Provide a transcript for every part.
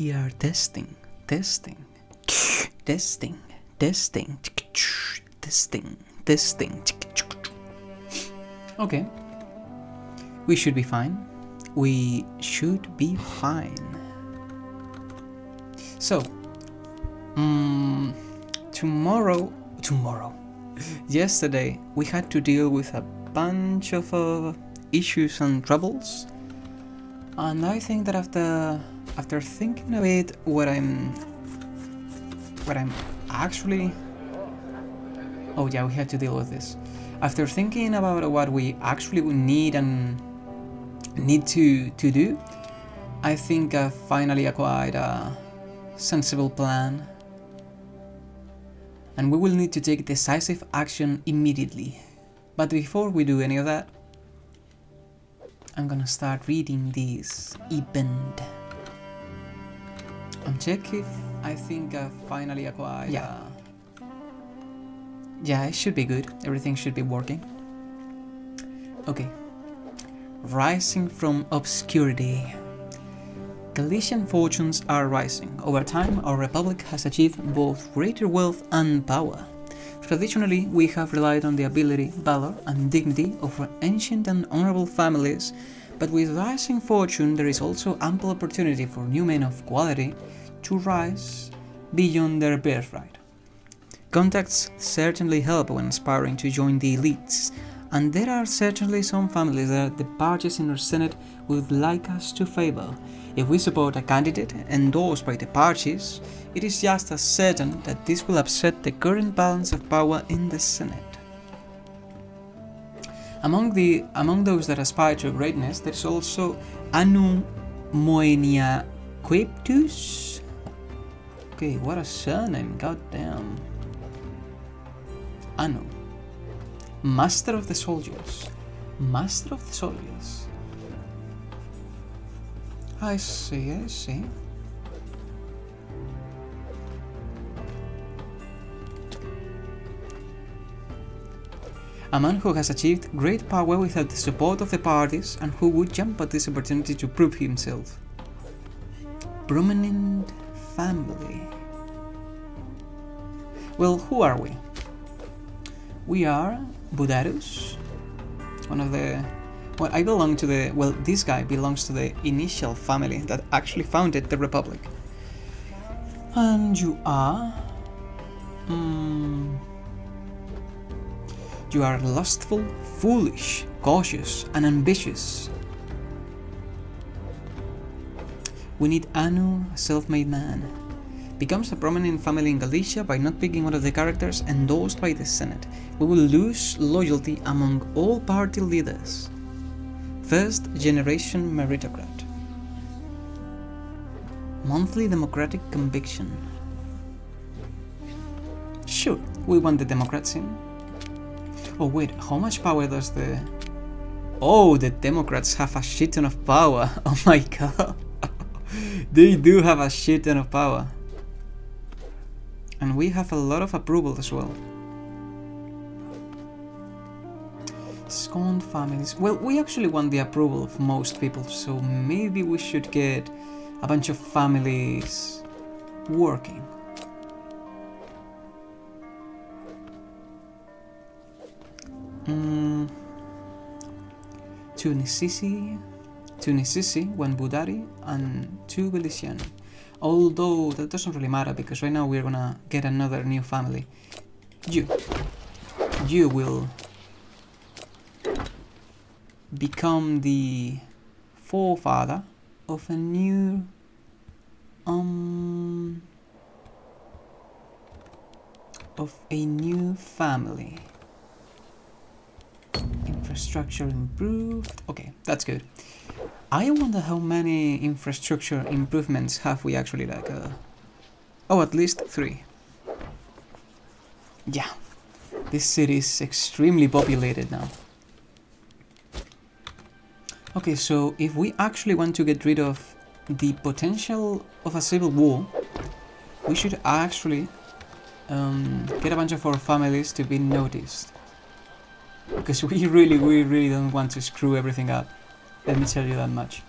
We are testing, testing, testing, testing, testing, testing. Okay. We should be fine. We should be fine. So, tomorrow, yesterday, we had to deal with a bunch of issues and troubles. And I think that after thinking a bit what I'm actually... Oh yeah, we had to deal with this. After thinking about what we actually need to do, I think I finally acquired a sensible plan. And we will need to take decisive action immediately. But before we do any of that, I'm gonna start reading this event. And check if I think I finally acquired... Yeah, it should be good. Everything should be working. Okay. Rising from obscurity. Galician fortunes are rising. Over time, our republic has achieved both greater wealth and power. Traditionally, we have relied on the ability, valor, and dignity of our ancient and honorable families, but with rising fortune, there is also ample opportunity for new men of quality to rise beyond their birthright. Contacts certainly help when aspiring to join the elites, and there are certainly some families that the parties in our Senate would like us to favor. If we support a candidate endorsed by the parties, it is just as certain that this will upset the current balance of power in the Senate. Among those that aspire to greatness, there is also Anu Moenia Quiptus. Okay, what a surname, goddamn. Anu. Master of the Soldiers. Master of the Soldiers. I see, I see. A man who has achieved great power without the support of the parties and who would jump at this opportunity to prove himself. Prominent family. Well, who are we? We are Budarus, one of the... Well, I belong to the... Well, this guy belongs to the initial family that actually founded the Republic. And you are... You are lustful, foolish, cautious, and ambitious. We need Anu, a self-made man. Becomes a prominent family in Galicia by not picking one of the characters endorsed by the Senate. We will lose loyalty among all party leaders. First generation meritocrat. Monthly democratic conviction. Sure, we want the Democrats in. Oh wait, how much power does the... Oh, the Democrats have a shit ton of power. Oh my god. They do have a shit ton of power. And we have a lot of approval as well. Scorned families. Well, we actually want the approval of most people, so maybe we should get a bunch of families working. Two Nisisi, one Budari, and two Galiciani. Although that doesn't really matter because right now we're gonna get another new family. You will become the forefather of a new family. Infrastructure improved. Okay, that's good. I wonder how many infrastructure improvements have we actually Oh, at least 3. Yeah, this city is extremely populated now. Okay, so if we actually want to get rid of the potential of a civil war, we should actually get a bunch of our families to be noticed. Because we really don't want to screw everything up. Let me tell you that much.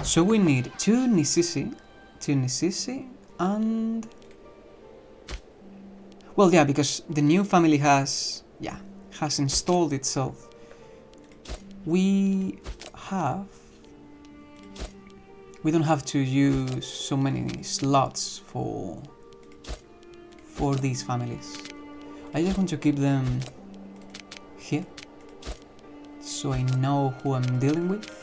So we need two Nisisi, and... Well, yeah, because the new family has installed itself. We don't have to use so many slots for these families. I just want to keep them here, so I know who I'm dealing with.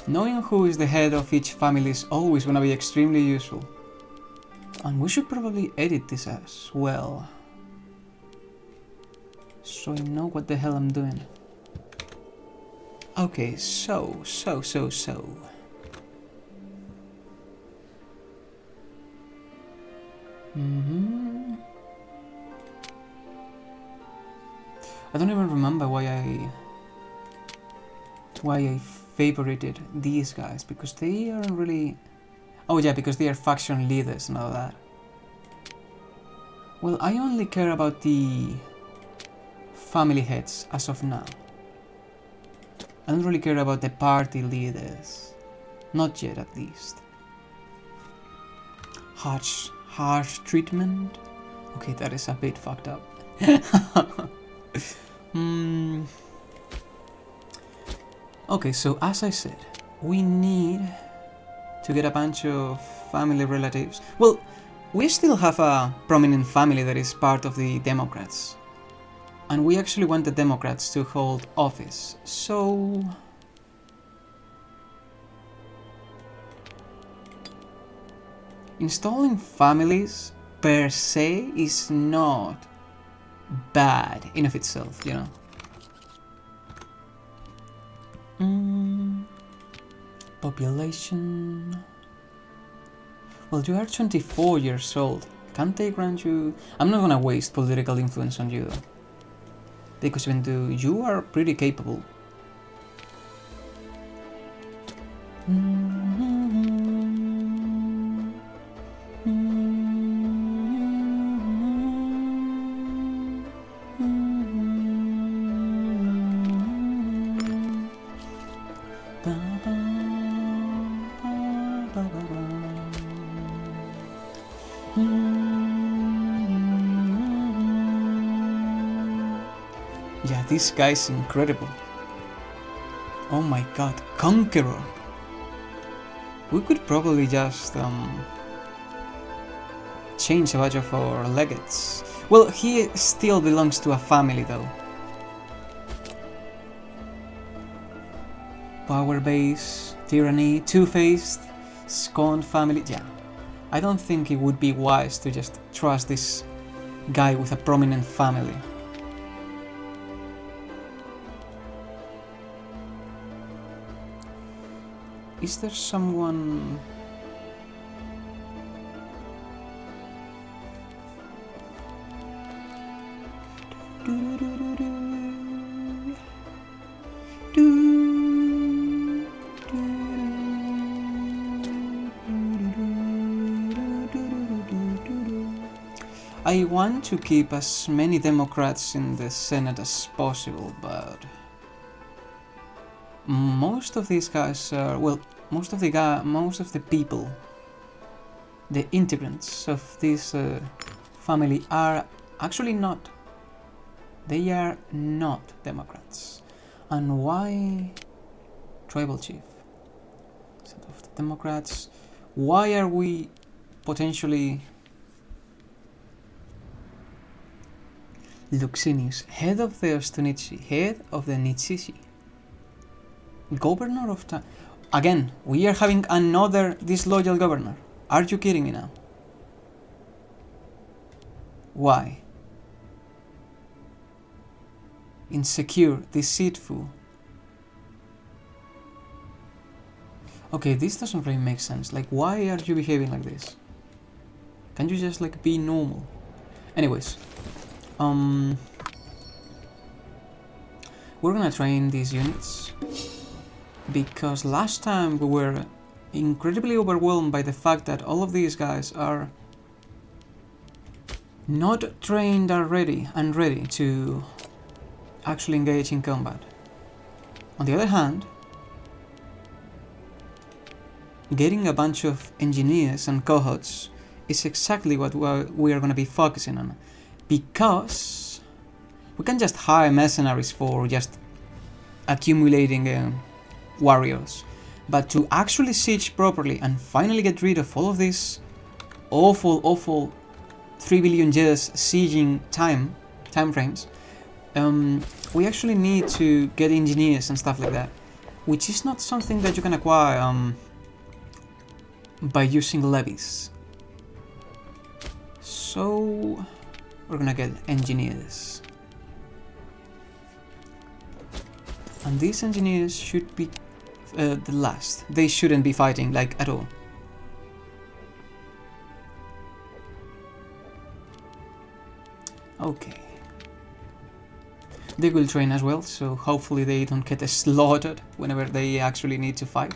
Knowing who is the head of each family is always going to be extremely useful. And we should probably edit this as well, so I know what the hell I'm doing. Okay, so. I don't even remember why I favorited these guys, because they aren't really... Oh yeah, because they are faction leaders and all that. Well, I only care about the family heads as of now. I don't really care about the party leaders. Not yet, at least. Harsh treatment? Okay, that is a bit fucked up. Okay, so as I said, we need to get a bunch of family relatives. Well, we still have a prominent family that is part of the Democrats. And we actually want the Democrats to hold office, so... Installing families per se is not bad in of itself, you know. Population... Well, you are 24 years old. Can't they grant you... I'm not gonna waste political influence on you though. Because even though you are pretty capable. Yeah, this guy's incredible. Oh my god, Conqueror! We could probably just change a bunch of our legates. Well, he still belongs to a family though. Power base, tyranny, two-faced, scorned family. Yeah, I don't think it would be wise to just trust this guy with a prominent family. Is there someone... I want to keep as many Democrats in the Senate as possible, but most of these guys are, well, most of the people, the integrants of this family are actually not. They are not Democrats. And why tribal chief? Instead of the Democrats, why are we potentially... Luxinius, head of the Ostonici, head of the Nichisi, governor of town. Again, we are having another disloyal governor. Are you kidding me now? Why? Insecure, deceitful. Okay, this doesn't really make sense. Like, why are you behaving like this? Can't you just, like, be normal? Anyways. We're gonna train these units. Because last time we were incredibly overwhelmed by the fact that all of these guys are not trained already and ready to actually engage in combat. On the other hand, getting a bunch of engineers and cohorts is exactly what we are going to be focusing on, because we can just hire mercenaries for just accumulating warriors, but to actually siege properly and finally get rid of all of this awful 3 billion years sieging time frames, we actually need to get engineers and stuff like that, which is not something that you can acquire by using levies. So we're gonna get engineers, and these engineers should be the last. They shouldn't be fighting like at all. Okay. They will train as well, so hopefully they don't get slaughtered whenever they actually need to fight.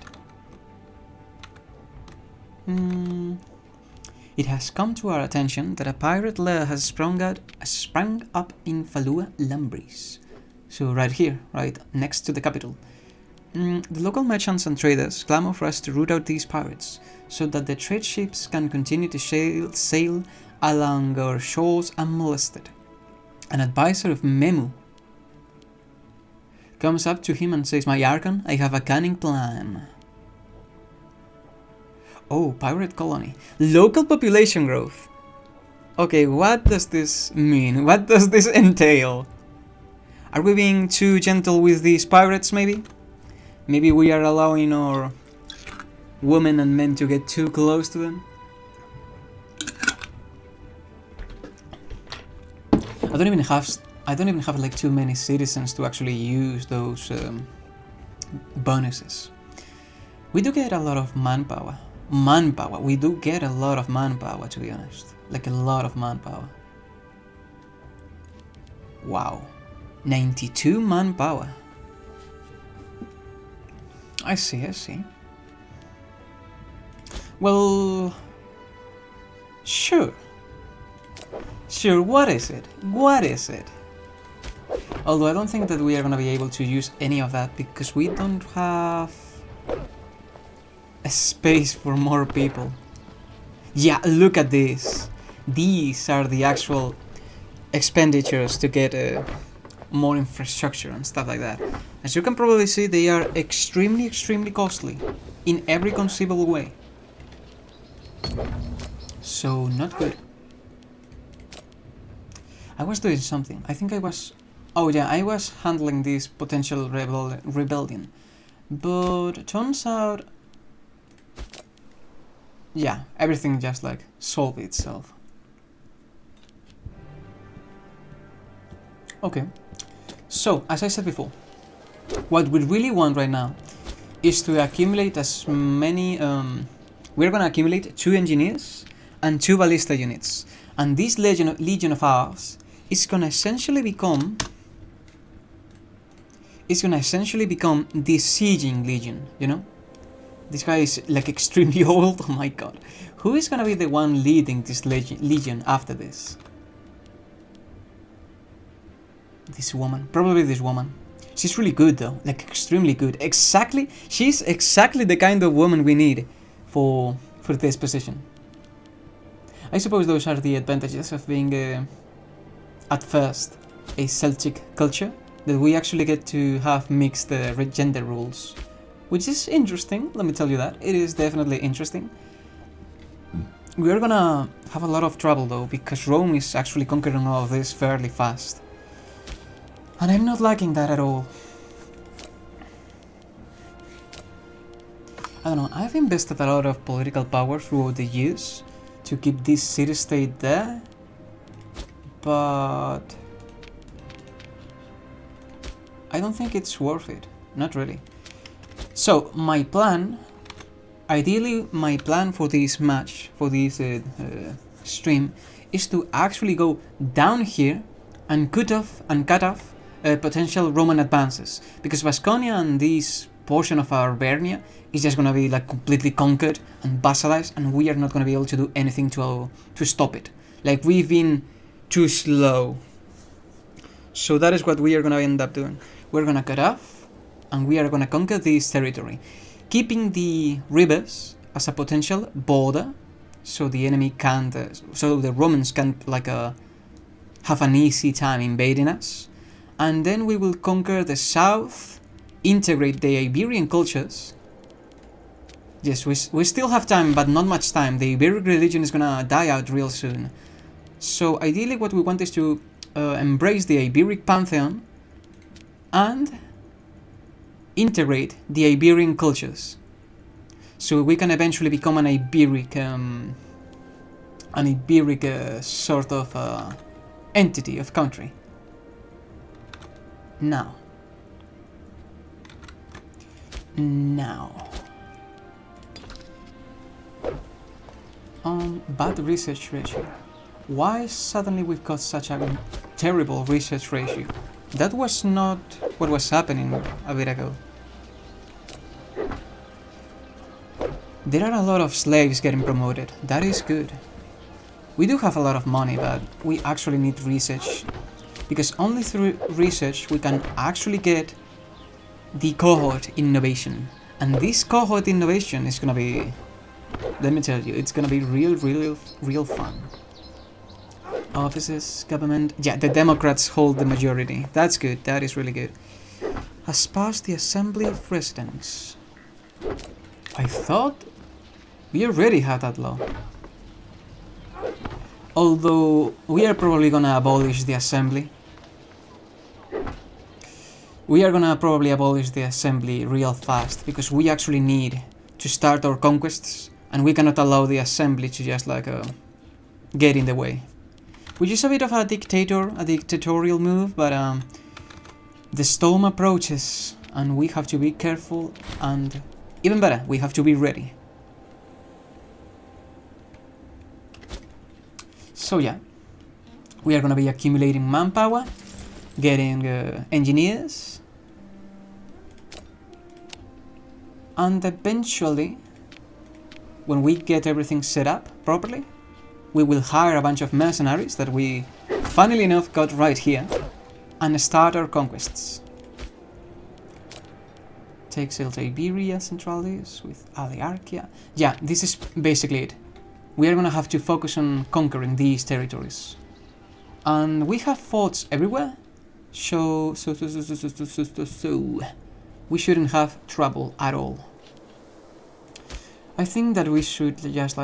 It has come to our attention that a pirate lair has sprung up in Falua Lambris. So right here, right next to the capital. The local merchants and traders clamor for us to root out these pirates, so that the trade ships can continue to sail along our shores unmolested. An advisor of Memu comes up to him and says, "My Archon, I have a cunning plan." Oh, pirate colony. Local population growth. Okay, what does this mean? What does this entail? Are we being too gentle with these pirates, maybe? Maybe we are allowing our women and men to get too close to them? I don't even have like too many citizens to actually use those bonuses. We do get a lot of manpower. We do get a lot of manpower, to be honest. Like a lot of manpower. Wow. 92 manpower. I see. Well, sure, what is it? Although I don't think that we are gonna be able to use any of that, because we don't have a space for more people. Yeah, look at this. These are the actual expenditures to get more infrastructure and stuff like that. As you can probably see, they are extremely costly in every conceivable way. So, not good. I was doing something. I think I was... Oh yeah, I was handling this potential rebellion. But turns out... Yeah, everything just like solved itself. Okay. So, as I said before, what we really want right now is to accumulate as many... we're gonna accumulate 2 engineers and 2 ballista units. And this legion of ours is gonna essentially become... the sieging legion, you know? This guy is like extremely old, oh my god. Who is gonna be the one leading this legion after this? This woman. Probably this woman. She's really good though, like extremely good. She's exactly the kind of woman we need for this position. I suppose those are the advantages of being at first a Celtic culture, that we actually get to have mixed gender rules, which is interesting, let me tell you that. It is definitely interesting. We are gonna have a lot of trouble though, because Rome is actually conquering all of this fairly fast. And I'm not liking that at all. I don't know, I've invested a lot of political power throughout the years to keep this city-state there, but I don't think it's worth it, not really. So, my plan, ideally my plan for this match, for this stream, is to actually go down here and cut off potential Roman advances, because Vasconia and this portion of Arvernia is just gonna be like completely conquered and vassalized, and we are not gonna be able to do anything to stop it. Like, we've been too slow. So that is what we are gonna end up doing. We're gonna cut off and we are gonna conquer this territory, keeping the rivers as a potential border, so the enemy can't, so the Romans can't like have an easy time invading us. And then we will conquer the south, integrate the Iberian cultures. Yes, we still have time, but not much time. The Iberic religion is gonna die out real soon. So ideally what we want is to embrace the Iberic pantheon and integrate the Iberian cultures, so we can eventually become an Iberic sort of entity of country. Now, bad research ratio. Why suddenly we've got such a terrible research ratio? That was not what was happening a bit ago. There are a lot of slaves getting promoted. That is good. We do have a lot of money, but we actually need research. Because only through research we can actually get the cohort innovation. And this cohort innovation is gonna be, let me tell you, it's gonna be real fun. Offices, government, yeah, the Democrats hold the majority. That's good, that is really good. Has passed the Assembly of Residents. I thought we already had that law. Although we are probably gonna abolish the Assembly. We are gonna probably abolish the Assembly real fast, because we actually need to start our conquests, and we cannot allow the Assembly to just like get in the way. Which is a bit of a dictatorial move, but the storm approaches, and we have to be careful, and even better, we have to be ready. So yeah, we are gonna be accumulating manpower, getting engineers, and eventually, when we get everything set up properly, we will hire a bunch of mercenaries that we, funnily enough, got right here, and start our conquests. Take Celta Iberia Centralis with Aliarchia. Yeah, this is basically it. We are gonna have to focus on conquering these territories. And we have forts everywhere, so we shouldn't have trouble at all. I think that we should just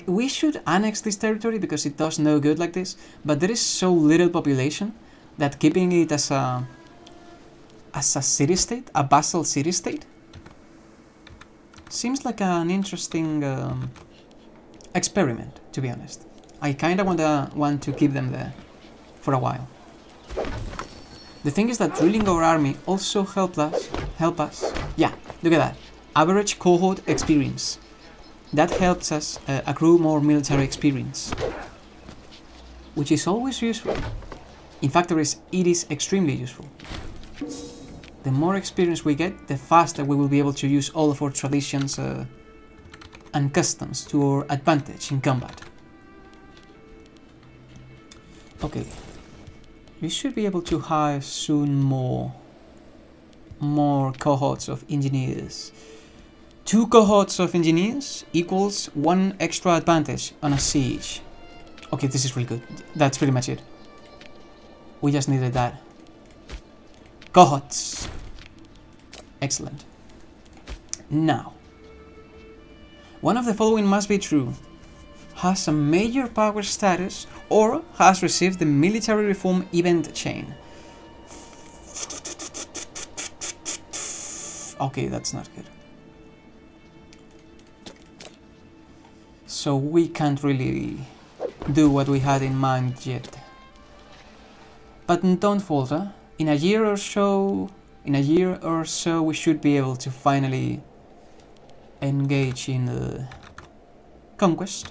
we should annex this territory because it does no good like this, but there is so little population that keeping it as a city-state, a vassal city-state, seems like an interesting experiment, to be honest. I kinda want to keep them there for a while. The thing is that drilling our army also help us. Yeah, look at that. Average cohort experience. That helps us accrue more military experience, which is always useful. In fact, it is extremely useful. The more experience we get, the faster we will be able to use all of our traditions and customs to our advantage in combat. Okay, we should be able to hire soon more cohorts of engineers. 2 cohorts of engineers equals 1 extra advantage on a siege. Okay, this is really good. That's pretty much it. We just needed that. Cohorts. Excellent. Now, one of the following must be true. Has a major power status or has received the military reform event chain. Okay, that's not good. So we can't really do what we had in mind yet. But don't falter. In a year or so, we should be able to finally engage in conquest.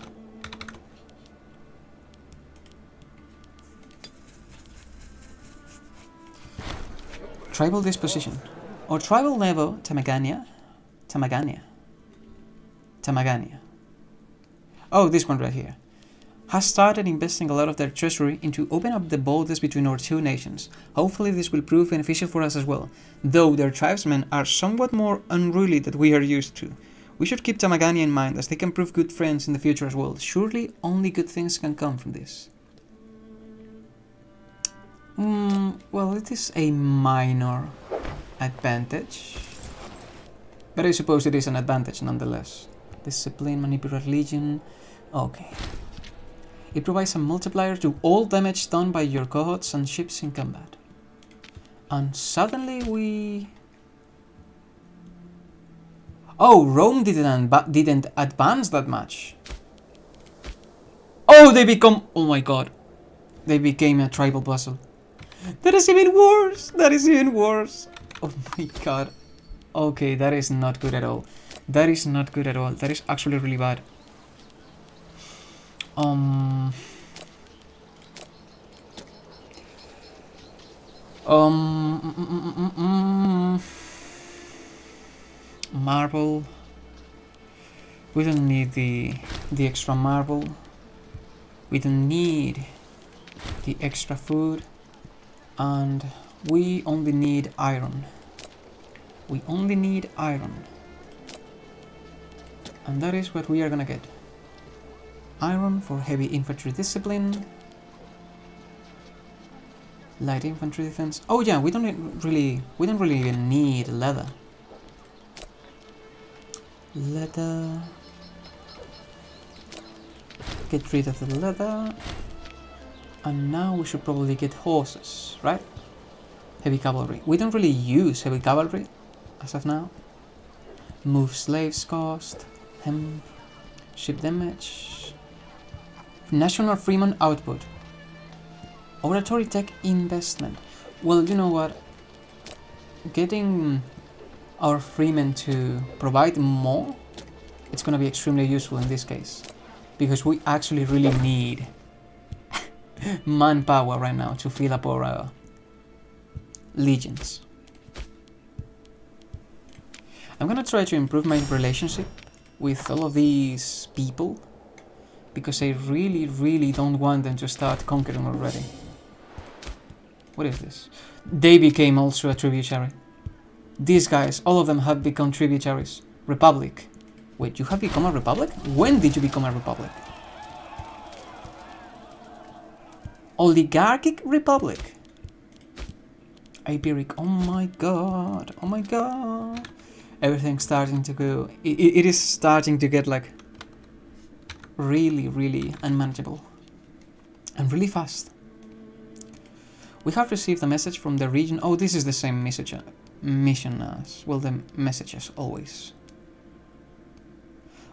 Tribal disposition. Or tribal level Tamagania. Oh, this one right here. Has started investing a lot of their treasury into open up the borders between our 2 nations. Hopefully this will prove beneficial for us as well, though their tribesmen are somewhat more unruly than we are used to. We should keep Tamagania in mind, as they can prove good friends in the future as well. Surely only good things can come from this. Well, it is a minor advantage, but I suppose it is an advantage nonetheless. Discipline, manipulate legion. Okay. It provides a multiplier to all damage done by your cohorts and ships in combat. And suddenly we... Oh, Rome didn't advance that much. Oh, they become... Oh my god. They became a tribal vassal. That is even worse. That is even worse. Oh my god. Okay, that is not good at all. That is not good at all. That is actually really bad. Marble. We don't need the extra marble. We don't need the extra food. And we only need iron. We only need iron. And that is what we are gonna get. Iron for heavy infantry discipline. Light infantry defense. Oh yeah, we don't really even need leather. Leather. Get rid of the leather. And now we should probably get horses, right? Heavy cavalry. We don't really use heavy cavalry as of now. Move slaves cost. Ship damage. National freeman output. Oratory tech investment. Well, you know what? Getting our freemen to provide more, it's gonna be extremely useful in this case. Because we actually really need manpower right now to fill up our legions. I'm gonna try to improve my relationship with all of these people, because I really don't want them to start conquering already. What is this? They became also a tributary. These guys, all of them have become tributaries. Republic. Wait, you have become a republic? When did you become a republic? Oligarchic Republic. Iberic. Oh my god. Oh my god. Everything's starting to go... It is starting to get like really unmanageable. And really fast. We have received a message from the region. Oh, this is the same mission as... Well, the message as always.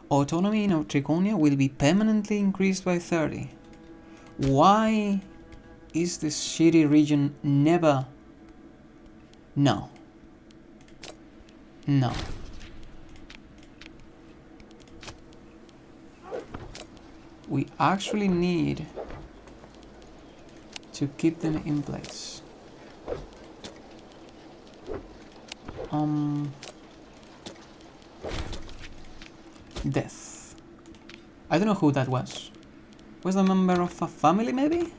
Autonomy in Triconia will be permanently increased by 30. Why is this shitty region never... No. No. We actually need to keep them in place. Death. I don't know who that was. Was a member of a family, maybe?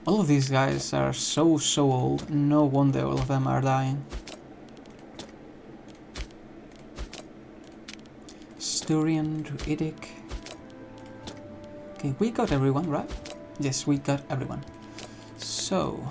All of these guys are so old. No wonder all of them are dying. Sturian, Druidic. Okay, we got everyone, right? Yes, we got everyone. So...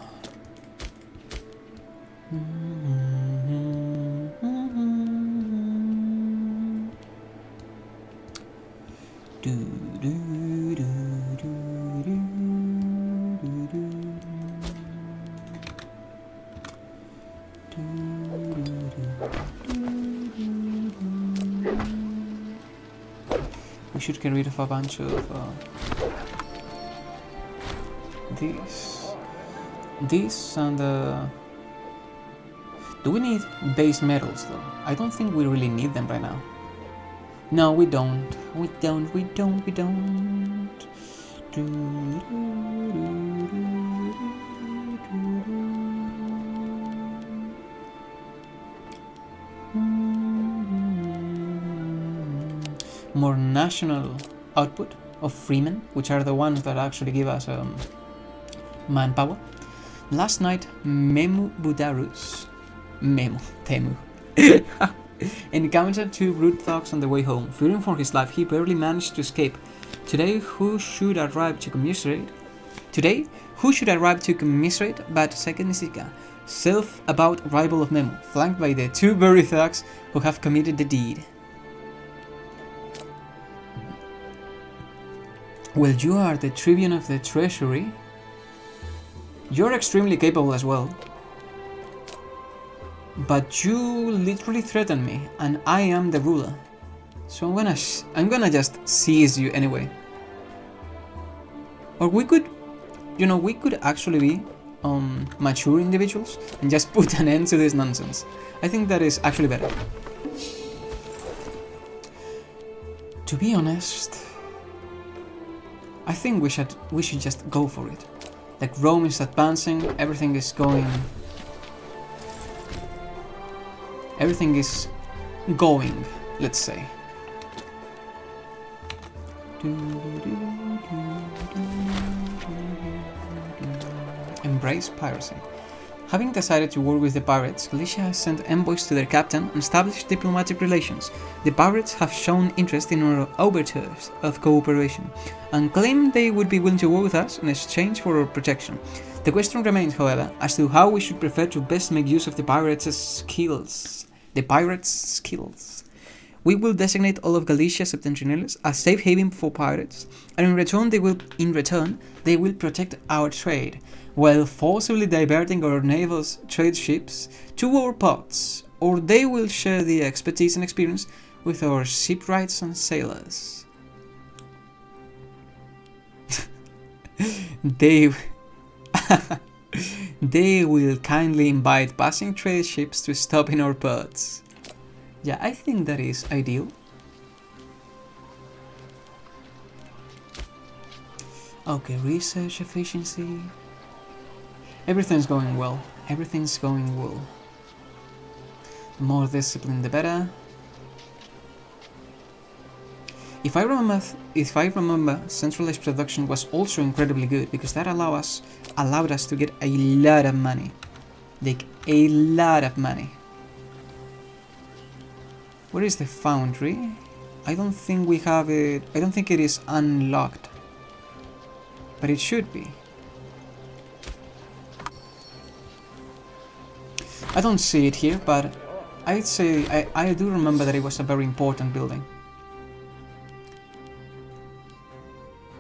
We should get rid of a bunch of these and do we need base metals though? I don't think we really need them right now. No, we don't. We don't. More national output of freemen, which are the ones that actually give us manpower. Temu, encountered 2 rude thugs on the way home. Fearing for his life, he barely managed to escape. Today, who should arrive to commiserate but Sekenisika, self-avowed rival of Memo, flanked by the 2 very thugs who have committed the deed. Well, you are the tribune of the treasury. You're extremely capable as well. But you literally threaten me, and I am the ruler. So I'm gonna just seize you anyway. Or we could actually be mature individuals and just put an end to this nonsense. I think that is actually better. To be honest, I think we should just go for it. Like, Rome is advancing, everything is going, let's say. Embrace piracy. Having decided to work with the pirates, Galicia has sent envoys to their captain and established diplomatic relations. The pirates have shown interest in our overtures of cooperation, and claim they would be willing to work with us in exchange for our protection. The question remains, however, as to how we should prefer to best make use of the pirates' skills. We will designate all of Galicia Septentrionales as safe haven for pirates, and in return they will protect our trade, while forcibly diverting our naval's trade ships to our ports, or they will share the expertise and experience with our shipwrights and sailors. They will kindly invite passing trade ships to stop in our ports. Yeah, I think that is ideal. Okay, research efficiency. Everything's going well. The more discipline, the better. If I remember, centralized production was also incredibly good, because that allowed us to get a lot of money. Like, a lot of money. Where is the foundry? I don't think we have it. I don't think it is unlocked. But it should be. I don't see it here, but I'd say I do remember that it was a very important building.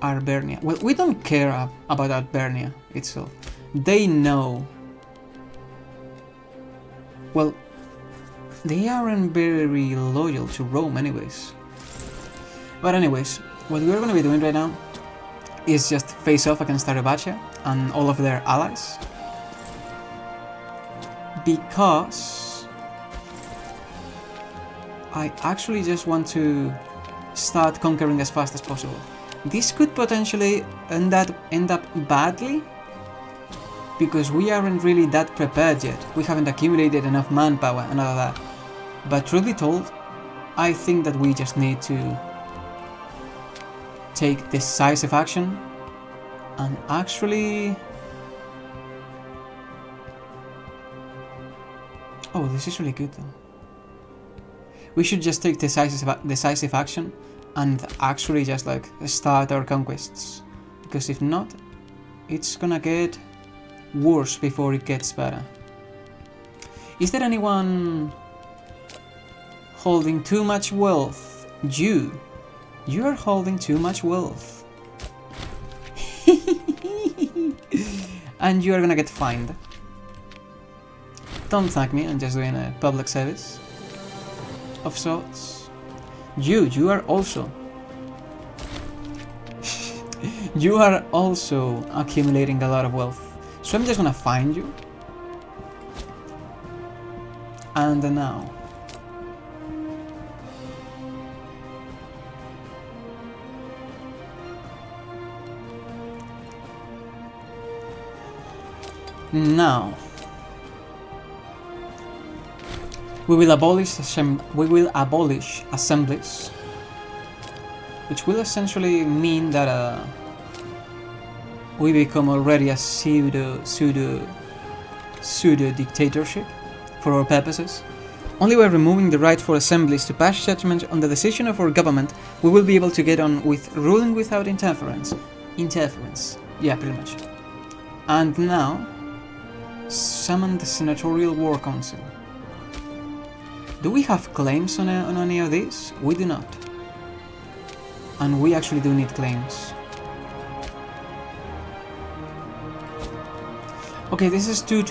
Arbernia. Well, we don't care about Arbernia itself. They know. Well, they aren't very loyal to Rome anyways. But anyways, what we're going to be doing right now is just face off against Arabacia and all of their allies. Because I actually just want to start conquering as fast as possible. This could potentially end up badly, because we aren't really that prepared yet. We haven't accumulated enough manpower and all of that. But truth be told, I think that we just need to take decisive action and actually... Oh, this is really good though. We should just take decisive action and actually just like start our conquests. Because if not, it's gonna get worse before it gets better. Is there anyone holding too much wealth? You are holding too much wealth. And you are gonna get fined. Don't thank me, I'm just doing a public service of sorts. You are also you are also accumulating a lot of wealth. So I'm just gonna find you. And now we will abolish assemblies, which will essentially mean that we become already a pseudo dictatorship for our purposes. Only by removing the right for assemblies to pass judgment on the decision of our government, we will be able to get on with ruling without interference. Interference. Yeah, pretty much. And now, summon the Senatorial War Council. Do we have claims on any of these? We do not. And we actually do need claims. Okay, this is too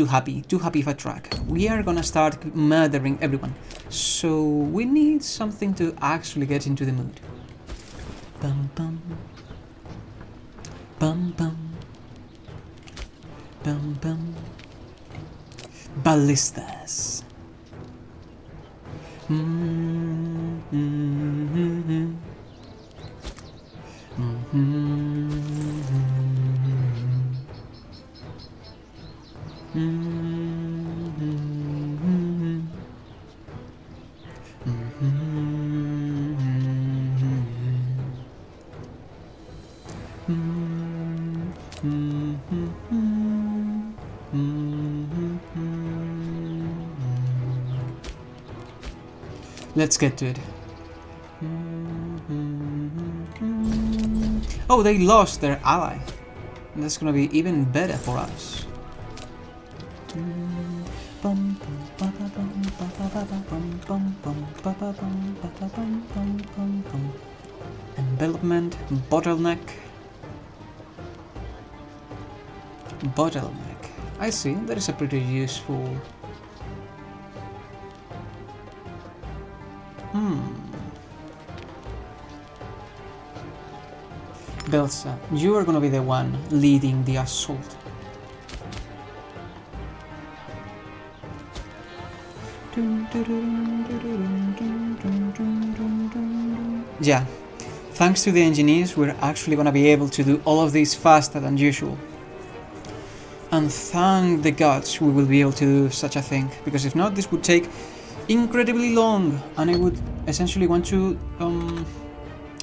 happy for track. We are gonna start murdering everyone. So we need something to actually get into the mood. Bum bum. Bum bum. Bum bum. Ballistas. Let's get to it. Oh, they lost their ally. That's gonna be even better for us. Envelopment, bottleneck. Bottleneck. I see, that is a pretty useful. Belsa, you are gonna be the one leading the assault. Yeah, thanks to the engineers, we're actually gonna be able to do all of this faster than usual. And thank the gods we will be able to do such a thing, because if not, this would take incredibly long, and I would essentially want to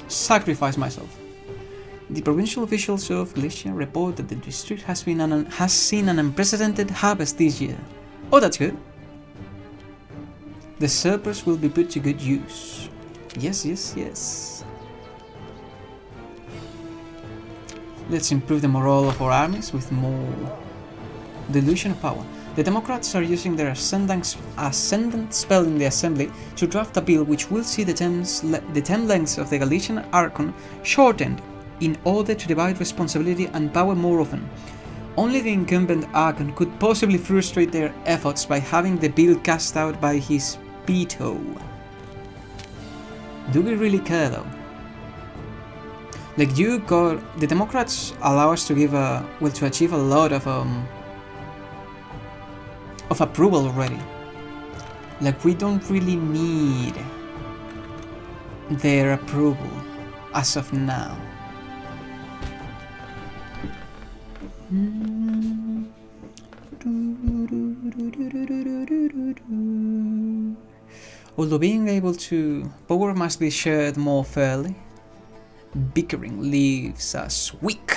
sacrifice myself. The provincial officials of Galicia report that the district has seen an unprecedented harvest this year. Oh, that's good. The surplus will be put to good use. Yes, yes, yes. Let's improve the morale of our armies with more dilution of power. The Democrats are using their ascendant spell in the assembly to draft a bill which will see the term lengths of the Galician Archon shortened in order to divide responsibility and power more often. Only the incumbent Archon could possibly frustrate their efforts by having the bill cast out by his veto. Do we really care though? Like the Democrats allow us to to achieve a lot of approval already. Like we don't really need their approval as of now. Although being able to power must be shared more fairly, bickering leaves us weak.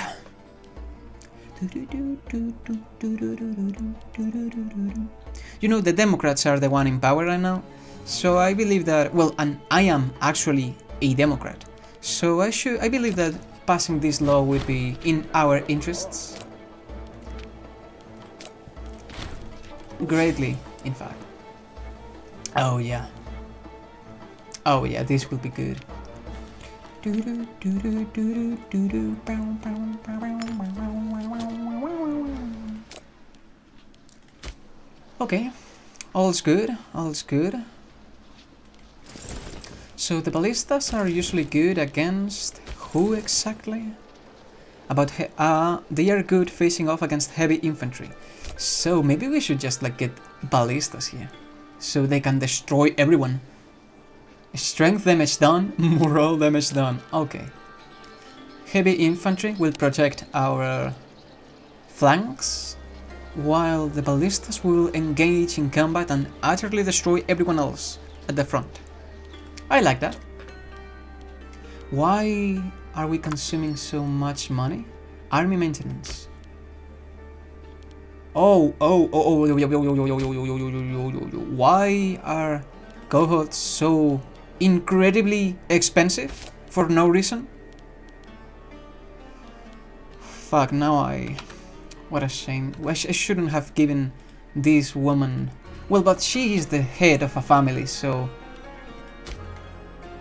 You know, the Democrats are the one in power right now, so I believe that, well, and I am actually a Democrat, so I believe that passing this law would be in our interests. Greatly, in fact. Oh yeah. Oh yeah, this will be good. Okay, all's good, all's good. So the ballistas are usually good against who exactly? They are good facing off against heavy infantry. So maybe we should just like get ballistas here, so they can destroy everyone. Strength damage done, morale damage done. Okay. Heavy infantry will protect our flanks, while the ballistas will engage in combat and utterly destroy everyone else at the front. I like that. Why are we consuming so much money? Army maintenance. Why are cohorts so incredibly expensive for no reason? Fuck, what a shame. I shouldn't have given this woman... Well, but she is the head of a family, so...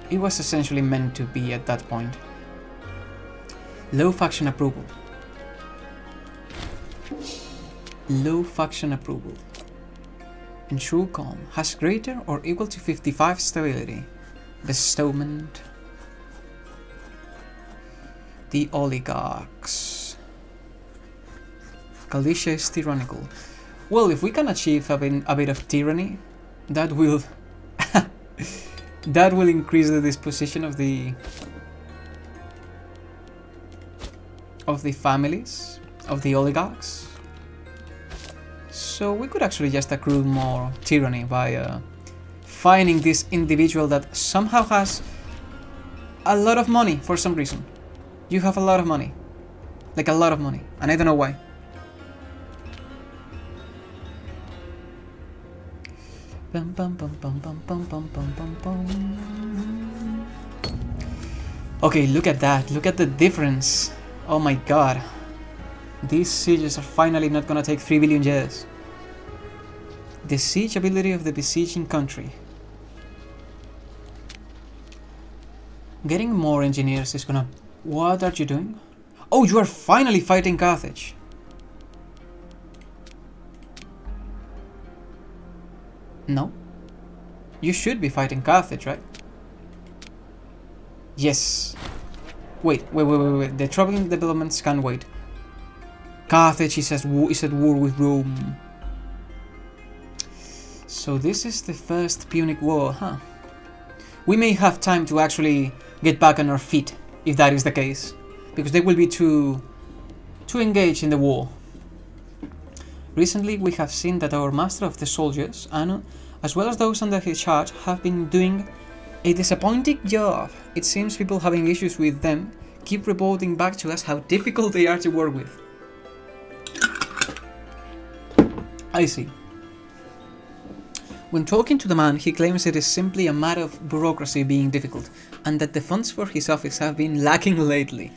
It was essentially meant to be at that point. Low faction approval. Low faction approval. Ensure calm. Has greater or equal to 55 stability. Bestowment. The oligarchs. Galicia is tyrannical. Well, if we can achieve a bit of tyranny, that will that will increase the disposition of the families, of the oligarchs. So we could actually just accrue more tyranny by finding this individual that somehow has a lot of money for some reason. You have a lot of money. Like a lot of money. And I don't know why. Bum, bum, bum, bum, bum, bum, bum, bum, bum, bum. Okay, look at that. Look at the difference. Oh my god. These sieges are finally not gonna take 3 billion years. The siege ability of the besieging country. Getting more engineers is gonna... What are you doing? Oh, you are finally fighting Carthage. No? You should be fighting Carthage, right? Yes. Wait. The troubling developments can wait. Carthage is at war with Rome. So this is the first Punic War, huh? We may have time to actually get back on our feet, if that is the case. Because they will be too engaged in the war. Recently we have seen that our master of the soldiers, Anno, as well as those under his charge, have been doing a disappointing job. It seems people having issues with them keep reporting back to us how difficult they are to work with. I see. When talking to the man, he claims it is simply a matter of bureaucracy being difficult, and that the funds for his office have been lacking lately.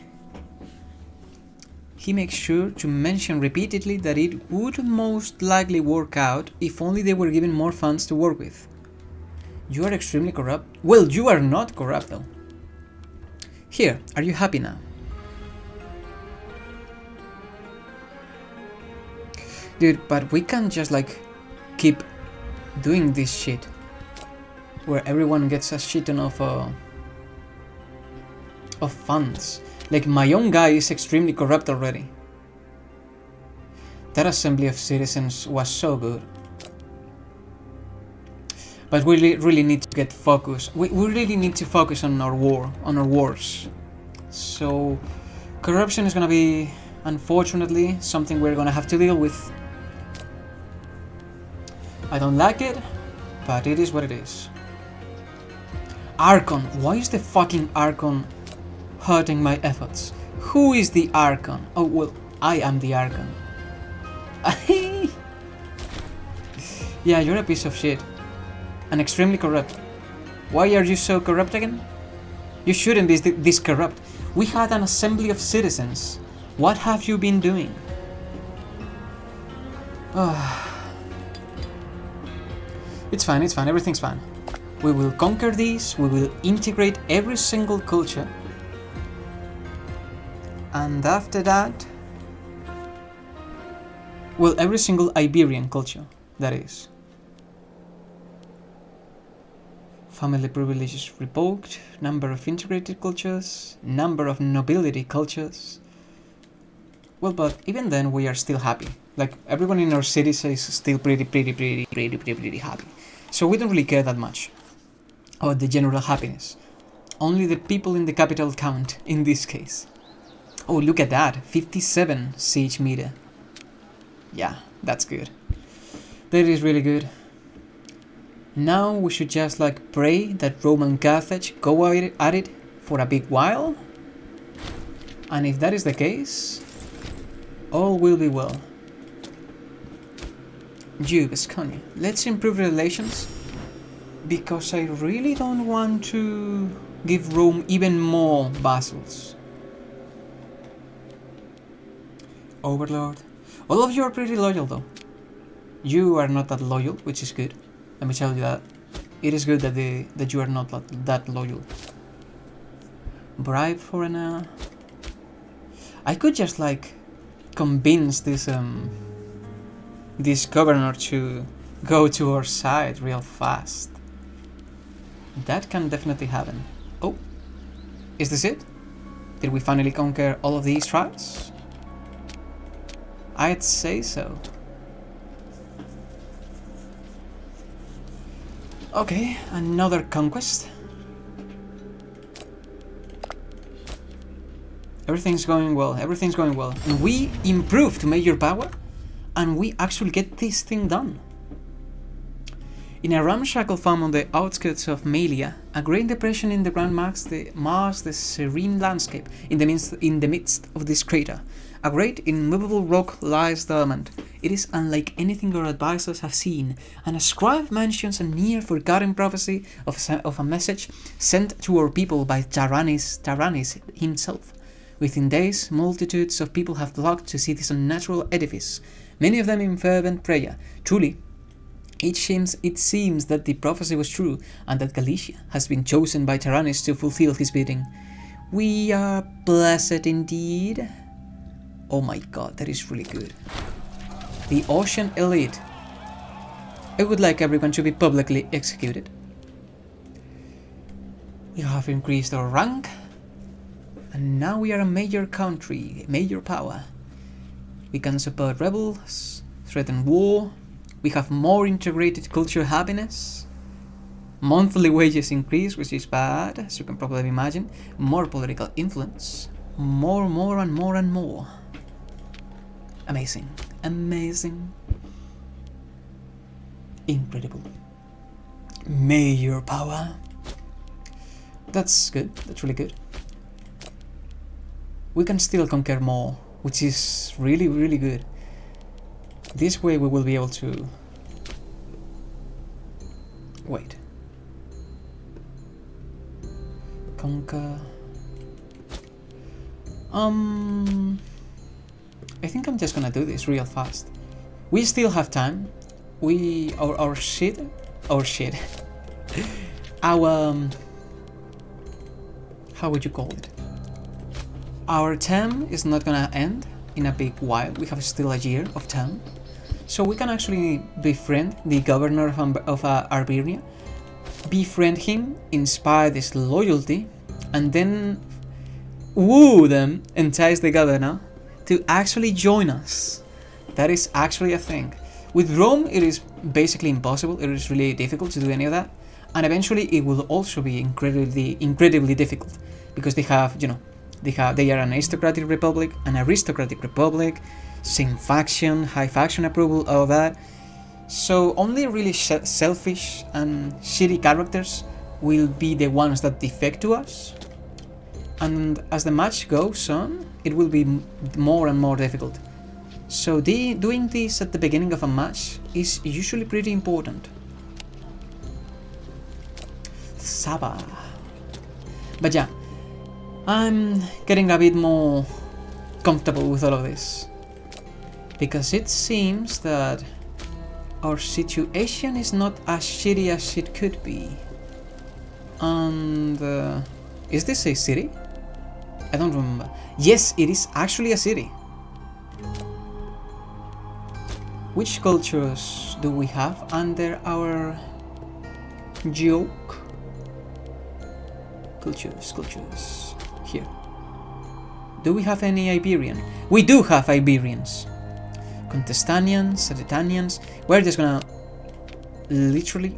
He makes sure to mention repeatedly that it would most likely work out if only they were given more funds to work with. You are extremely corrupt. Well, you are not corrupt though. Here, are you happy now? Dude, but we can't just like keep doing this shit where everyone gets a shit ton of funds. Like, my own guy is extremely corrupt already. That assembly of citizens was so good. But we really need to get focused. We really need to focus on our wars. So, corruption is gonna be, unfortunately, something we're gonna have to deal with. I don't like it, but it is what it is. Archon. Why is the fucking Archon hurting my efforts? Who is the Archon? Oh, well, I am the Archon. Yeah, you're a piece of shit. And extremely corrupt. Why are you so corrupt again? You shouldn't be this corrupt. We had an assembly of citizens. What have you been doing? It's fine, everything's fine. We will conquer these, we will integrate every single culture. And after that... Well, every single Iberian culture, that is. Family privileges revoked, number of integrated cultures, number of nobility cultures. Well, but even then we are still happy. Like, everyone in our cities is still pretty happy. So we don't really care that much about the general happiness. Only the people in the capital count, in this case. Oh, look at that, 57 siege meter. Yeah, that's good. That is really good. Now we should just like pray that Rome and Carthage go at it for a big while. And if that is the case, all will be well. You, Gasconia. Let's improve relations. Because I really don't want to give Rome even more vassals. Overlord. All of you are pretty loyal though. You are not that loyal, which is good. Let me tell you that. It is good that you are not that loyal. Bribe for an... I could just like convince this governor to go to our side real fast. That can definitely happen. Oh, is this it? Did we finally conquer all of these tribes? I'd say so. Okay, another conquest. Everything's going well, everything's going well. And we improved to major power, and we actually get this thing done. In a ramshackle farm on the outskirts of Malia, a great depression in the ground marks the serene landscape in the midst of this crater. A great immovable rock lies dormant. It is unlike anything our advisors have seen, and a scribe mentions a near-forgotten prophecy of a message sent to our people by Taranis himself. Within days, multitudes of people have flocked to see this unnatural edifice, many of them in fervent prayer. Truly, it seems that the prophecy was true, and that Galicia has been chosen by Taranis to fulfill his bidding. We are blessed indeed. Oh my god, that is really good. The Ocean Elite. I would like everyone to be publicly executed. We have increased our rank, and now we are a major country, a major power. We can support rebels, threaten war. We have more integrated cultural happiness. Monthly wages increase, which is bad, as you can probably imagine. More political influence. More and more. Amazing. Amazing. Incredible. Major power. That's good. That's really good. We can still conquer more, which is really, really good. This way we will be able to... Wait. Conquer... I think I'm just gonna do this real fast. We still have time. Our shit... Our... how would you call it? Our term is not gonna end in a big while. We have still a year of term. So we can actually befriend the governor of Arbernia, befriend him, inspire this loyalty, and then woo them, entice the governor to actually join us. That is actually a thing. With Rome, it is basically impossible. It is really difficult to do any of that, and eventually it will also be incredibly difficult because they have, they are an aristocratic republic, same faction, high faction approval, all that. So only really selfish and shitty characters will be the ones that defect to us. And as the match goes on, it will be more and more difficult. So doing this at the beginning of a match is usually pretty important. Saba. But yeah, I'm getting a bit more comfortable with all of this, because it seems that our situation is not as shitty as it could be. And is this a city? I don't remember. Yes, it is actually a city. Which cultures do we have under our joke? Cultures. Here. Do we have any Iberian? We do have Iberians. Contestanians, Saretanians. We're just gonna literally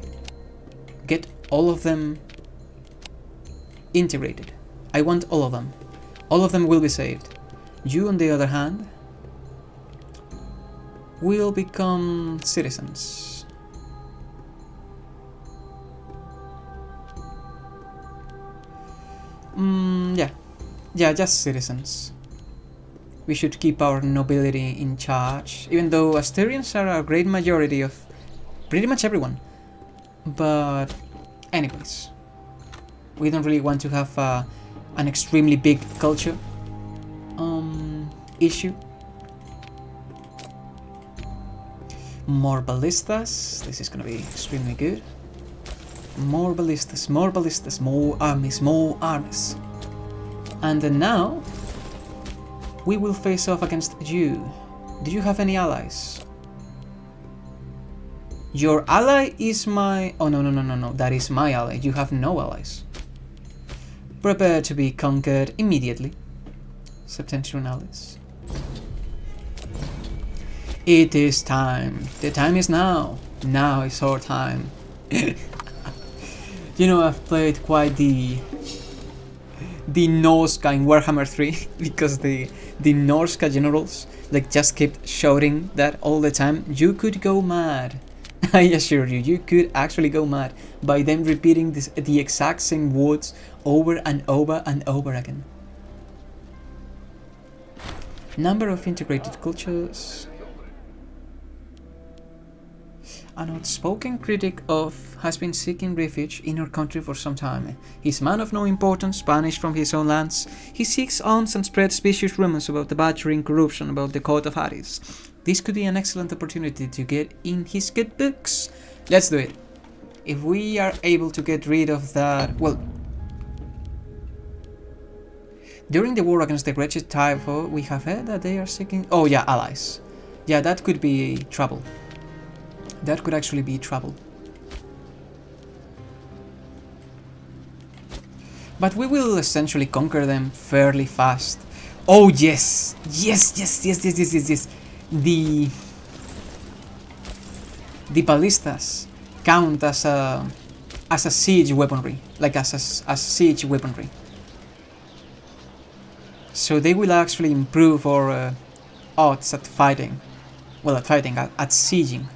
get all of them integrated. I want all of them. All of them will be saved. You, on the other hand, will become citizens. Yeah, just citizens. We should keep our nobility in charge, even though Asterians are a great majority of pretty much everyone. But anyways, we don't really want to have an extremely big culture issue. More ballistas. This is gonna be extremely good. More ballistas, more ballistas, more armies, more armies. And then now we will face off against you. Do you have any allies? Your ally is my... Oh, no. That is my ally. You have no allies. Prepare to be conquered immediately. Septentrionalis. It is time. The time is now. Now is our time. You know, I've played quite the Norska in Warhammer 3 because the Norska generals like just kept shouting that all the time. You could go mad. I assure you, you could actually go mad by them repeating the exact same words over and over and over again. Number of integrated cultures. An outspoken critic has been seeking refuge in our country for some time. He's a man of no importance, banished from his own lands. He seeks alms and spreads vicious rumors about the battery and corruption about the court of Hades. This could be an excellent opportunity to get in his good books. Let's do it. If we are able to get rid of that... Well, during the war against the wretched Typho, we have heard that they are seeking... Oh yeah, allies. Yeah, that could be trouble. That could actually be trouble. But we will essentially conquer them fairly fast. Oh yes! Yes! The ballistas count as a siege weaponry. Like as siege weaponry. So they will actually improve our odds at fighting. Well, at sieging.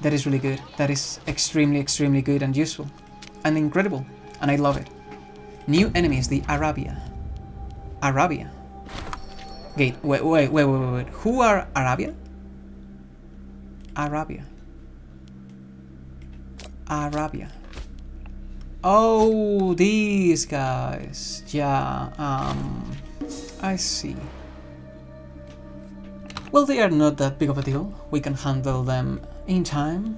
That is really good. That is extremely good and useful. And incredible. And I love it. New enemies, the Arabia. Arabia. Okay, wait. Who are Arabia? Arabia. Oh, these guys. Yeah, I see. Well, they are not that big of a deal. We can handle them in time.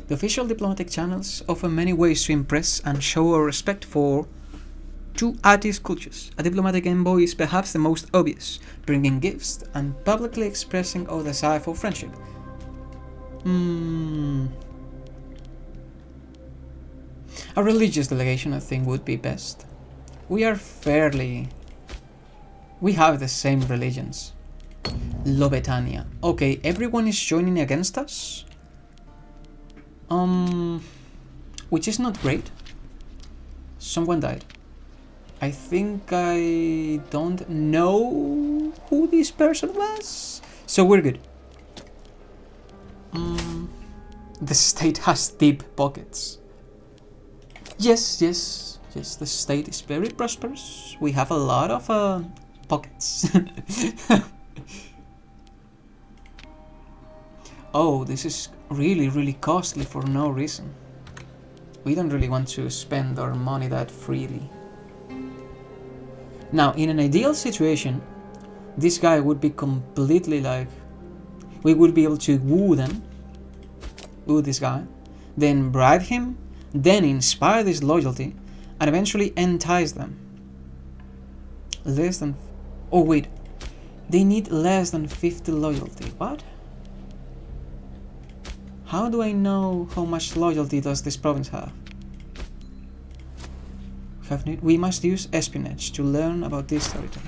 The official diplomatic channels offer many ways to impress and show our respect for two artist cultures. A diplomatic envoy is perhaps the most obvious, bringing gifts and publicly expressing our desire for friendship. A religious delegation, I think, would be best. We have the same religions. Lobetania. Okay, everyone is joining against us. Which is not great. Someone died. I think I don't know who this person was. So we're good. The state has deep pockets. Yes, the state is very prosperous. We have a lot of pockets. Oh, this is really costly for no reason. We don't really want to spend our money that freely. Now, in an ideal situation, this guy would be completely like... We would be able to woo this guy, then bribe him, then inspire this loyalty, and eventually entice them. Less than... Oh wait, they need less than 50 loyalty. What? How do I know how much loyalty does this province have? We must use espionage to learn about this territory.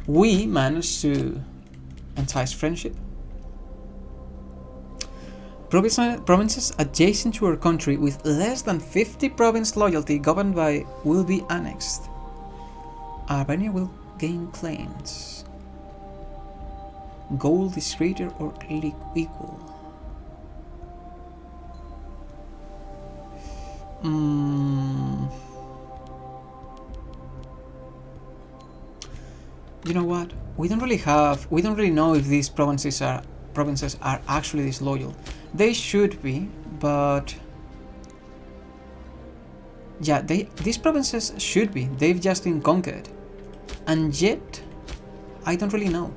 We managed to entice friendship. Provinces adjacent to our country with less than 50 province loyalty governed by will be annexed. Albania will gain claims. Gold is greater or equal. You know what? We don't really know if these provinces are actually disloyal. They should be, but yeah, these provinces should be. They've just been conquered, and yet I don't really know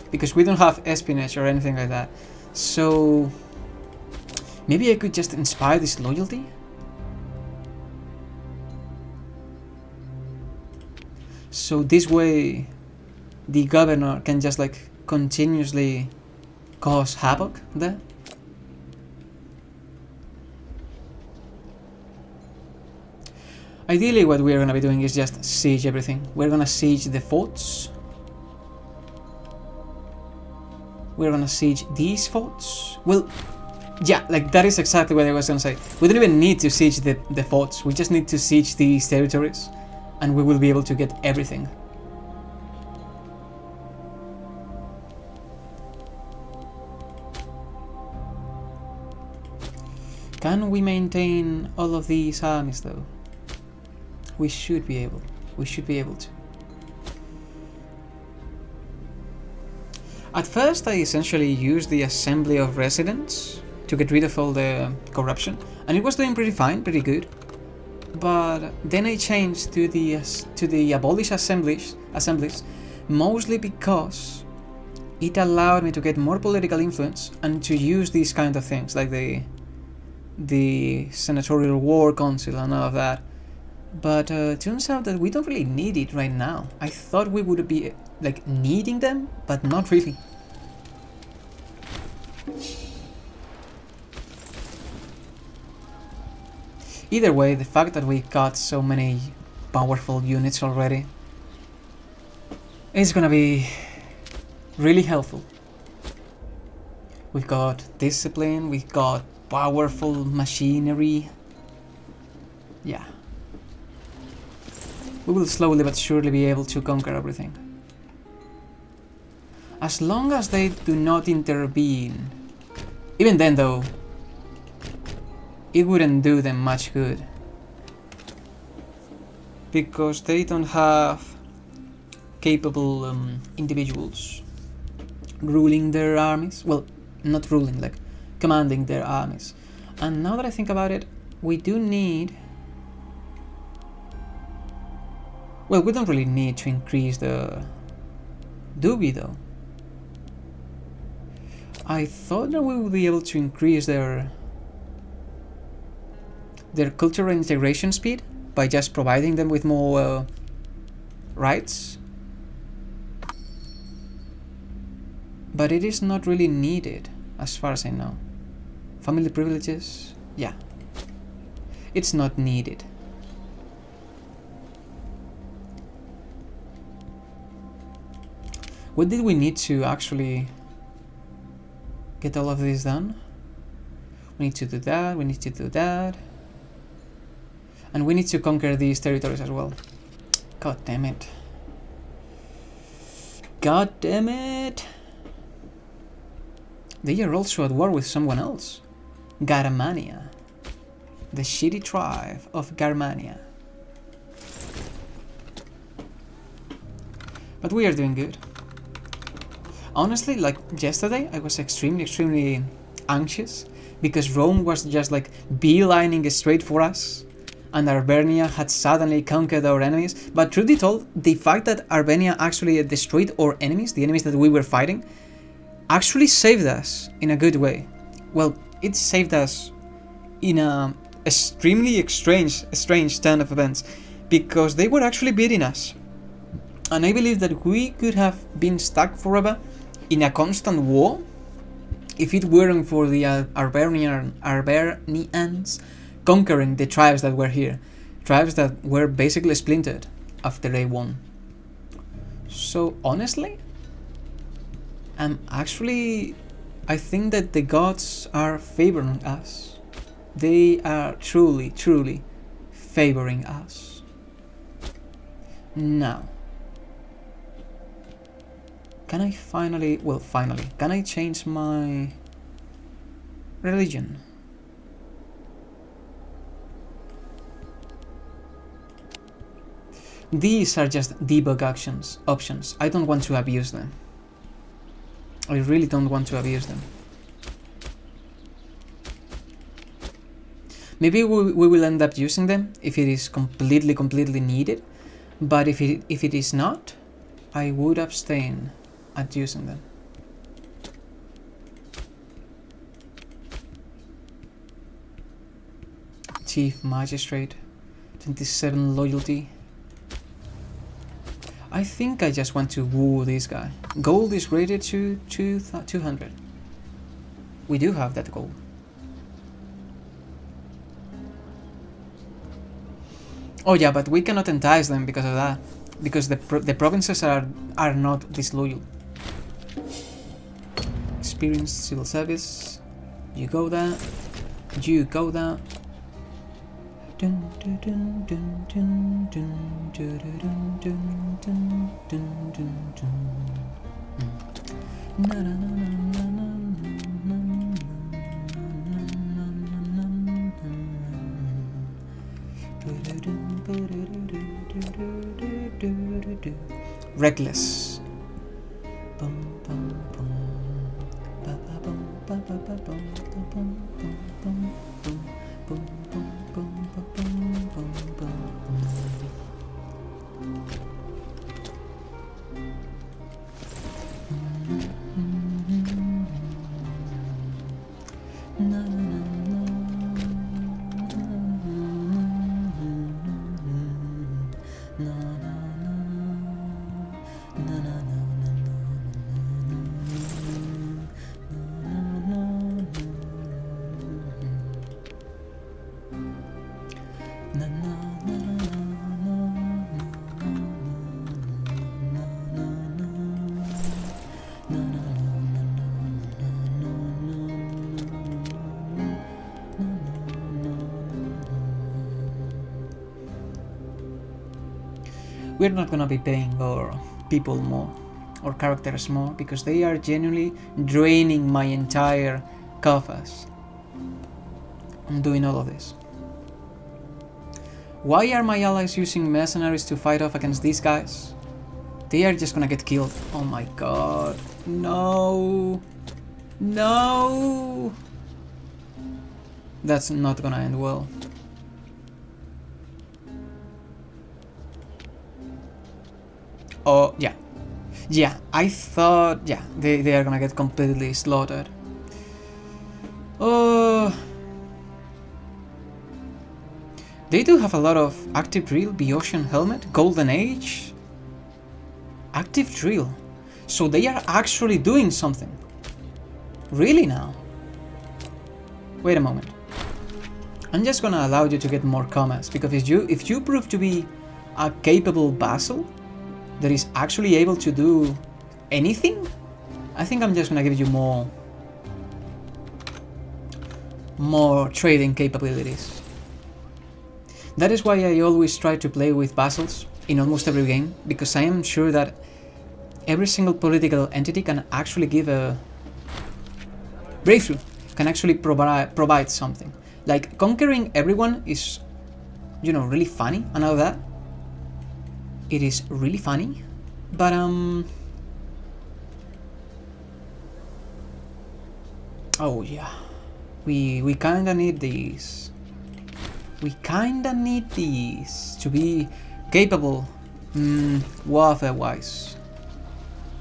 because we don't have espionage or anything like that. So maybe I could just inspire this loyalty. So this way, the governor can just like continuously cause havoc there. Ideally, what we're gonna be doing is just siege everything. We're gonna siege the forts. We're gonna siege these forts. Well, yeah, like that is exactly what I was gonna say. We don't even need to siege the forts. We just need to siege these territories, and we will be able to get everything. Can we maintain all of these armies though? We should be able. We should be able to. At first I essentially used the assembly of residents to get rid of all the corruption, and it was doing pretty fine, pretty good. But then I changed to the abolish assemblies, mostly because it allowed me to get more political influence and to use these kind of things like the senatorial war council and all of that. But turns out that we don't really need it right now. I thought we would be like needing them, but not really. Either way, the fact that we got so many powerful units already is gonna be really helpful. We've got discipline, we've got powerful machinery. Yeah. We will slowly but surely be able to conquer everything. As long as they do not intervene. Even then though, it wouldn't do them much good. Because they don't have capable individuals ruling their armies. Well, not ruling, like commanding their armies. And now that I think about it, we do need... Well, we don't really need to increase the... Do we though? I thought that we would be able to increase their cultural integration speed by just providing them with more rights. But it is not really needed, as far as I know. Family privileges, yeah. It's not needed. What did we need to actually get all of this done? We need to do that, we need to do that. And we need to conquer these territories as well. God damn it. God damn it! They are also at war with someone else. Garmania. The shitty tribe of Garmania. But we are doing good. Honestly, like yesterday, I was extremely anxious because Rome was just like beelining straight for us, and Arvernia had suddenly conquered our enemies. But truth be told, the fact that Arvernia actually destroyed our enemies, the enemies that we were fighting, actually saved us in a good way. Well, it saved us in a extremely strange turn of events, because they were actually beating us. And I believe that we could have been stuck forever in a constant war if it weren't for the Arvernians conquering the tribes that were here. Tribes that were basically splintered after they won. So honestly, I think that the gods are favoring us. They are truly favoring us. Now, can I finally, can I change my religion? These are just debug options. I don't want to abuse them. I really don't want to abuse them. Maybe we will end up using them if it is completely needed, but if it is not, I would abstain at using them. Chief Magistrate, 27 loyalty. I think I just want to woo this guy. Gold is rated to 200. We do have that gold. Oh yeah, but we cannot entice them because of that. Because the provinces are not disloyal. Experienced civil service. You go there. You go there. Dun, dun, dun, dun, dun, dun, dun, dun, dun, dun, dun, dun, dun. Na, na, na, na, na, reckless. We're not gonna be paying our people more, or characters more, because they are genuinely draining my entire coffers. I'm doing all of this. Why are my allies using mercenaries to fight off against these guys? They are just gonna get killed. Oh my god. No. No. That's not gonna end well. Oh, yeah. Yeah, I thought, yeah, they are gonna get completely slaughtered. Oh. They do have a lot of active drill, Boeotian helmet, golden age. Active drill. So they are actually doing something. Really now? Wait a moment. I'm just gonna allow you to get more comments, because if you prove to be a capable vassal that is actually able to do anything, I think I'm just gonna give you more trading capabilities. That is why I always try to play with vassals in almost every game, because I am sure that every single political entity can actually give a breakthrough, can actually provide something. Like, conquering everyone is, you know, really funny and all that. It is really funny, but oh yeah, we kinda need these. We kinda need these to be capable, warfare-wise,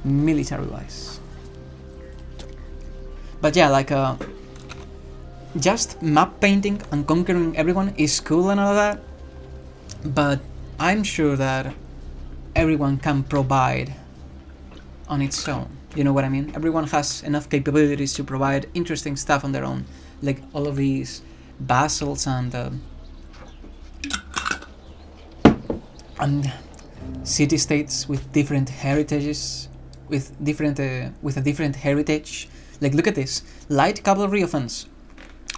military-wise. But yeah, like just map painting and conquering everyone is cool and all that, but I'm sure that everyone can provide on its own. You know what I mean? Everyone has enough capabilities to provide interesting stuff on their own, like all of these vassals and city-states with different heritages, with a different heritage. Like, look at this, light cavalry offense.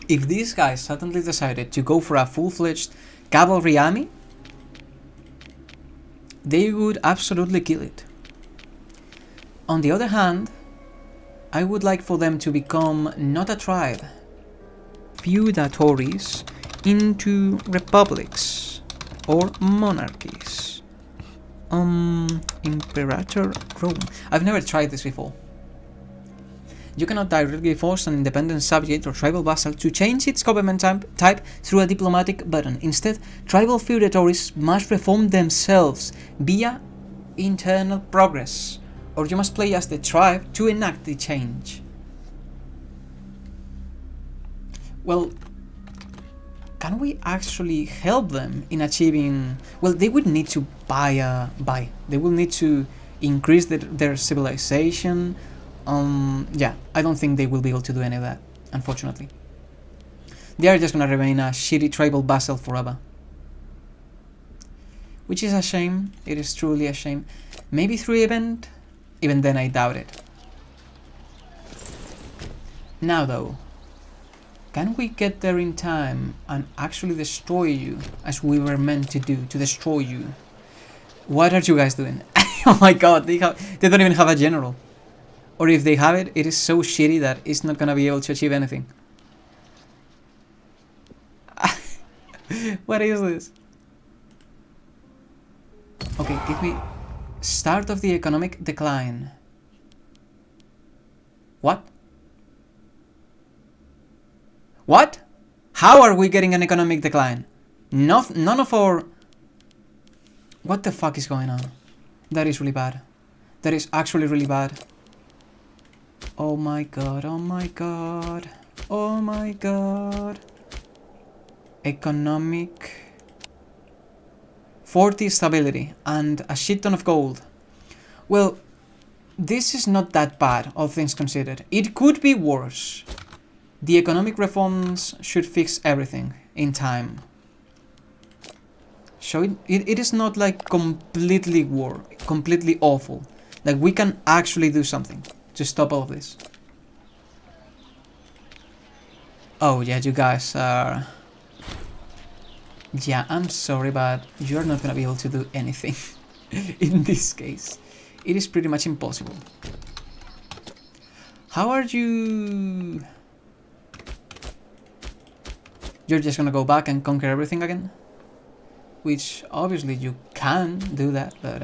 If these guys suddenly decided to go for a full-fledged cavalry army, they would absolutely kill it. On the other hand, I would like for them to become not a tribe, feudatories, into republics or monarchies. Imperator Rome. I've never tried this before. You cannot directly force an independent subject or tribal vassal to change its government type through a diplomatic button. Instead, tribal feudatories must reform themselves via internal progress, or you must play as the tribe to enact the change. Well, can we actually help them in achieving... Well, they would need to They will need to increase their civilization. Yeah, I don't think they will be able to do any of that, unfortunately. They are just gonna remain a shitty tribal vassal forever. Which is a shame. It is truly a shame. Maybe through event? Even then, I doubt it. Now though, can we get there in time and actually destroy you as we were meant to do, to destroy you? What are you guys doing? Oh my god, they don't even have a general. Or if they have it, it is so shitty that it's not gonna be able to achieve anything. What is this? Okay, give me start of the economic decline. What? What? How are we getting an economic decline? None of our... What the fuck is going on? That is really bad. That is actually really bad. Oh my god, oh my god. Oh my god. Economic... 40 stability and a shit ton of gold. Well, this is not that bad, all things considered. It could be worse. The economic reforms should fix everything in time. So it is not like completely awful. Like we can actually do something to stop all of this. Oh yeah, you guys are... Yeah, I'm sorry, but you're not gonna be able to do anything in this case. It is pretty much impossible. How are you... You're just gonna go back and conquer everything again? Which, obviously, you can do that, but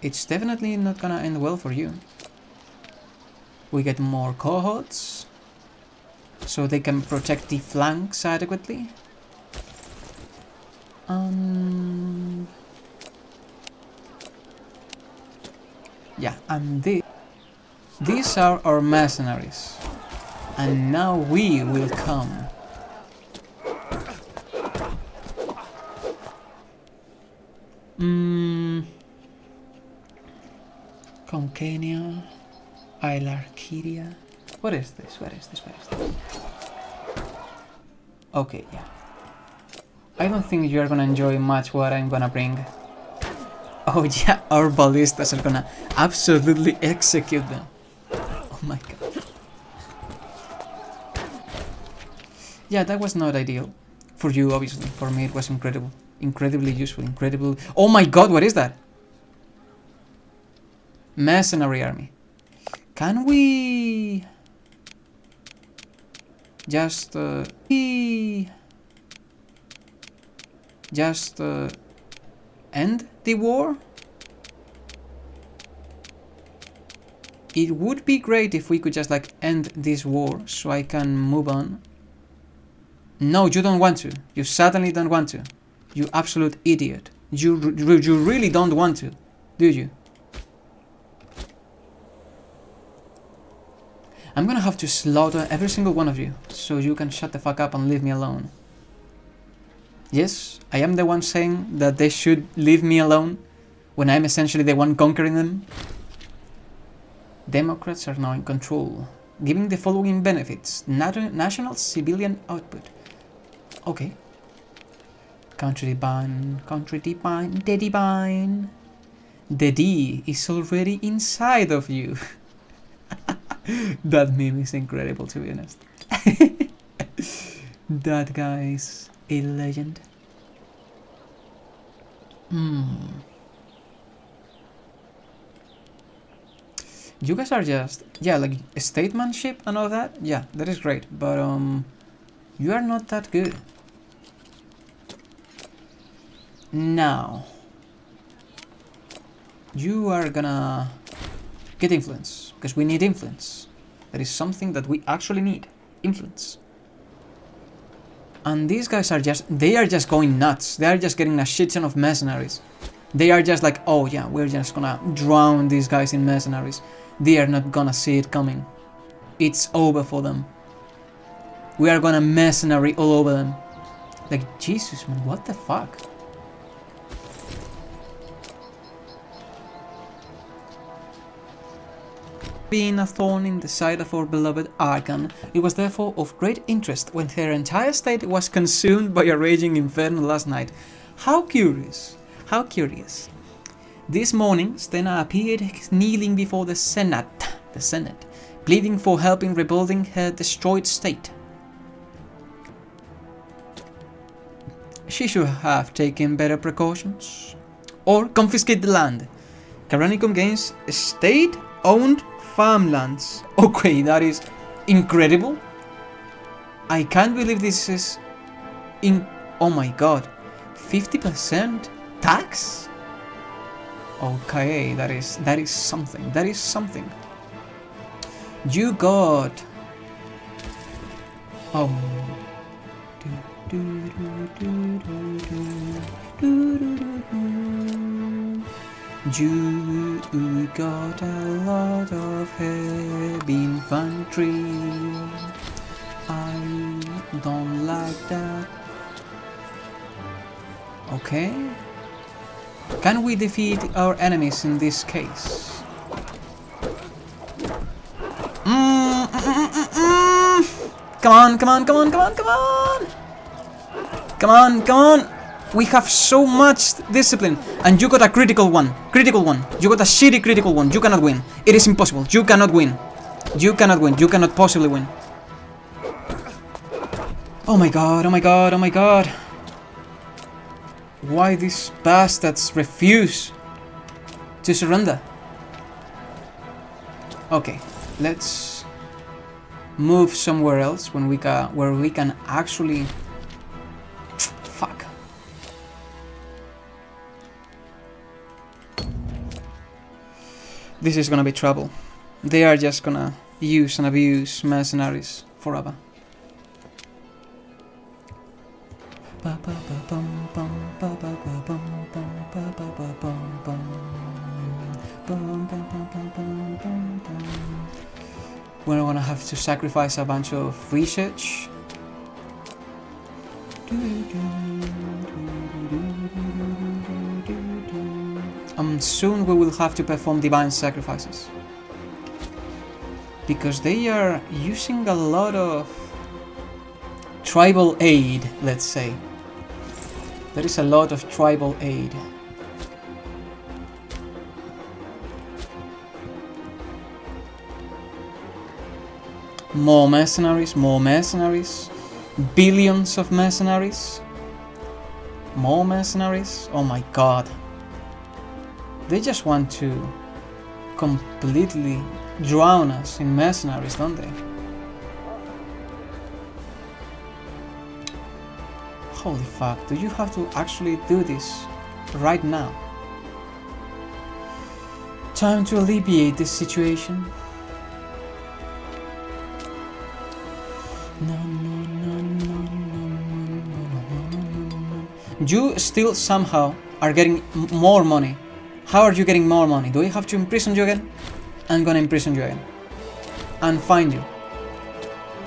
it's definitely not gonna end well for you. We get more cohorts, so they can protect the flanks adequately. Yeah, and these are our mercenaries. And now we will come. Concania, Ilarkiria. What is this? What is this? What is this? Okay, yeah. I don't think you are gonna enjoy much what I'm gonna bring. Oh yeah, our ballistas are gonna absolutely execute them. Oh my god. Yeah, that was not ideal. For you, obviously. For me, it was incredible. Incredibly useful. Incredible. Oh my god, what is that? Mercenary army. Can we... Just end the war? It would be great if we could just like end this war so I can move on. No, you don't want to. You certainly don't want to. You absolute idiot. You really don't want to, do you? I'm gonna have to slaughter every single one of you, so you can shut the fuck up and leave me alone. Yes, I am the one saying that they should leave me alone, when I'm essentially the one conquering them. Democrats are now in control, giving the following benefits. National civilian output. Okay. Country divine, the divine. The D is already inside of you. That meme is incredible, to be honest. That guy's a legend. You guys are just, yeah, like statesmanship and all that. Yeah, that is great, but you are not that good. Now, you are gonna get influence, because we need influence. That is something that we actually need. Influence. And these guys are just going nuts. They are just getting a shit ton of mercenaries. They are just like, oh yeah, we're just gonna drown these guys in mercenaries. They are not gonna see it coming. It's over for them. We are gonna mercenary all over them. Like, Jesus man, what the fuck? Being a thorn in the side of our beloved Archon, it was therefore of great interest when her entire state was consumed by a raging inferno last night. How curious, how curious. This morning, Stena appeared kneeling before the Senate, pleading for help in rebuilding her destroyed state. She should have taken better precautions. Or confiscate the land. Caranicum gains state-owned farmlands. Okay, that is incredible. I can't believe this is oh my god. 50% tax? Okay, that is something. That is something. You got you got a lot of heavy infantry. I don't like that. Okay. Can we defeat our enemies in this case? Come on, come on, come on, come on, come on! Come on, come on! We have so much discipline, and you got a critical one. Critical one. You got a shitty critical one. You cannot win. It is impossible. You cannot win. You cannot win. You cannot possibly win. Oh my god, oh my god, oh my god. Why these bastards refuse to surrender? Okay, let's move somewhere else when where we can actually... Fuck. This is gonna be trouble. They are just gonna use and abuse mercenaries forever. We're gonna have to sacrifice a bunch of research. Soon we will have to perform divine sacrifices. Because they are using a lot of tribal aid, let's say. There is a lot of tribal aid. More mercenaries, billions of mercenaries, more mercenaries, oh my god. They just want to completely drown us in mercenaries, don't they? Holy fuck, do you have to actually do this right now? Time to alleviate this situation. You still somehow are getting more money. How are you getting more money? Do I have to imprison you again? I'm gonna imprison you again. And find you.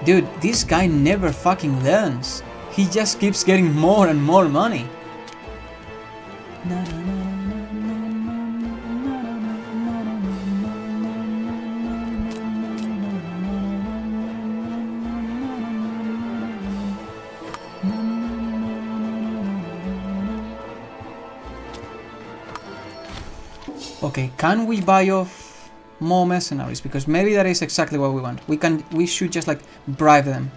Dude, this guy never fucking learns. He just keeps getting more and more money. Okay, can we buy off more mercenaries? Because maybe that is exactly what we want. We should just like bribe them.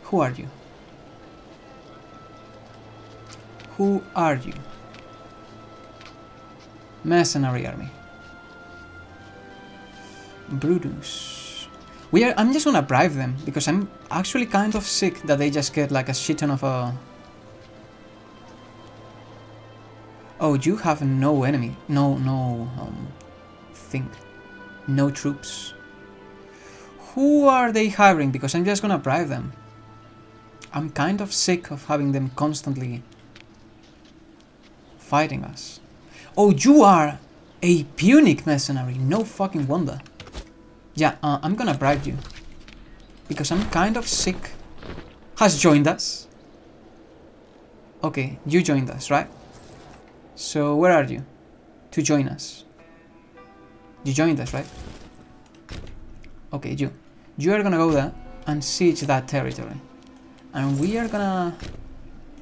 Who are you? Who are you? Mercenary army. Brutus. I'm just gonna bribe them, because I'm actually kind of sick that they just get like a shit ton of Oh, you have no enemy. No thing. No troops. Who are they hiring? Because I'm just gonna bribe them. I'm kind of sick of having them constantly fighting us. Oh, you are a Punic mercenary. No fucking wonder. Yeah, I'm gonna bribe you. Because I'm kind of sick. Has joined us. Okay, you joined us, right? So where are you? To join us. You joined us, right? Okay, you. You are gonna go there and siege that territory. And we are gonna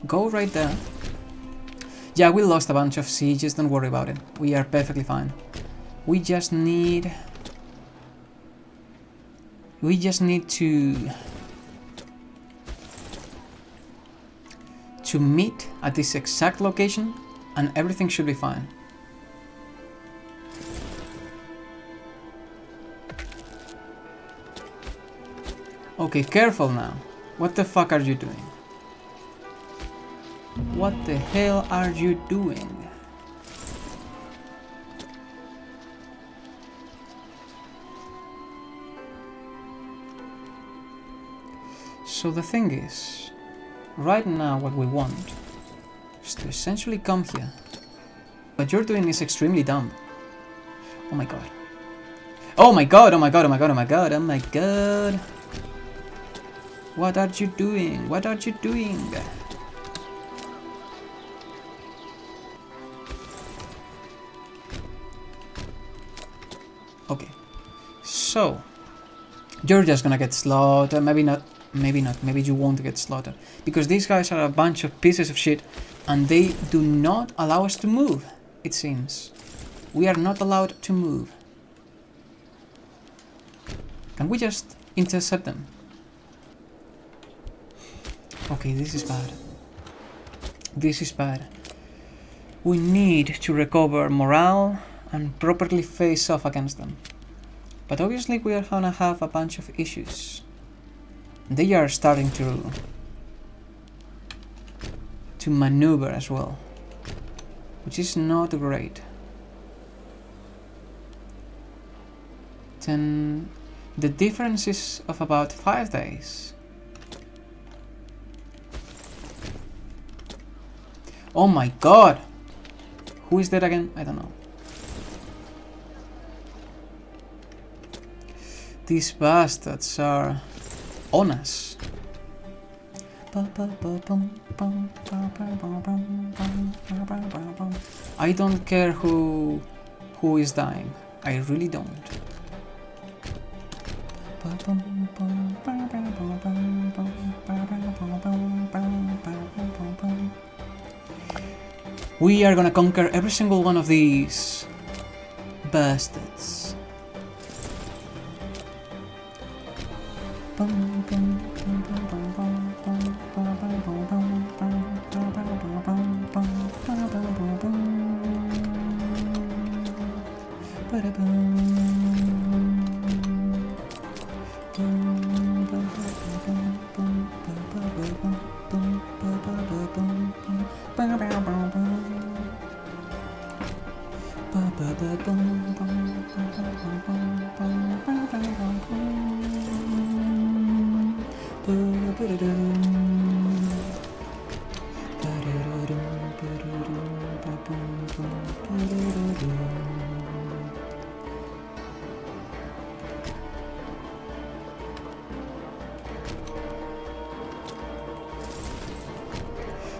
go right there. Yeah, we lost a bunch of sieges, don't worry about it. We are perfectly fine. We just need to meet at this exact location and everything should be fine. Okay, careful now. What the fuck are you doing? What the hell are you doing? So the thing is, right now what we want is to essentially come here. What you're doing is extremely dumb. Oh my god. Oh my god, oh my god, oh my god, oh my god, oh my god. What are you doing? What are you doing? Okay. So, you're just gonna get slaughtered. Maybe not. Maybe not. Maybe you won't get slaughtered. Because these guys are a bunch of pieces of shit. And they do not allow us to move, it seems. We are not allowed to move. Can we just intercept them? Okay, this is bad. This is bad. We need to recover morale and properly face off against them. But obviously we are gonna have a bunch of issues. They are starting to maneuver as well, which is not great. Then the difference is of about 5 days. Oh my god! Who is that again? I don't know. These bastards are on us. I don't care who is dying. I really don't. We are gonna conquer every single one of these bastards.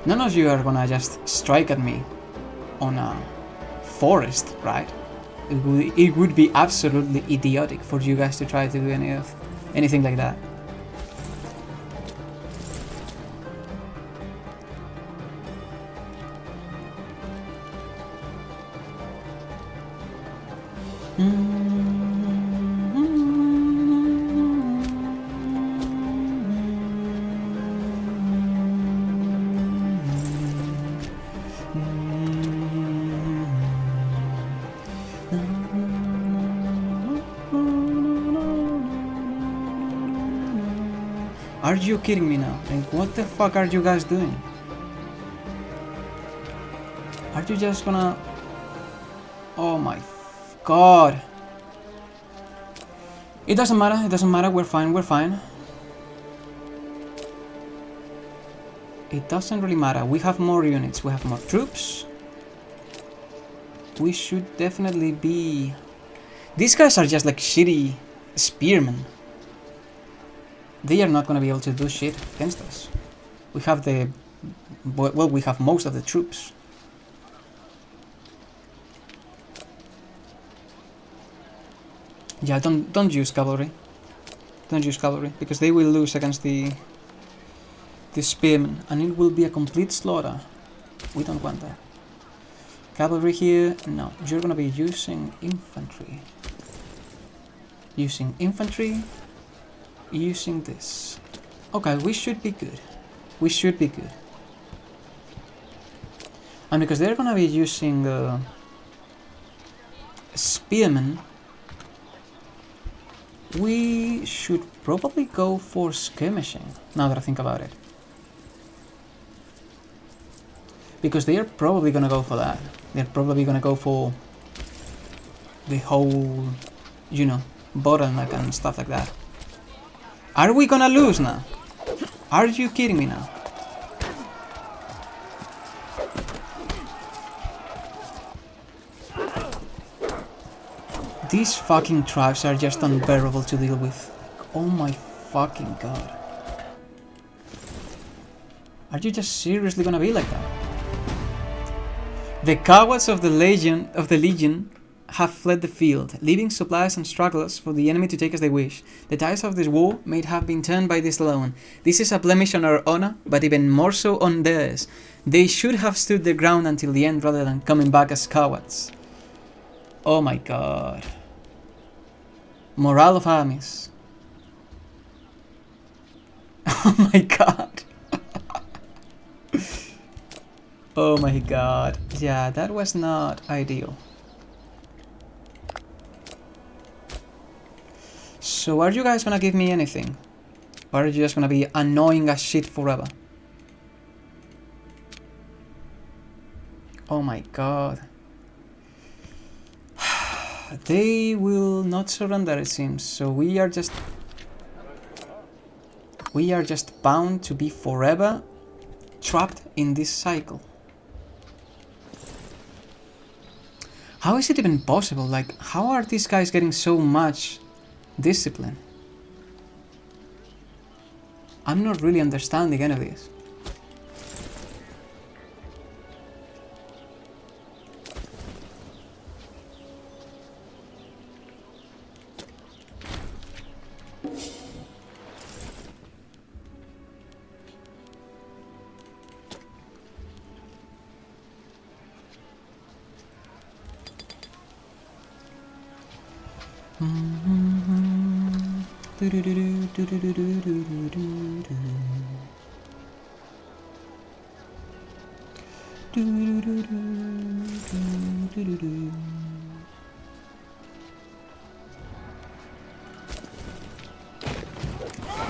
None of you are gonna just strike at me on a forest, right? It would be absolutely idiotic for you guys to try to do anything like that. Are you kidding me now? Like, what the fuck are you guys doing? Are you just gonna... Oh my god. It doesn't matter, we're fine. It doesn't really matter, we have more units, we have more troops. We should definitely be... These guys are just like shitty spearmen. They are not gonna be able to do shit against us. We have the... Well, we have most of the troops. Yeah, don't use cavalry. Don't use cavalry, because they will lose against the spearmen, and it will be a complete slaughter. We don't want that. Cavalry here, no. You're gonna be using infantry. Using infantry. Using this. Okay, we should be good. We should be good. And because they're gonna be using spearmen, we should probably go for skirmishing, now that I think about it. Because they are probably gonna go for that. They're probably gonna go for the whole, you know, bottleneck and stuff like that. Are we gonna lose now? Are you kidding me now? These fucking tribes are just unbearable to deal with. Oh my fucking god. Are you just seriously gonna be like that? The cowards of the Legion have fled the field, leaving supplies and stragglers for the enemy to take as they wish. The tides of this war may have been turned by this alone. This is a blemish on our honor, but even more so on theirs. They should have stood their ground until the end rather than coming back as cowards. Oh my god. Morale of armies. Oh my god. Oh my god. Yeah, that was not ideal. So are you guys gonna give me anything? Or are you just gonna be annoying as shit forever? Oh my god. They will not surrender, it seems, so we are just bound to be forever trapped in this cycle. How is it even possible? Like, how are these guys getting so much discipline? I'm not really understanding any of this.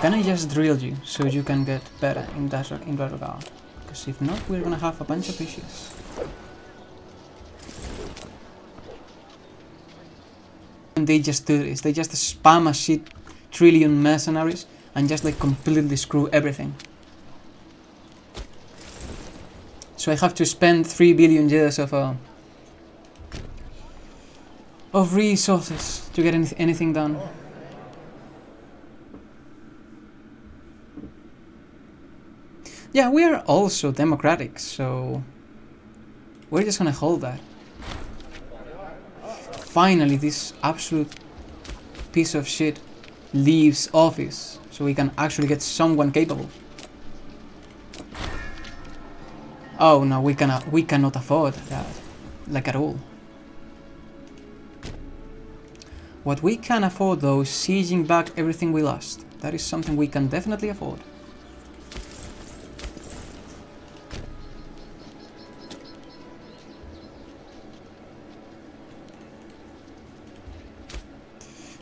Can I just drill you so you can get better in that regard? Because if not, we're gonna have a bunch of issues. And they just do this, they just spam a shit trillion mercenaries and just like completely screw everything. So I have to spend 3 billion years of resources to get anything done. Yeah, we are also democratic, so we're just gonna hold that. Finally, this absolute piece of shit leaves office, so we can actually get someone capable. Oh no, we cannot afford that, like at all. What we can afford though is sieging back everything we lost. That is something we can definitely afford.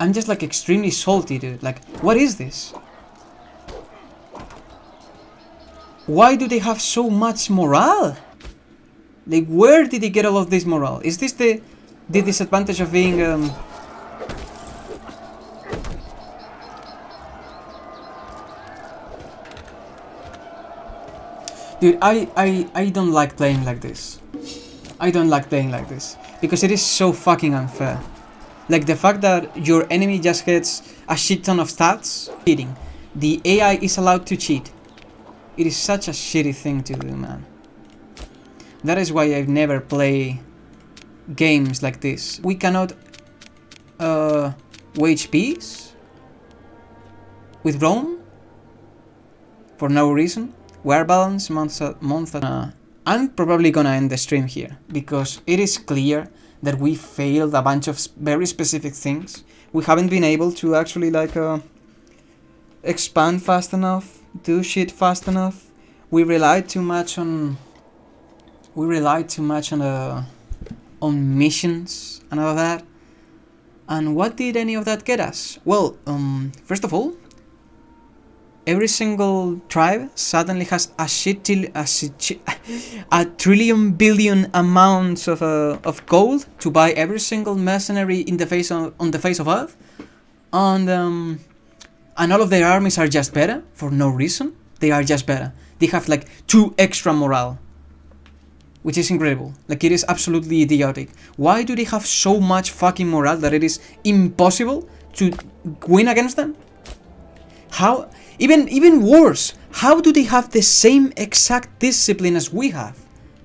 I'm just like extremely salty, dude. Like, what is this? Why do they have so much morale? Like, where did they get all of this morale? Is this the disadvantage of being Dude, I don't like playing like this. I don't like playing like this because it is so fucking unfair. Like the fact that your enemy just gets a shit ton of stats, cheating. The AI is allowed to cheat. It is such a shitty thing to do, man. That is why I never play games like this. We cannot wage peace with Rome for no reason. War balance month. I'm probably gonna end the stream here because it is clear that we failed a bunch of very specific things. We haven't been able to actually like expand fast enough, do shit fast enough. We relied too much on on missions and all of that. And what did any of that get us? Well, first of all, every single tribe suddenly has a trillion billion amounts of gold to buy every single mercenary on the face of Earth, and all of their armies are just better for no reason. They are just better. They have like 2 extra morale, which is incredible. Like, it is absolutely idiotic. Why do they have so much fucking morale that it is impossible to win against them? How? Even worse, how do they have the same exact discipline as we have?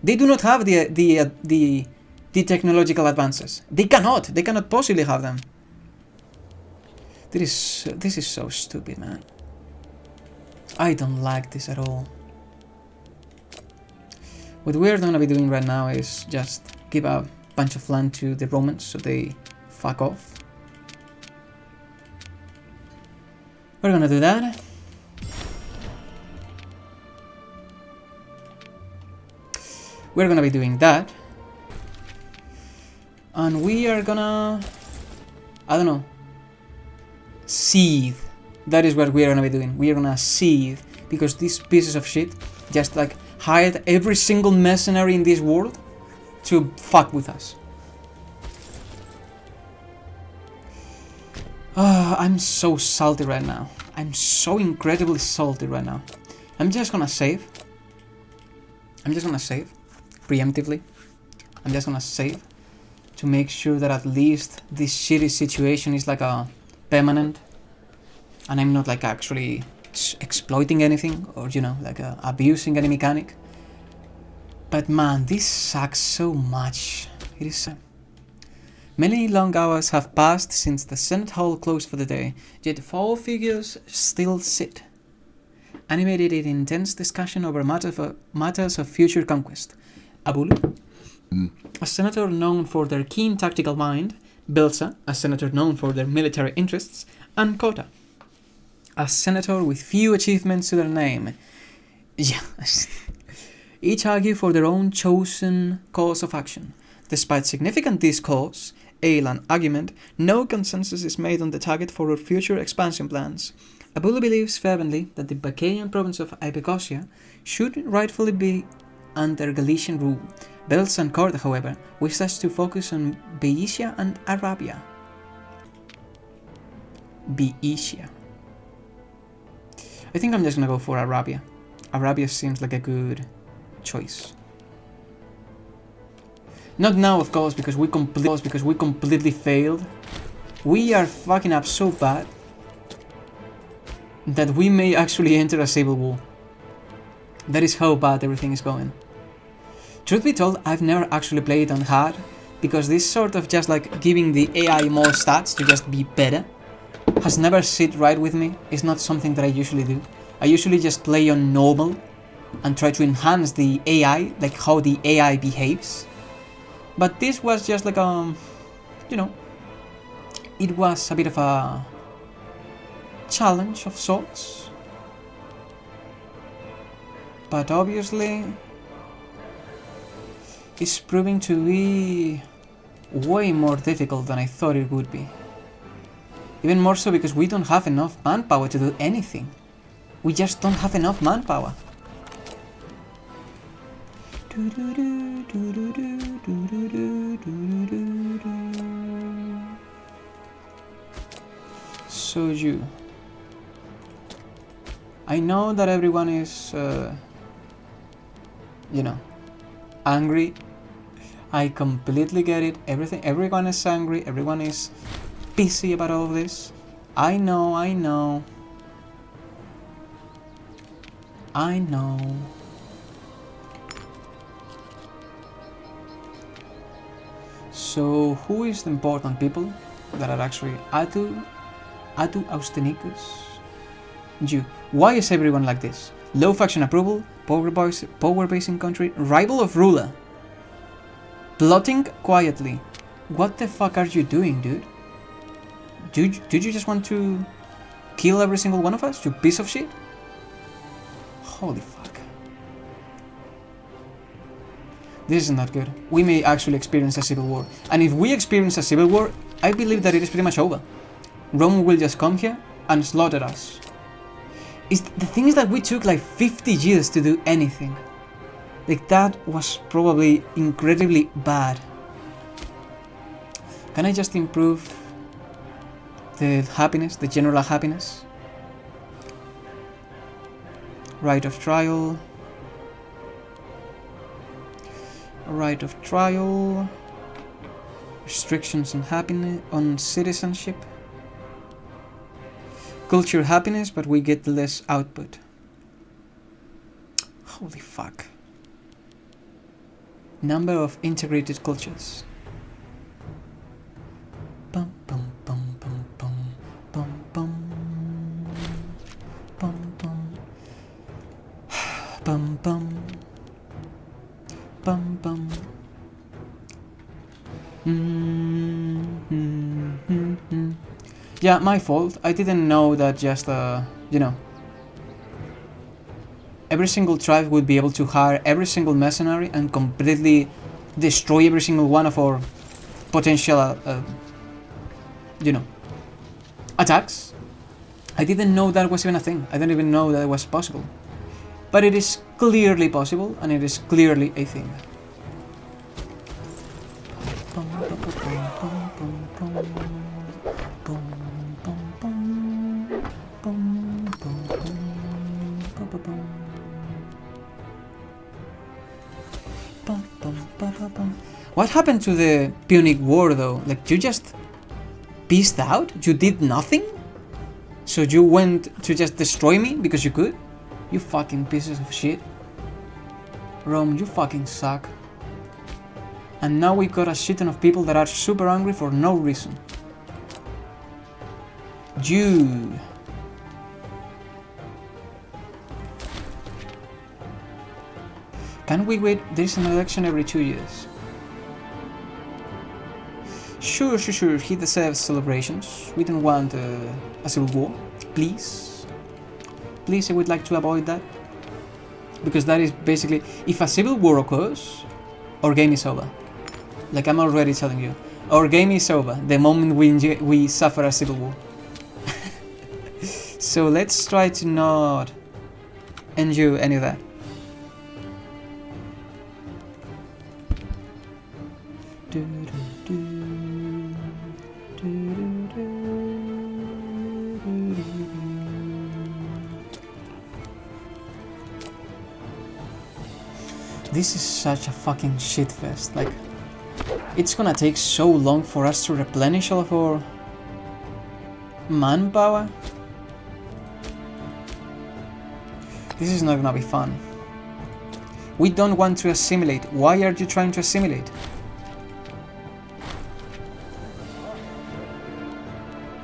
They do not have the technological advances. They cannot possibly have them. This is so stupid, man. I don't like this at all. What we're gonna be doing right now is just give a bunch of land to the Romans so they fuck off. We're gonna do that. We're gonna be doing that. And we are gonna, I don't know, seethe. That is what we are gonna be doing. We are gonna seethe because these pieces of shit just like hired every single mercenary in this world to fuck with us. I'm so salty right now. I'm so incredibly salty right now. I'm just gonna save. Preemptively. I'm just gonna save to make sure that at least this shitty situation is like a permanent and I'm not like actually exploiting anything or, you know, like abusing any mechanic. But man, this sucks so much. It is. Many long hours have passed since the Senate Hall closed for the day, yet 4 figures still sit, animated in intense discussion over matters of future conquest. Abulu, a senator known for their keen tactical mind, Belsa, a senator known for their military interests, and Kota, a senator with few achievements to their name. Yeah. Each argue for their own chosen course of action. Despite significant discourse, ale and argument, no consensus is made on the target for our future expansion plans. Abulu believes fervently that the Bacchaean province of Ibecosia should rightfully be under Galician rule. Belsa and Corda, however, wish us to focus on Boeotia and Arabia. Boeotia. I think I'm just gonna go for Arabia. Arabia seems like a good choice. Not now, of course, because we completely failed. We are fucking up so bad that we may actually enter a civil war. That is how bad everything is going. Truth be told, I've never actually played on hard, because this sort of just like giving the AI more stats to just be better has never sit right with me. It's not something that I usually do. I usually just play on normal and try to enhance the AI, like how the AI behaves. But this was just like you know, it was a bit of a challenge of sorts. But obviously, it's proving to be way more difficult than I thought it would be. Even more so because we don't have enough manpower to do anything. We just don't have enough manpower. So I know that everyone is, you know, angry. I completely get it. Everyone is angry. Everyone is pissy about all of this. I know. So who is the important people that are actually Atu Austenicus? You. Why is everyone like this? Low faction approval, power basing country, rival of ruler. Plotting quietly. What the fuck are you doing, dude? Did you just want to kill every single one of us, you piece of shit? Holy fuck. This is not good. We may actually experience a civil war. And if we experience a civil war, I believe that it is pretty much over. Rome will just come here and slaughter us. The thing is that we took like 50 years to do anything. Like, that was probably incredibly bad. Can I just improve the happiness, the general happiness? Right of trial. Right of trial. Restrictions on happiness, on citizenship. Culture happiness, but we get less output. Holy fuck. Number of integrated cultures. Bum bum bum bum bum bum bum bum bum bum bum bum bum. Yeah, my fault. I didn't know that just you know, every single tribe would be able to hire every single mercenary and completely destroy every single one of our potential, you know, attacks. I didn't know that was even a thing. I didn't even know that it was possible. But it is clearly possible, and it is clearly a thing. What happened to the Punic War though? Like, you just peaced out? You did nothing? So you went to just destroy me because you could? You fucking pieces of shit. Rome, you fucking suck. And now we got a shit ton of people that are super angry for no reason. You. Can we wait? There's an election every 2 years. Sure. He deserves celebrations. We don't want a civil war. Please, I would like to avoid that. Because that is basically, if a civil war occurs, our game is over. Like, I'm already telling you, our game is over the moment we suffer a civil war. So let's try to not endure any of that. This is such a fucking shitfest. Like, it's gonna take so long for us to replenish all of our manpower. This is not gonna be fun. We don't want to assimilate. Why are you trying to assimilate?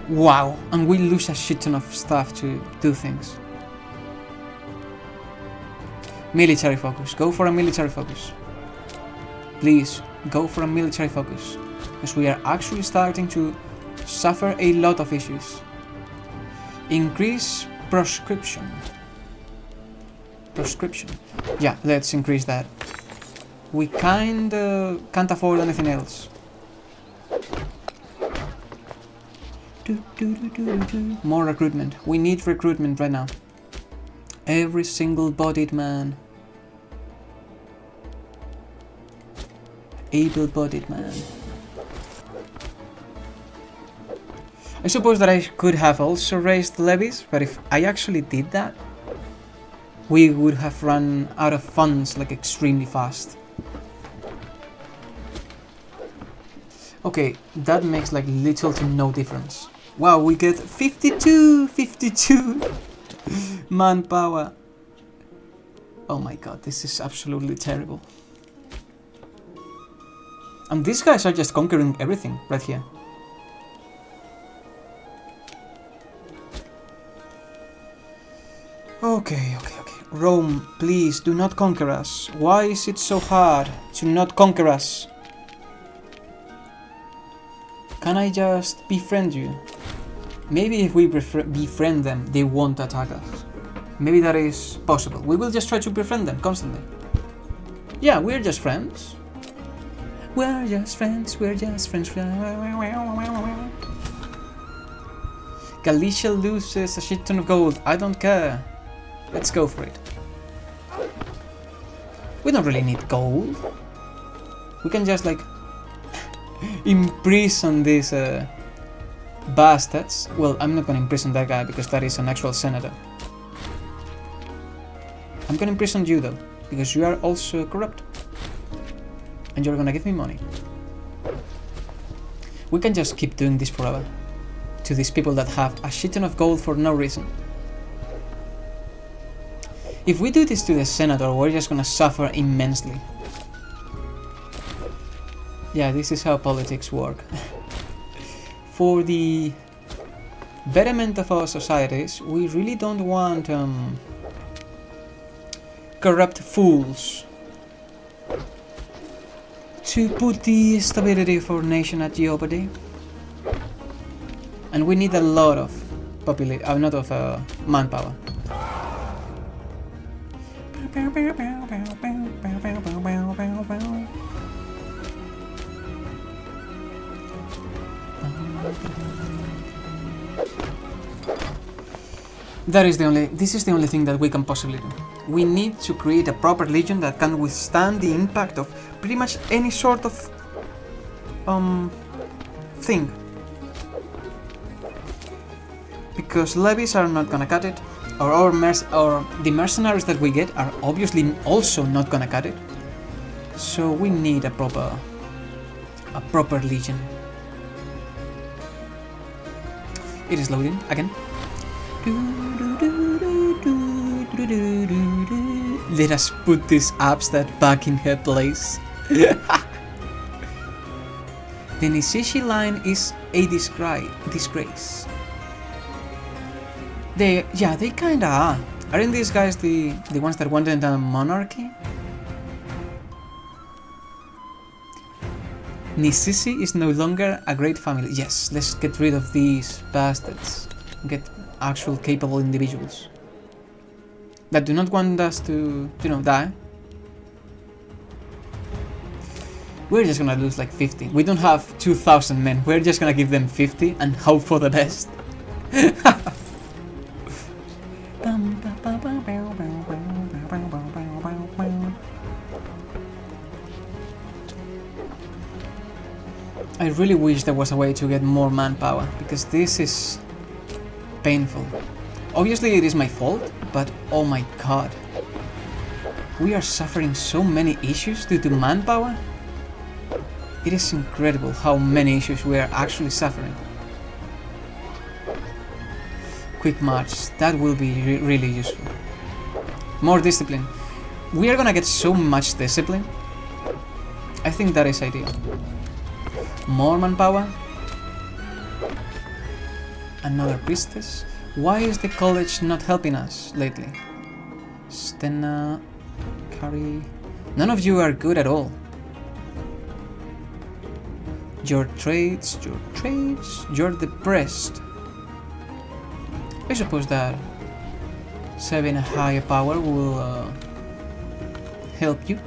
Wow, and we lose a shit ton of stuff to do things. Military focus. Go for a military focus. Please, go for a military focus. Because we are actually starting to suffer a lot of issues. Increase proscription. Yeah, let's increase that. We kinda can't afford anything else. More recruitment. We need recruitment right now. Every single-bodied man. Able-bodied man. I suppose that I could have also raised the levies, but if I actually did that, we would have run out of funds like extremely fast. Okay, that makes like little to no difference. Wow, we get 52 manpower. Oh my god, this is absolutely terrible. And these guys are just conquering everything right here. Okay. Rome, please do not conquer us. Why is it so hard to not conquer us? Can I just befriend you? Maybe if we befriend them, they won't attack us. Maybe that is possible. We will just try to befriend them constantly. Yeah, we're just friends. We're just friends. Galicia loses a shit ton of gold. I don't care. Let's go for it. We don't really need gold. We can just like imprison these bastards. Well, I'm not gonna imprison that guy because that is an actual senator. I'm gonna imprison you though, because you are also corrupt. And you're gonna give me money. We can just keep doing this forever. To these people that have a shit ton of gold for no reason. If we do this to the senator, we're just gonna suffer immensely. Yeah, this is how politics work. For the betterment of our societies, we really don't want corrupt fools to put the stability of our nation at jeopardy. And we need a lot of manpower. This is the only thing that we can possibly do. We need to create a proper legion that can withstand the impact of pretty much any sort of thing. Because levies are not gonna cut it, or the mercenaries that we get are obviously also not gonna cut it. So we need a proper legion. It is loading again. Let us put these apps back in her place. The Nishishi line is a disgrace. They kinda are. Aren't these guys the ones that wanted a monarchy? Nishishi is no longer a great family. Yes, let's get rid of these bastards. Get actual capable individuals that do not want us to, die. We're just gonna lose like 50. We don't have 2,000 men. We're just gonna give them 50 and hope for the best. I really wish there was a way to get more manpower, because this is painful. Obviously it is my fault, but oh my god. We are suffering so many issues due to manpower. It is incredible how many issues we are actually suffering. Quick march, that will be really useful. More discipline. We are gonna get so much discipline. I think that is ideal. More manpower. Another priestess. Why is the college not helping us lately? Stenna, Kari. None of you are good at all. Your trades, you're depressed. I suppose that having a higher power will help you.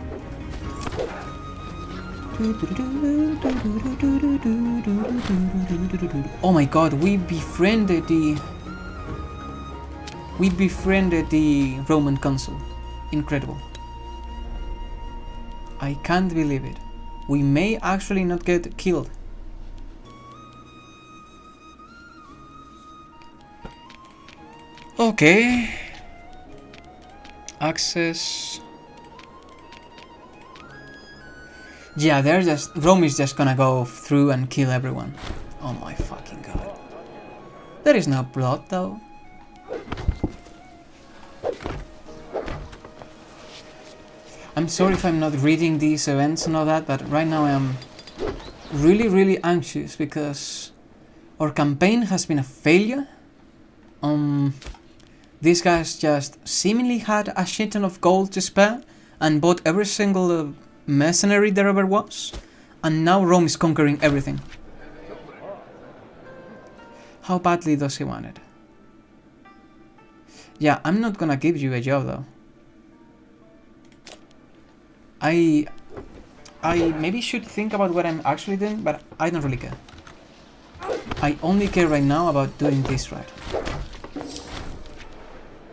Oh my god, we befriended the Roman consul. Incredible. I can't believe it. We may actually not get killed. Okay. Access. Yeah, Rome is just gonna go through and kill everyone. Oh my fucking god. There is no blood though. I'm sorry if I'm not reading these events and all that, but right now I am really anxious because our campaign has been a failure. These guys just seemingly had a shit ton of gold to spare and bought every single mercenary there ever was, and now Rome is conquering everything. How badly does he want it? Yeah, I'm not gonna give you a job though. I maybe should think about what I'm actually doing, but I don't really care. I only care right now about doing this right.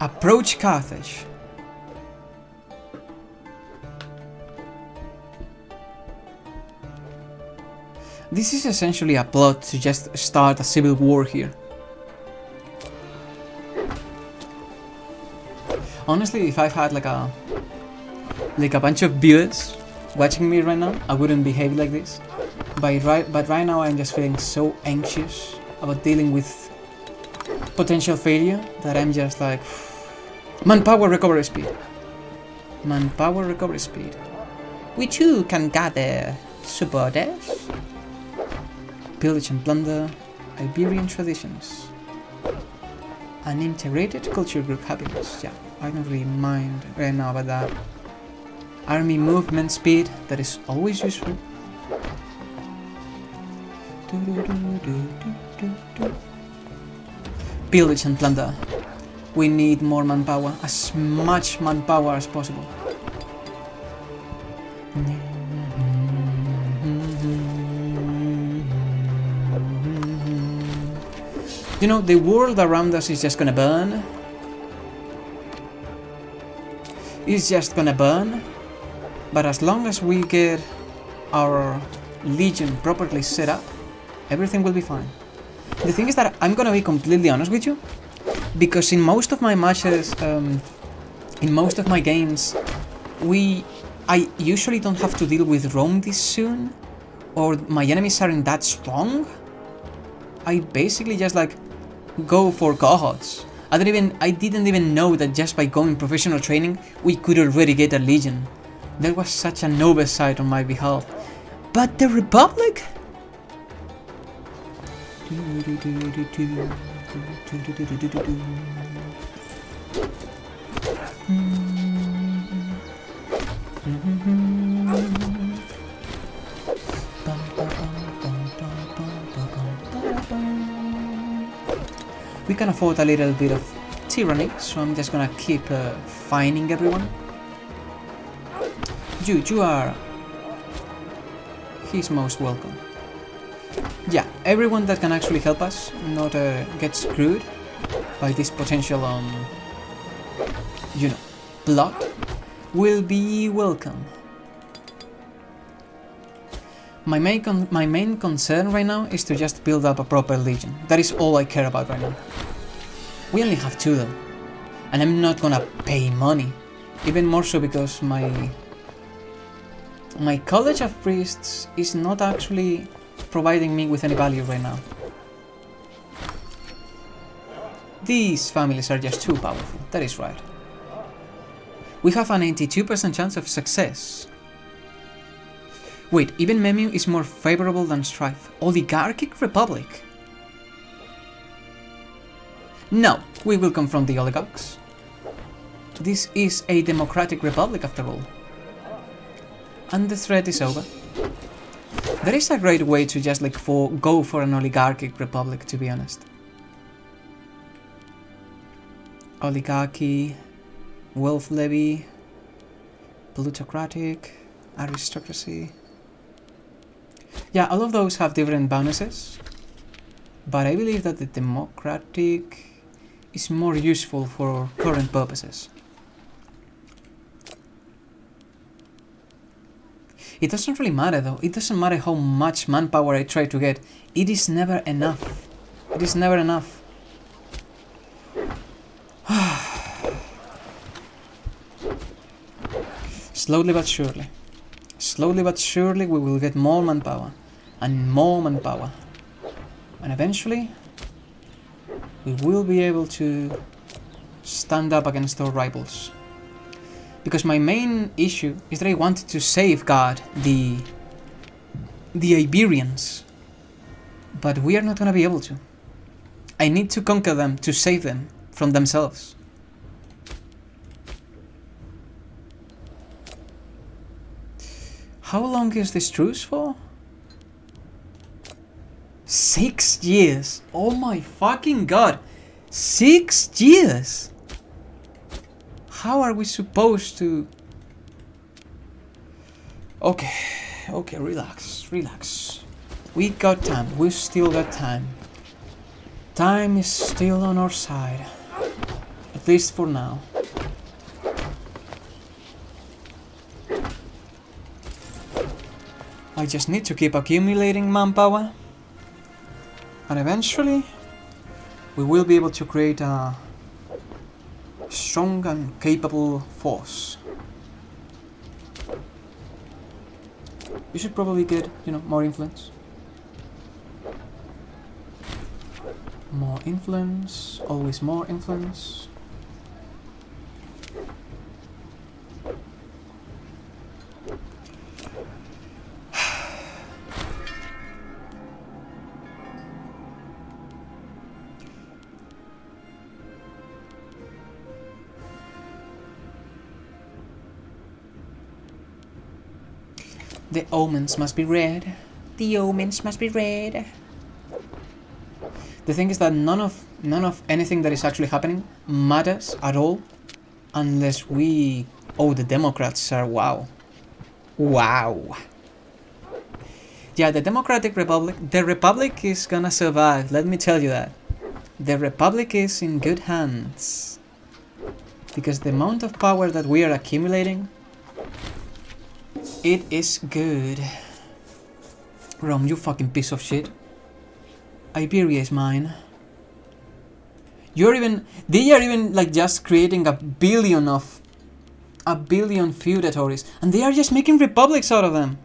Approach Carthage. This is essentially a plot to just start a civil war here. Honestly, if I've had like a bunch of viewers watching me right now, I wouldn't behave like this. But right now I'm just feeling so anxious about dealing with potential failure that I'm just like, manpower recovery speed. Manpower recovery speed. We too can gather supporters. Pillage and plunder. Iberian traditions. An integrated culture group happiness. Yeah, I don't really mind right now about that. Army movement speed, that is always useful. Pillage and plunder. We need more manpower, as much manpower as possible. You know, the world around us is just gonna burn. It's just gonna burn. But as long as we get our legion properly set up, everything will be fine. The thing is that I'm gonna be completely honest with you, because in most of my matches, in most of my games, I usually don't have to deal with Rome this soon, or my enemies aren't that strong. I basically just like go for cohorts. I didn't even know that just by going professional training, we could already get a legion. There was such an oversight on my behalf. But the Republic? We can afford a little bit of tyranny, so I'm just gonna keep fining everyone. You are... He's most welcome. Yeah, everyone that can actually help us not get screwed by this potential, you know, plot will be welcome. My main concern right now is to just build up a proper legion. That is all I care about right now. We only have 2 though, and I'm not gonna pay money. Even more so because my College of Priests is not actually providing me with any value right now. These families are just too powerful, that is right. We have an 82% chance of success. Wait, even Memu is more favorable than Strife. Oligarchic Republic? No, we will confront the oligarchs. This is a democratic republic after all. And the threat is over. There is a great way to just like go for an oligarchic republic, to be honest. Oligarchy, wealth levy, plutocratic, aristocracy. Yeah, all of those have different bonuses, but I believe that the democratic is more useful for current purposes. It doesn't really matter though. It doesn't matter how much manpower I try to get. It is never enough. It is never enough. Slowly but surely. Slowly but surely we will get more manpower. And more manpower. And eventually we will be able to stand up against our rivals. Because my main issue is that I wanted to safeguard the Iberians. But we are not gonna be able to. I need to conquer them to save them from themselves. How long is this truce for? 6 years. Oh my fucking god. 6 years. How are we supposed to... Okay, relax. We got time, we still got time. Time is still on our side. At least for now. I just need to keep accumulating manpower. And eventually, we will be able to create a strong and capable force. You should probably get, more influence. More influence, always more influence. The omens must be read. The omens must be read. The thing is that none of anything that is actually happening matters at all unless we... Oh, the Democrats are wow. Wow. Yeah, the Democratic Republic... The Republic is gonna survive, let me tell you that. The Republic is in good hands. Because the amount of power that we are accumulating... It is good. Rome, you fucking piece of shit. Iberia is mine. They are even like just creating a billion feudatories, and they are just making republics out of them.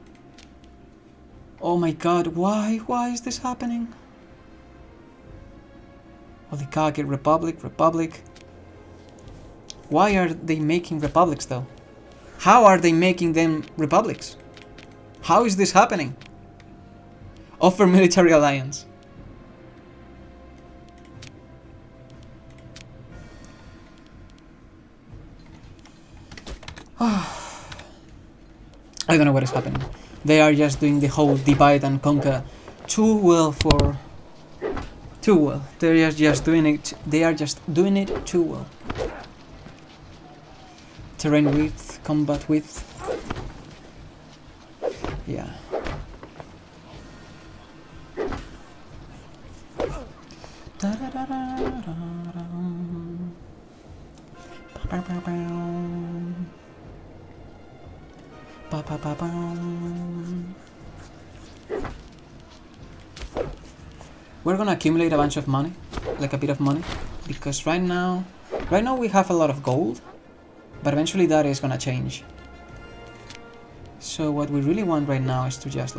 Oh my god, why is this happening? Oligarchy, republic. Why are they making republics though? How are they making them republics? How is this happening? Offer military alliance. I don't know what is happening. They are just doing the whole divide and conquer too well. They are just doing it too well. Terrain width, combat width. Yeah. We're gonna accumulate a bunch of money, like a bit of money, because right now we have a lot of gold, but eventually that is gonna change. So what we really want right now is to just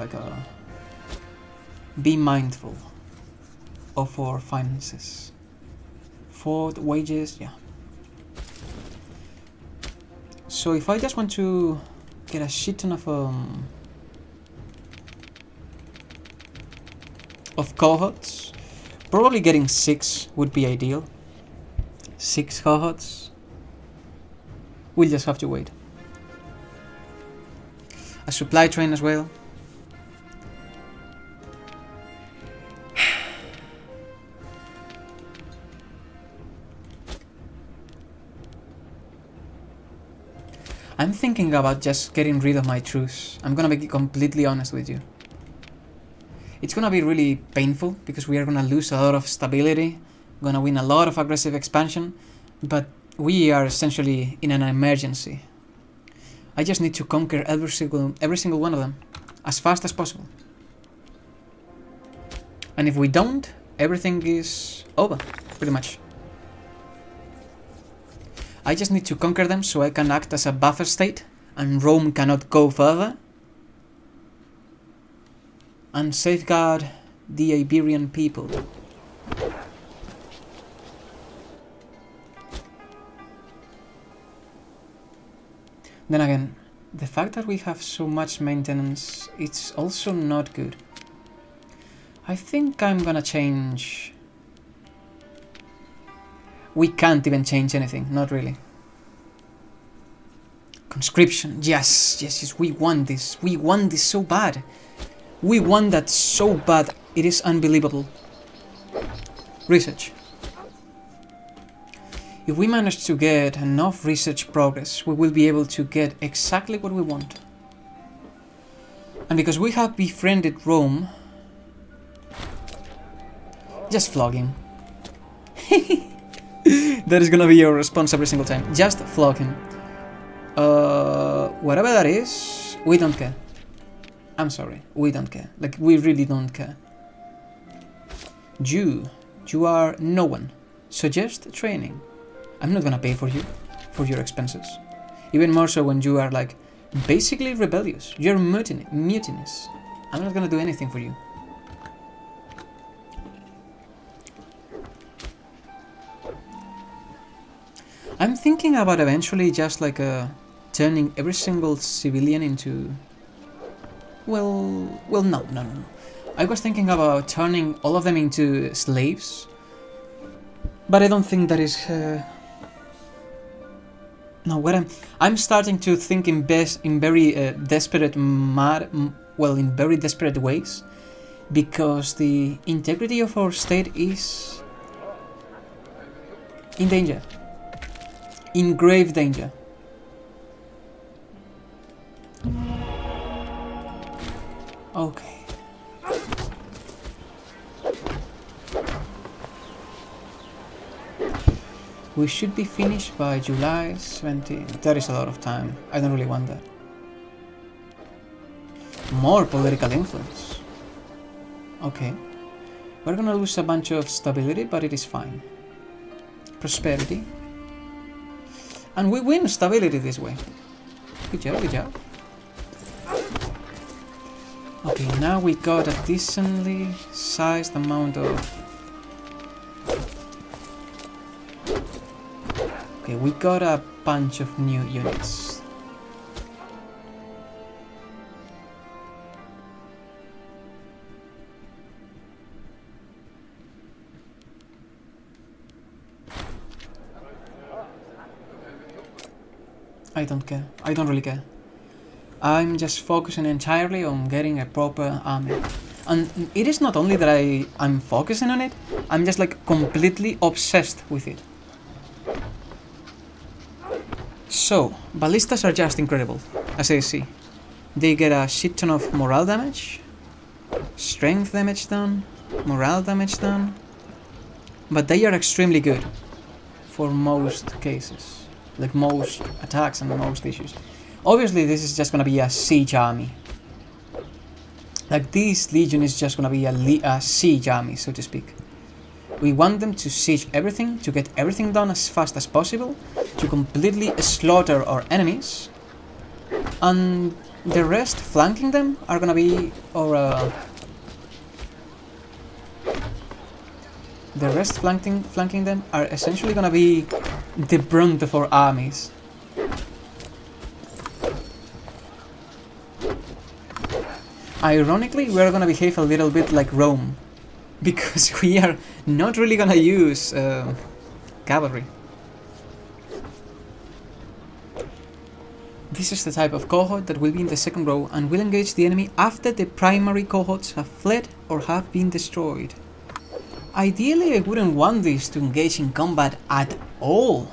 be mindful of our finances. For the wages, yeah. So if I just want to get a shit ton of cohorts, probably getting 6 would be ideal. 6 cohorts. We'll just have to wait. A supply train as well. I'm thinking about just getting rid of my truce. I'm gonna be completely honest with you. It's gonna be really painful because we are gonna lose a lot of stability, gonna win a lot of aggressive expansion, but we are essentially in an emergency. I just need to conquer every single one of them as fast as possible. And if we don't, everything is over, pretty much. I just need to conquer them so I can act as a buffer state and Rome cannot go further. And safeguard the Iberian people. Then again, the fact that we have so much maintenance, it's also not good. I think I'm gonna change... We can't even change anything, not really. Conscription, yes, we want this. We want this so bad. We want that so bad, it is unbelievable. Research. If we manage to get enough research progress, we will be able to get exactly what we want. And because we have befriended Rome, just flog him. That is gonna be your response every single time. Just flog him. Whatever that is, we don't care. I'm sorry, we don't care. Like, we really don't care. You are no one. Suggest training. I'm not gonna pay for you, for your expenses. Even more so when you are, like, basically rebellious. You're mutinous. I'm not gonna do anything for you. I'm thinking about eventually just, like, turning every single civilian into... Well, no. I was thinking about turning all of them into slaves. But I don't think that is... No, what I'm starting to think in very desperate in very desperate ways, because the integrity of our state is in danger, in grave danger. Okay. We should be finished by July 20. That is a lot of time. I don't really want that. More political influence. Okay. We're gonna lose a bunch of stability, but it is fine. Prosperity. And we win stability this way. Good job. Okay, now we got a decently sized amount of... Okay, we got a bunch of new units. I don't care. I don't really care. I'm just focusing entirely on getting a proper army. And it is not only that I'm focusing on it, I'm just like completely obsessed with it. So, ballistas are just incredible, as I see. They get a shit ton of morale damage, strength damage done, morale damage done, but they are extremely good for most cases, like most attacks and most issues. Obviously this is just gonna be a siege army. Like, this legion is just gonna be a siege army, so to speak. We want them to siege everything, to get everything done as fast as possible, to completely slaughter our enemies, and the rest flanking them are gonna be our... The rest flanking them are essentially gonna be the brunt of our armies. Ironically, we are gonna behave a little bit like Rome, because we are not really gonna use cavalry. This is the type of cohort that will be in the second row and will engage the enemy after the primary cohorts have fled or have been destroyed. Ideally, I wouldn't want this to engage in combat at all.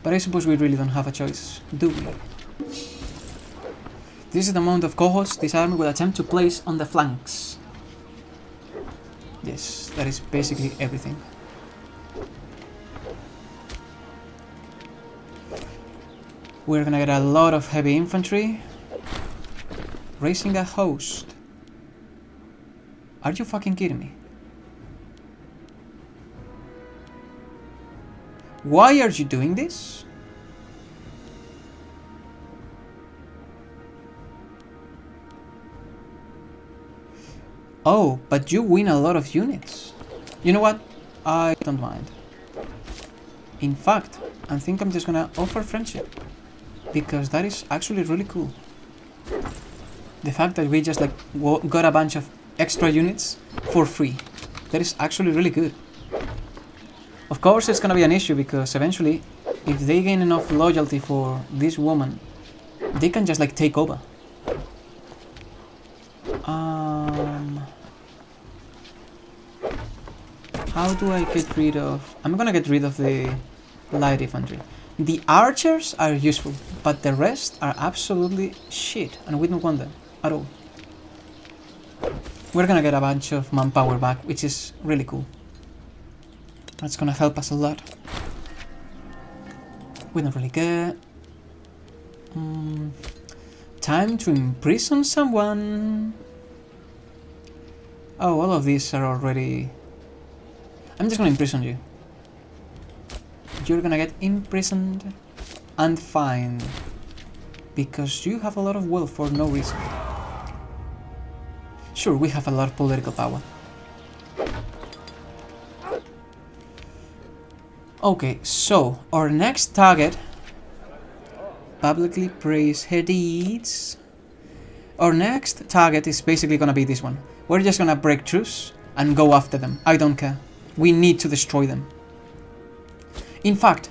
But I suppose we really don't have a choice, do we? This is the amount of cohorts this army will attempt to place on the flanks. Yes, that is basically everything. We're gonna get a lot of heavy infantry. Raising a host. Are you fucking kidding me? Why are you doing this? Oh, but you win a lot of units. You know what? I don't mind. In fact, I think I'm just gonna offer friendship. Because that is actually really cool. The fact that we just like got a bunch of extra units for free. That is actually really good. Of course it's gonna be an issue because eventually, if they gain enough loyalty for this woman, they can just like take over. How do I get rid of... I'm gonna get rid of the light infantry. The archers are useful, but the rest are absolutely shit, and we don't want them at all. We're gonna get a bunch of manpower back, which is really cool. That's gonna help us a lot. We don't really care. Time to imprison someone. Oh, all of these are already... I'm just gonna imprison you. You're gonna get imprisoned and fined. Because you have a lot of wealth for no reason. Sure, we have a lot of political power. Okay, so our next target... Publicly praise her deeds. Our next target is basically gonna be this one. We're just gonna break truce and go after them. I don't care. We need to destroy them. In fact,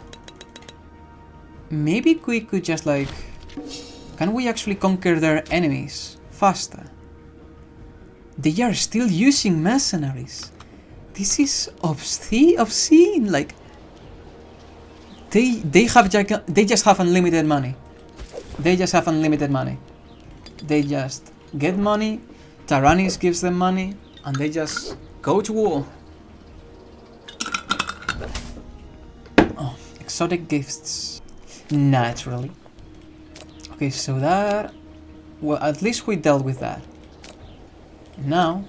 maybe we could just like... Can we actually conquer their enemies faster? They are still using mercenaries. This is obscene. Like, they just have unlimited money. They just have unlimited money. They just get money. Tyrannus gives them money, and they just go to war. Oh, exotic gifts, naturally. Okay, so that... Well, at least we dealt with that. Now,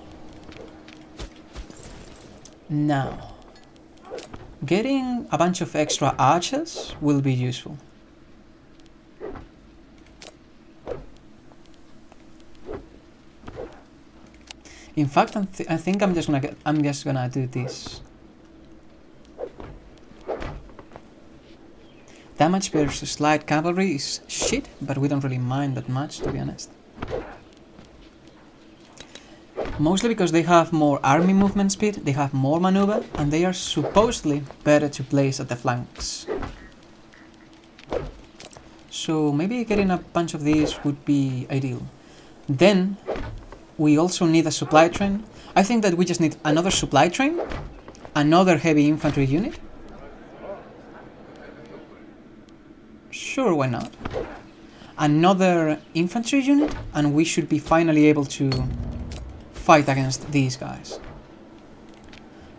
getting a bunch of extra archers will be useful. In fact, I think I'm just gonna do this. Damage versus light cavalry is shit, but we don't really mind that much, to be honest. Mostly because they have more army movement speed, they have more maneuver, and they are supposedly better to place at the flanks. So maybe getting a bunch of these would be ideal. Then, we also need a supply train. I think that we just need another supply train, another heavy infantry unit. Sure, why not? Another infantry unit, and we should be finally able to fight against these guys.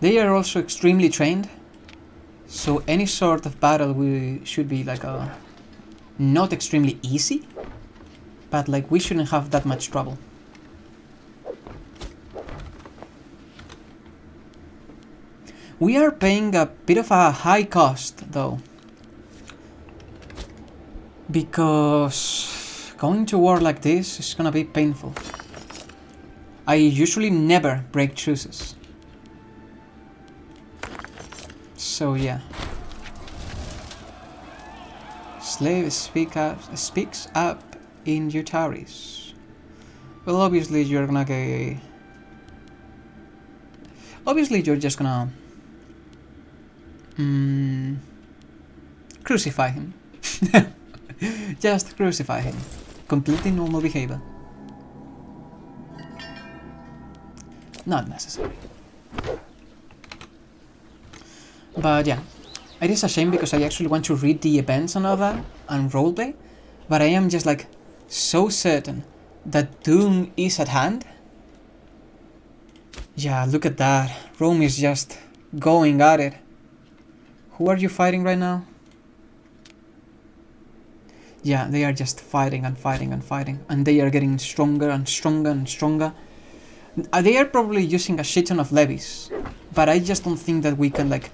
They are also extremely trained, so any sort of battle should be like not extremely easy, but like we shouldn't have that much trouble. We are paying a bit of a high cost though, because going to war like this is gonna be painful. I usually never break truces. So yeah. Slave speaks up in Utaris. Well, obviously you're gonna get... Obviously you're just gonna... crucify him. Just crucify him. Completely normal behavior. Not necessary. But yeah, it is a shame because I actually want to read the events and all that and roleplay, but I am just like so certain that doom is at hand. Yeah, look at that. Rome is just going at it. Who are you fighting right now? Yeah, they are just fighting and fighting and fighting, and they are getting stronger and stronger and stronger. They are probably using a shit ton of levies, but I just don't think that we can like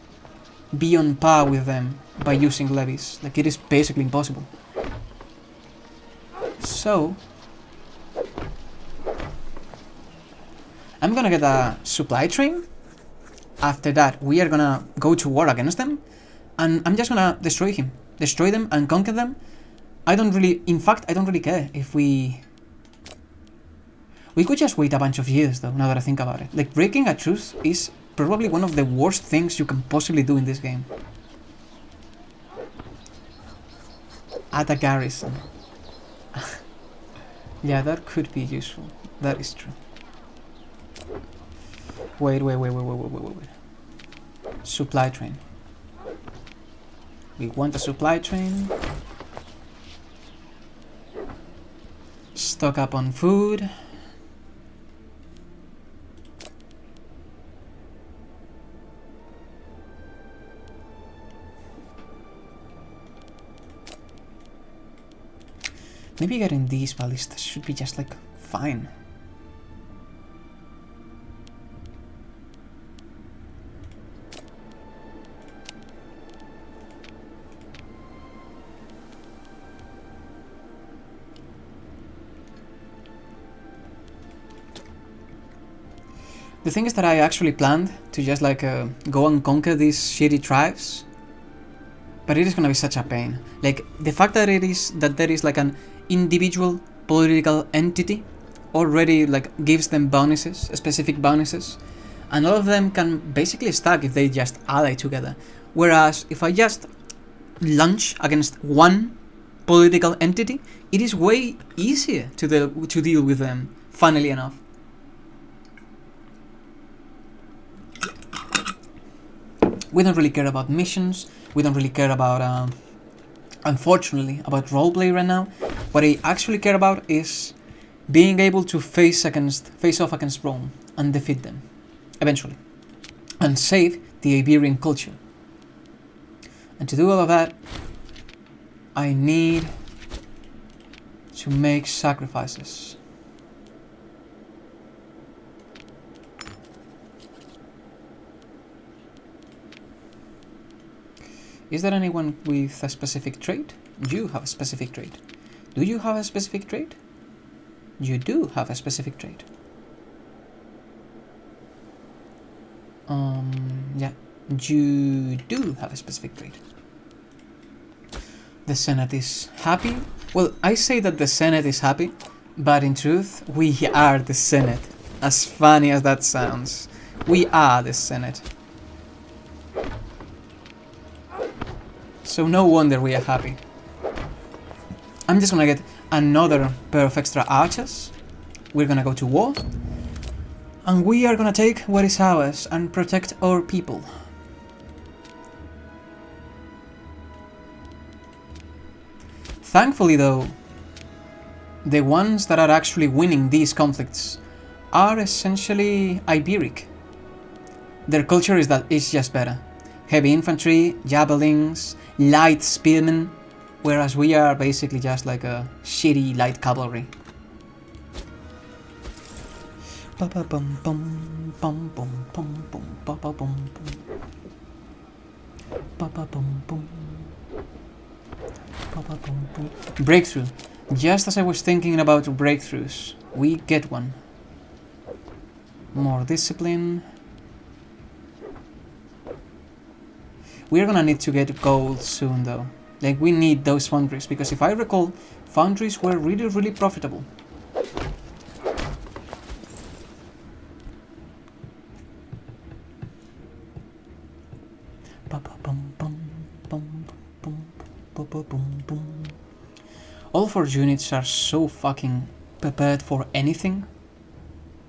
be on par with them by using levies. Like, it is basically impossible. So I'm gonna get a supply train. After that, we are gonna go to war against them, and I'm just gonna destroy them and conquer them. In fact, I don't really care if we could just wait a bunch of years though, now that I think about it. Like, breaking a truce is probably one of the worst things you can possibly do in this game. Add a garrison. Yeah, that could be useful. That is true. Wait. Supply train. We want a supply train. Stock up on food. Maybe getting these ballistas should be just like fine. The thing is that I actually planned to just like go and conquer these shitty tribes, but it is gonna be such a pain. Like, the fact that there is like an individual political entity already like gives them bonuses, specific bonuses, and all of them can basically stack if they just ally together. Whereas if I just launch against one political entity, it is way easier to deal with them, funnily enough. We don't really care about missions, we don't really care about unfortunately, about roleplay right now. What I actually care about is being able to face off against Rome and defeat them, eventually, and save the Iberian culture. And to do all of that, I need to make sacrifices. Is there anyone with a specific trait? You have a specific trait. Do you have a specific trait? You do have a specific trait. Yeah, you do have a specific trait. The Senate is happy. Well, I say that the Senate is happy, but in truth, we are the Senate. As funny as that sounds, we are the Senate. So no wonder we are happy. I'm just gonna get another pair of extra archers. We're gonna go to war. And we are gonna take what is ours and protect our people. Thankfully though, the ones that are actually winning these conflicts are essentially Iberic. Their culture is just better. Heavy infantry, javelins, light spearmen, whereas we are basically just like a shitty light cavalry. Breakthrough. Just as I was thinking about breakthroughs, we get one. More discipline. We're gonna need to get gold soon though. Like, we need those foundries, because if I recall, foundries were really profitable. All of our units are so fucking prepared for anything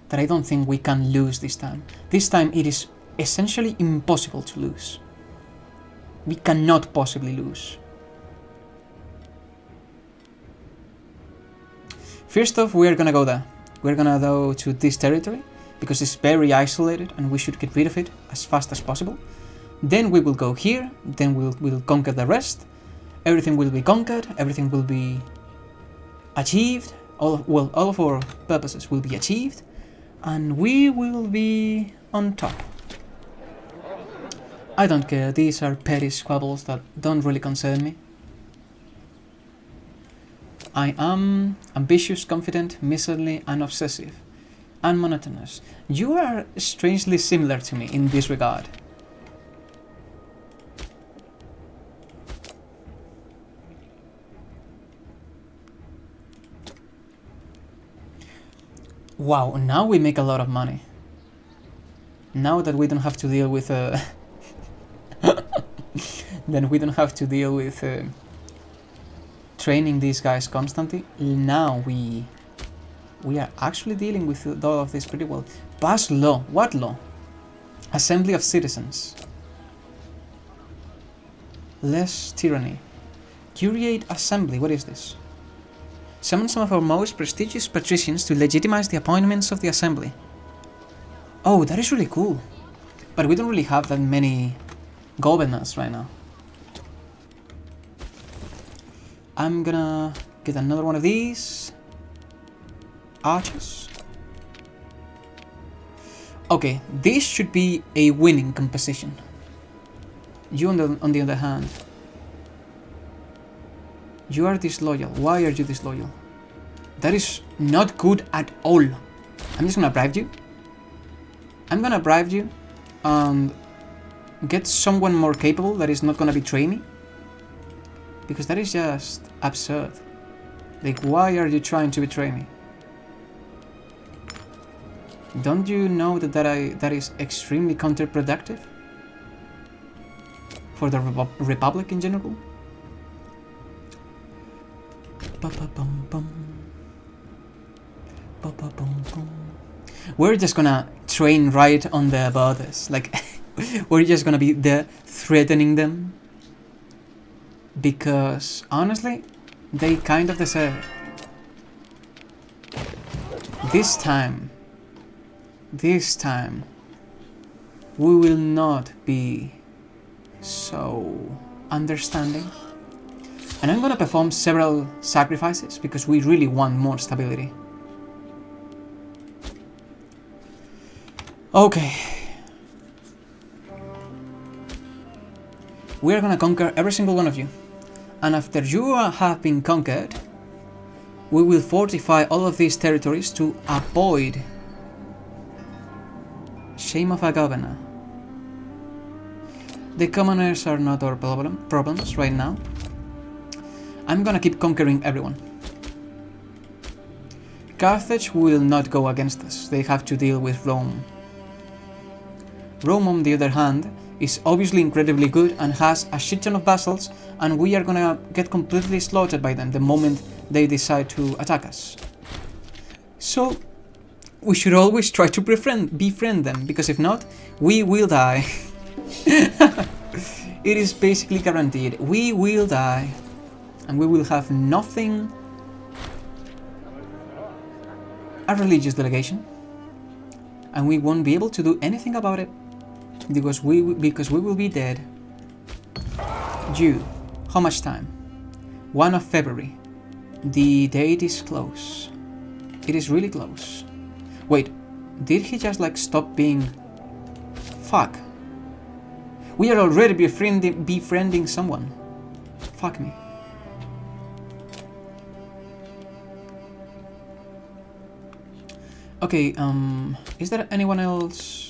that I don't think we can lose this time. This time it is essentially impossible to lose. We cannot possibly lose. First off, we're gonna go there. We're gonna go to this territory, because it's very isolated and we should get rid of it as fast as possible. Then we will go here, then we'll conquer the rest. Everything will be conquered, everything will be achieved. All of our purposes will be achieved, and we will be on top. I don't care, these are petty squabbles that don't really concern me. I am ambitious, confident, miserly, and obsessive, and monotonous. You are strangely similar to me in this regard. Wow, now we make a lot of money. Now that we don't have to deal with then we don't have to deal with training these guys constantly. Now we are actually dealing with all of this pretty well. Pass law. What law? Assembly of citizens. Less tyranny. Curate assembly. What is this? Summon some of our most prestigious patricians to legitimize the appointments of the assembly. Oh, that is really cool. But we don't really have that many governors right now. I'm gonna get another one of these archers. Okay, this should be a winning composition. You on the other hand, you are disloyal. Why are you disloyal? That is not good at all. I'm just gonna bribe you. I'm gonna bribe you and get someone more capable that is not gonna betray me. Because that is just absurd. Like, why are you trying to betray me? Don't you know that is extremely counterproductive for the Republic in general? We're just gonna train right on the borders. Like, we're just gonna be there threatening them. Because, honestly, they kind of deserve it. This time, we will not be so understanding. And I'm gonna perform several sacrifices because we really want more stability. Okay. We are gonna conquer every single one of you. And after you have been conquered, we will fortify all of these territories to avoid shame of a governor. The commoners are not our problems right now. I'm gonna keep conquering everyone. Carthage will not go against us. They have to deal with Rome. Rome, on the other hand, is obviously incredibly good and has a shit ton of vassals, and we are gonna get completely slaughtered by them the moment they decide to attack us. So, we should always try to befriend them, because if not, we will die. It is basically guaranteed. We will die, and we will have nothing. A religious delegation, and we won't be able to do anything about it. Because we will be dead. Due. How much time? 1 of February. The date is close. It is really close. Wait, did he just like stop being... Fuck. We are already befriending someone. Fuck me. Okay, is there anyone else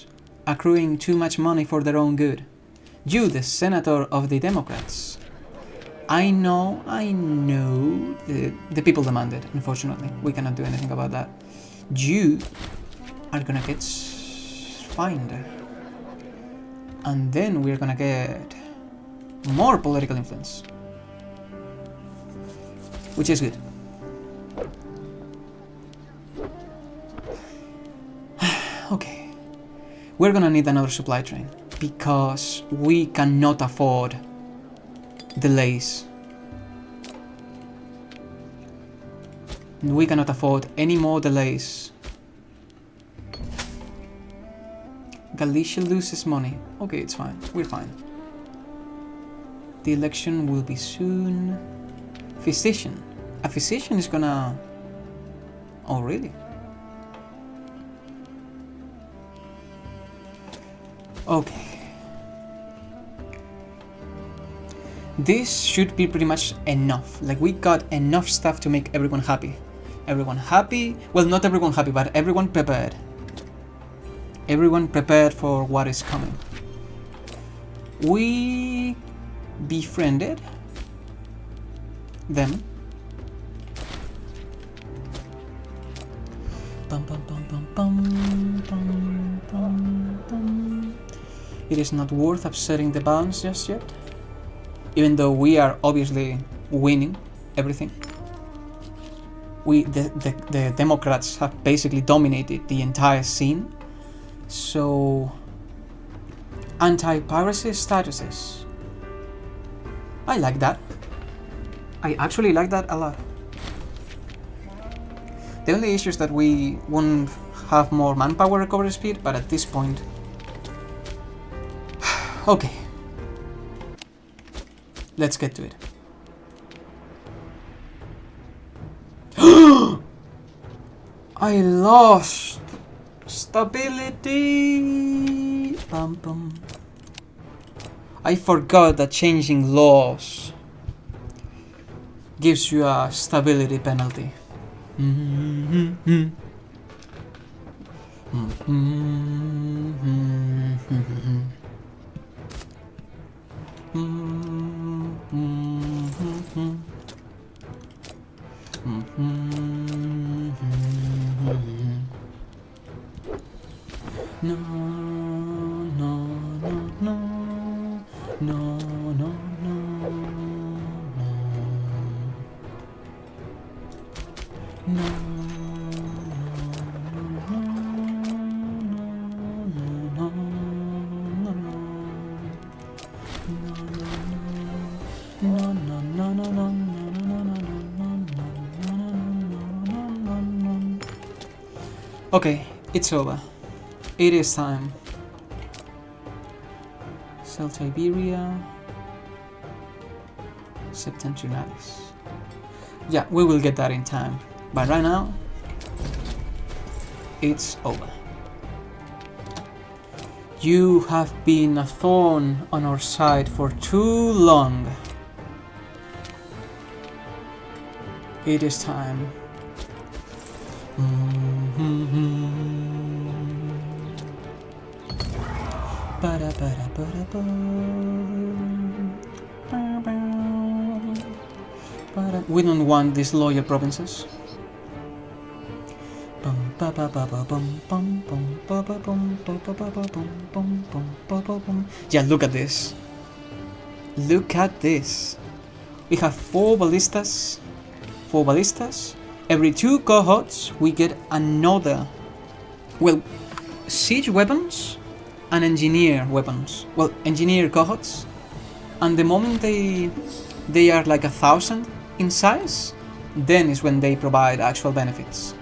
accruing too much money for their own good? You, the senator of the Democrats. I know, the people demand it, unfortunately. We cannot do anything about that. You are gonna get fined. And then we're gonna get more political influence. Which is good. Okay. We're gonna need another supply train, because we cannot afford delays. We cannot afford any more delays. Galicia loses money. Okay, it's fine. We're fine. The election will be soon. Physician. A physician is gonna... Oh, really? Okay. This should be pretty much enough. Like, we got enough stuff to make everyone happy. Everyone happy? Well, not everyone happy, but everyone prepared. Everyone prepared for what is coming. We befriended them. Bum, bum, bum, bum, bum, bum, bum, bum. It is not worth upsetting the balance just yet, even though we are obviously winning everything. The Democrats have basically dominated the entire scene. So, anti-piracy statuses. I like that. I actually like that a lot. The only issue is that we won't have more manpower recovery speed, but at this point... Okay. Let's get to it. I lost stability. Bum, bum. I forgot that changing laws gives you a stability penalty. No, no, no, no, no, no, no, no, Okay, it's over. It is time. South Iberia, Septentrionalis. Yeah, we will get that in time. But right now, it's over. You have been a thorn on our side for too long. It is time. We don't want these loyal provinces. Yeah, look at this. Look at this. We have 4 ballistas. 4 ballistas. Every 2 cohorts we get another. Well, siege weapons and engineer weapons. Well, engineer cohorts. And the moment they are like 1,000 in size, then is when they provide actual benefits.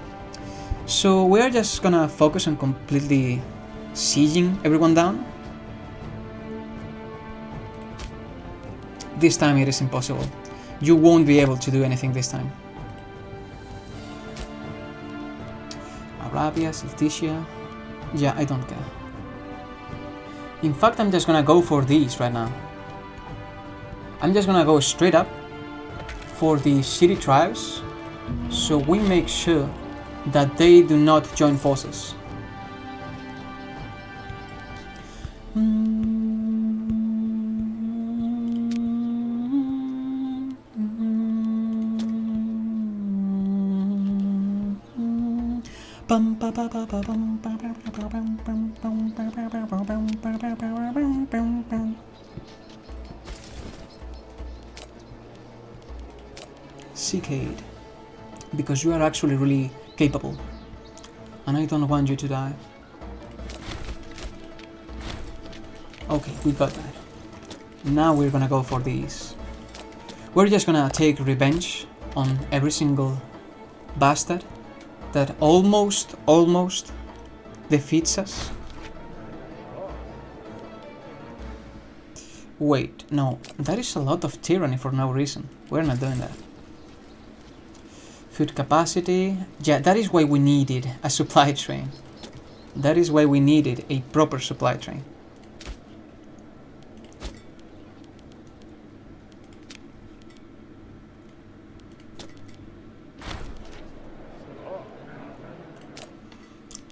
So we're just gonna focus on completely sieging everyone down. This time it is impossible. You won't be able to do anything this time. Arabia, Celticia. Yeah, I don't care. In fact, I'm just gonna go for these right now. I'm just gonna go straight up for the city tribes, so we make sure that they do not join forces. Seekade, because you are actually really capable, and I don't want you to die. Okay, we got that. Now we're gonna go for these. We're just gonna take revenge on every single bastard that almost defeats us. Wait, no, that is a lot of tyranny for no reason. We're not doing that. Food capacity, yeah, that is why we needed a supply train. That is why we needed a proper supply train.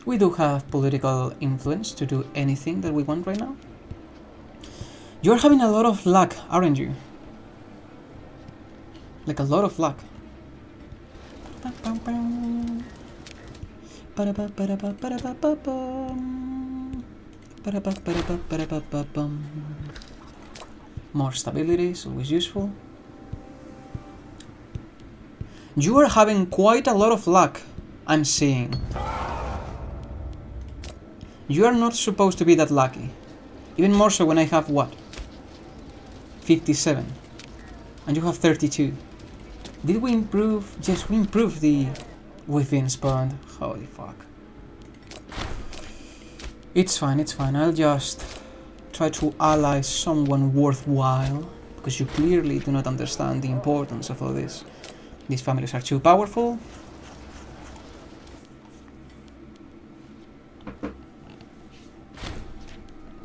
We do have political influence to do anything that we want right now. You're having a lot of luck, aren't you? Like a lot of luck. More stability is always useful. You are having quite a lot of luck, I'm seeing. You are not supposed to be that lucky. Even more so when I have what? 57. And you have 32. Did we improve? Yes, we improved the within spawned. Holy fuck. It's fine, it's fine. I'll just try to ally someone worthwhile, because you clearly do not understand the importance of all this. These families are too powerful.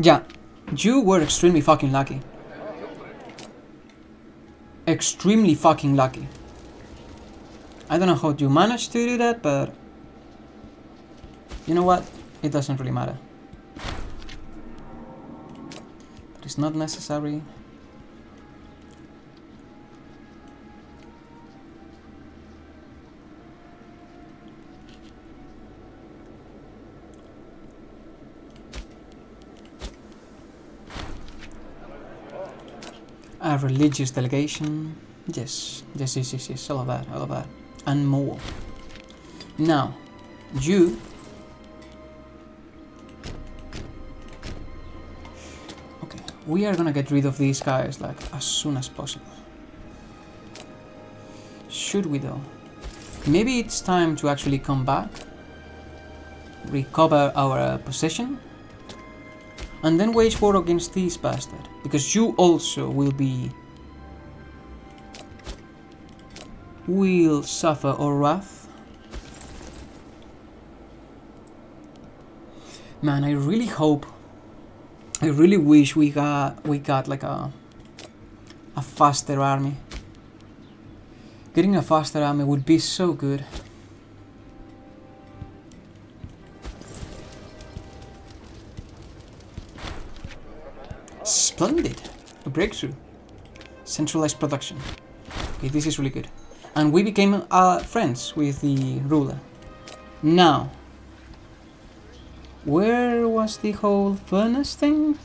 Yeah, you were extremely fucking lucky. Extremely fucking lucky. I don't know how you managed to do that, but you know what? It doesn't really matter. That is not necessary. A religious delegation. Yes, all of that. And more. Now, you... Okay, we are gonna get rid of these guys, like, as soon as possible. Should we, though? Maybe it's time to actually come back, recover our possession, and then wage war against this bastard, because you also will suffer our wrath. Man, I really hope, I really wish we got like a faster army. Getting a faster army would be so good. Splendid! A breakthrough. Centralized production. Okay, this is really good. And we became friends with the ruler. Now, where was the whole furnace thing?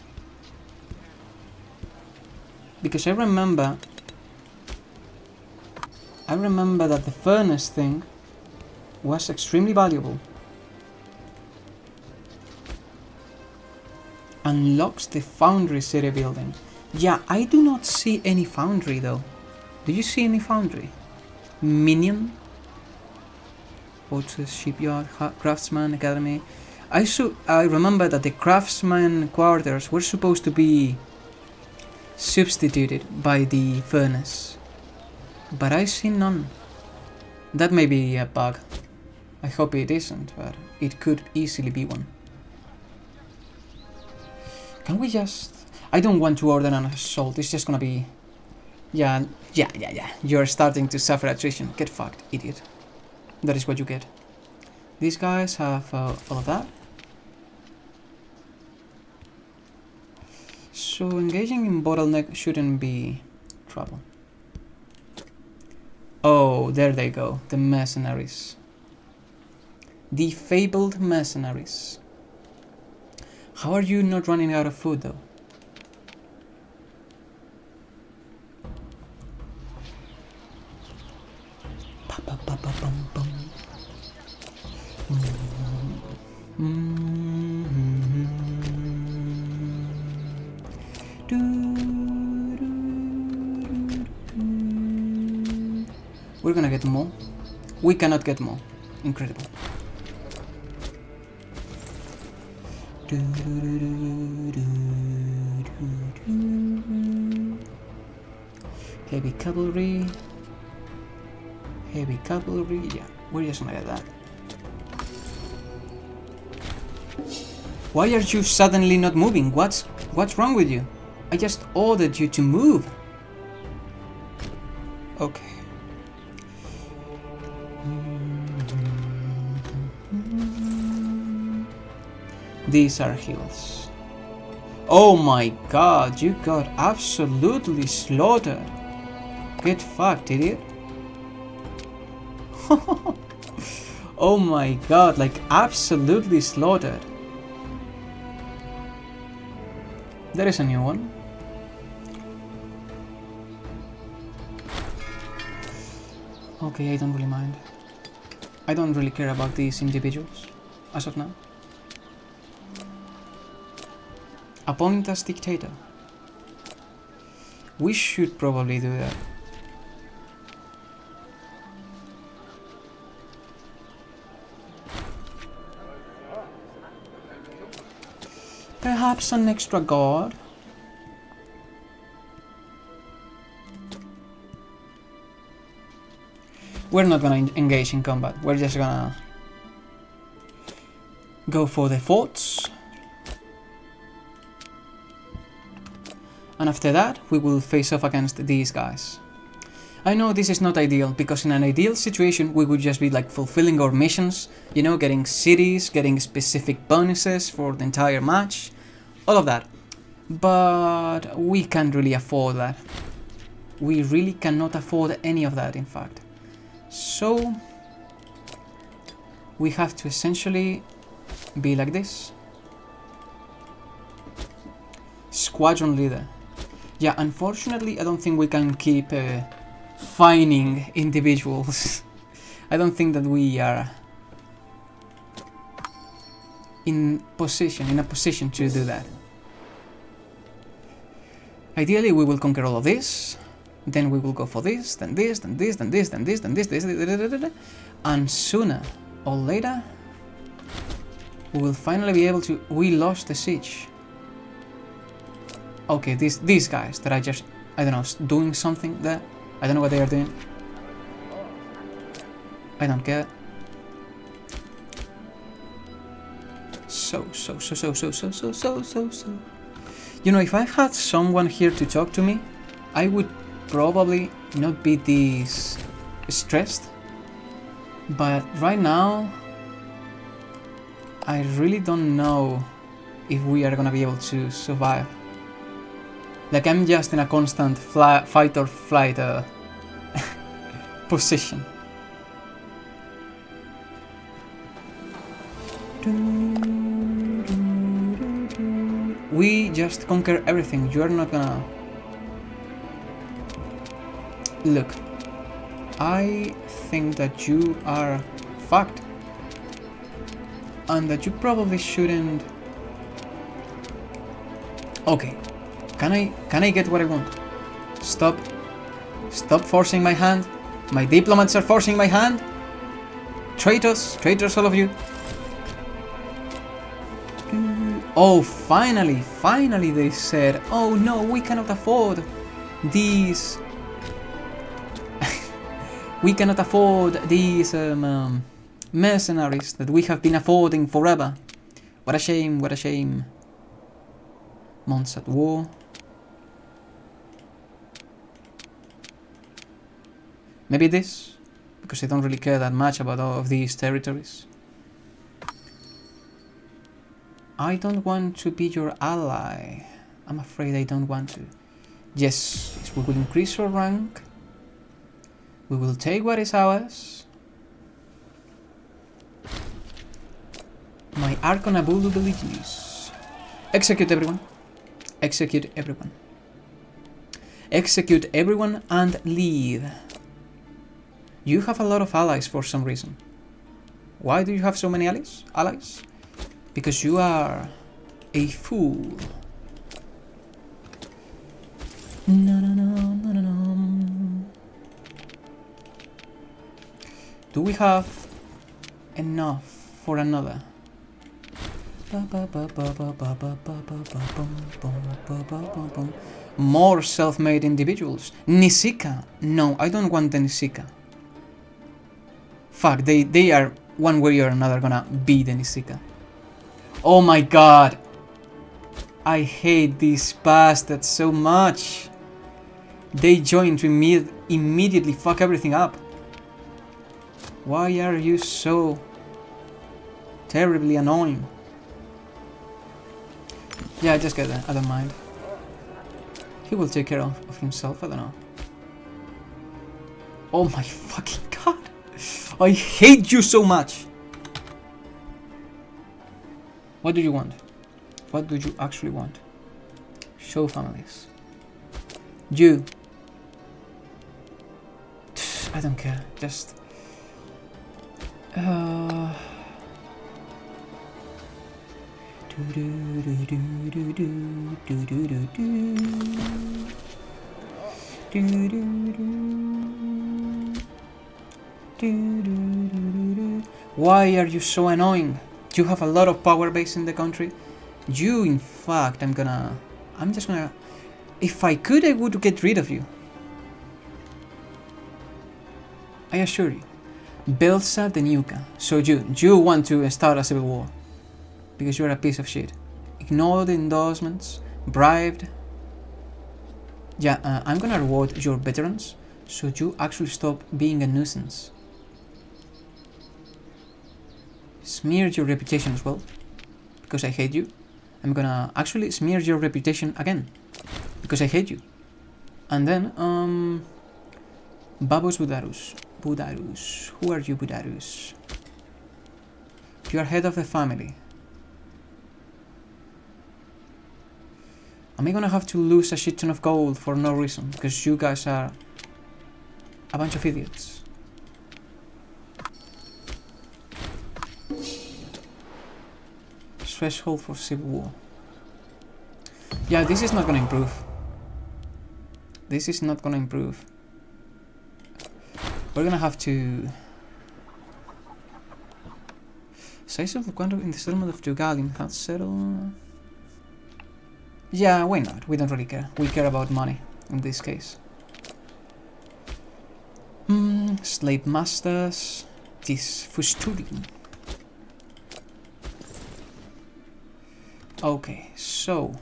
Because I remember that the furnace thing was extremely valuable. Unlocks the foundry city building. Yeah, I do not see any foundry though. Do you see any foundry? Minion? Fortress, shipyard, craftsman, academy. I remember that the craftsman quarters were supposed to be substituted by the furnace, but I see none. That may be a bug. I hope it isn't, but it could easily be one. Can we just... I don't want to order an assault, it's just gonna be... Yeah. You're starting to suffer attrition. Get fucked, idiot. That is what you get. These guys have all of that. So engaging in bottleneck shouldn't be trouble. Oh, there they go. The mercenaries. The fabled mercenaries. How are you not running out of food though? We're gonna get more. We cannot get more. Incredible. Heavy cavalry. Heavy cavalry. Yeah, we're just gonna get that. Why are you suddenly not moving? What's wrong with you? I just ordered you to move. Okay. These are hills. Oh my god, you got absolutely slaughtered. Get fucked, idiot. Oh my god, like absolutely slaughtered. There is a new one. Okay, I don't really mind. I don't really care about these individuals as of now. Appoint as dictator. We should probably do that. Perhaps an extra guard. We're not gonna engage in combat. We're just gonna go for the forts. And after that, we will face off against these guys. I know this is not ideal, because in an ideal situation, we would just be like fulfilling our missions, you know, getting cities, getting specific bonuses for the entire match, all of that. But we can't really afford that. We really cannot afford any of that, in fact. So, we have to essentially be like this. Squadron leader. Yeah, unfortunately, I don't think we can keep fining individuals. I don't think that we are in a position to do that. Ideally, we will conquer all of this, then we will go for this, then this, then this, then this, then this, then this, and sooner or later, we will finally be able to. We lost the siege. Okay, these guys that I don't know, doing something there. I don't know what they are doing. I don't care. So. You know, if I had someone here to talk to me, I would probably not be this stressed. But right now, I really don't know if we are gonna be able to survive. Like, I'm just in a constant fight or flight position. We just conquer everything. You are not gonna... Look, I think that you are fucked. And that you probably shouldn't... Okay. Can I get what I want? Stop forcing my hand. My diplomats are forcing my hand. Traitors all of you. Oh, finally they said, oh no, we cannot afford these. We cannot afford these mercenaries that we have been affording forever. What a shame, what a shame. Months at war. Maybe this, because I don't really care that much about all of these territories. I don't want to be your ally. I'm afraid I don't want to. Yes, we will increase our rank. We will take what is ours. My Archon Abulu abilities. Execute everyone. Execute everyone. Execute everyone and leave. You have a lot of allies for some reason. Why do you have so many allies? Because you are a fool. No. Do we have enough for another? More self-made individuals. Nisika. No, I don't want the Nisika. Fuck, they are one way or another gonna be the Nisika. Oh my god. I hate these bastards so much. They join to immediately fuck everything up. Why are you so terribly annoying? Yeah, just get that. I don't mind. He will take care of himself, I don't know. Oh my fucking god. I hate you so much. What do you want? What do you actually want? Show families. You. I don't care. Just... Why are you so annoying? You have a lot of power base in the country. You, in fact, I'm just gonna... If I could, I would get rid of you. I assure you. Belsa the Nuka. So you want to start a civil war. Because you're a piece of shit. Ignore the endorsements. Bribed. Yeah, I'm gonna reward your veterans. So you actually stop being a nuisance. Smear your reputation as well. Because I hate you. I'm gonna actually smear your reputation again. Because I hate you. And then, Babos Budarus. Budarus. Who are you, Budarus? You are head of the family. Am I gonna have to lose a shit ton of gold for no reason? Because you guys are a bunch of idiots. Threshold for civil war. Yeah, this is not gonna improve. This is not gonna improve. We're gonna have to... Size of the quantum in the settlement of Jugalin has settled... Yeah, why not? We don't really care. We care about money in this case. Slave masters. This Fusturian. Okay, so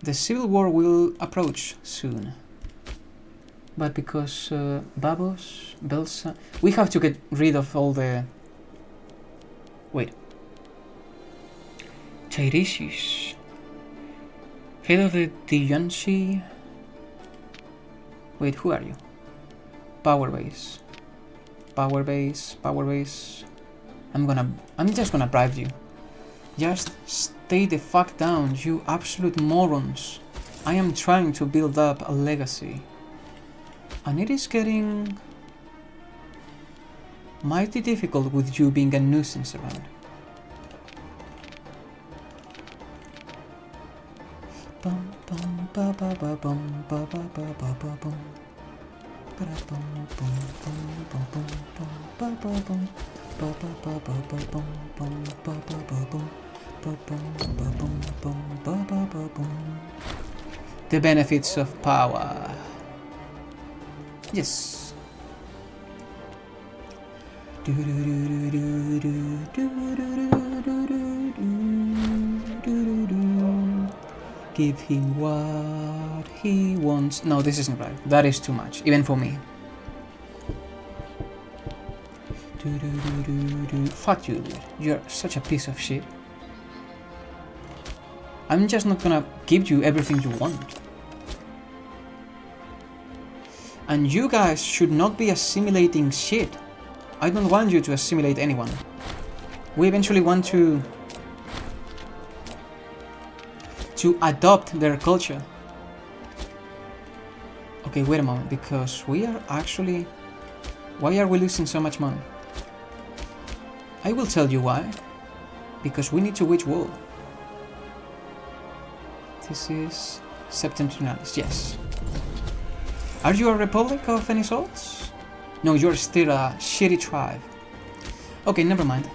the civil war will approach soon. But because Babos, Belsa... We have to get rid of all the... Wait. Tiresias. Head of the Dianshi. Wait, who are you? Power base. Power base, power base. I'm just gonna bribe you. Just stay the fuck down, you absolute morons. I am trying to build up a legacy. And it is getting mighty difficult with you being a nuisance around. The benefits of power. Yes. Give him what he wants. No, this isn't right. That is too much, even for me. Fuck you, dude. You're such a piece of shit. I'm just not gonna give you everything you want. And you guys should not be assimilating shit. I don't want you to assimilate anyone. We eventually want to adopt their culture. Okay, wait a moment, because we are actually... Why are we losing so much money? I will tell you why. Because we need to wage war. This is Septentrionalis, yes. Are you a republic of any sorts? No, you're still a shitty tribe. Okay, never mind.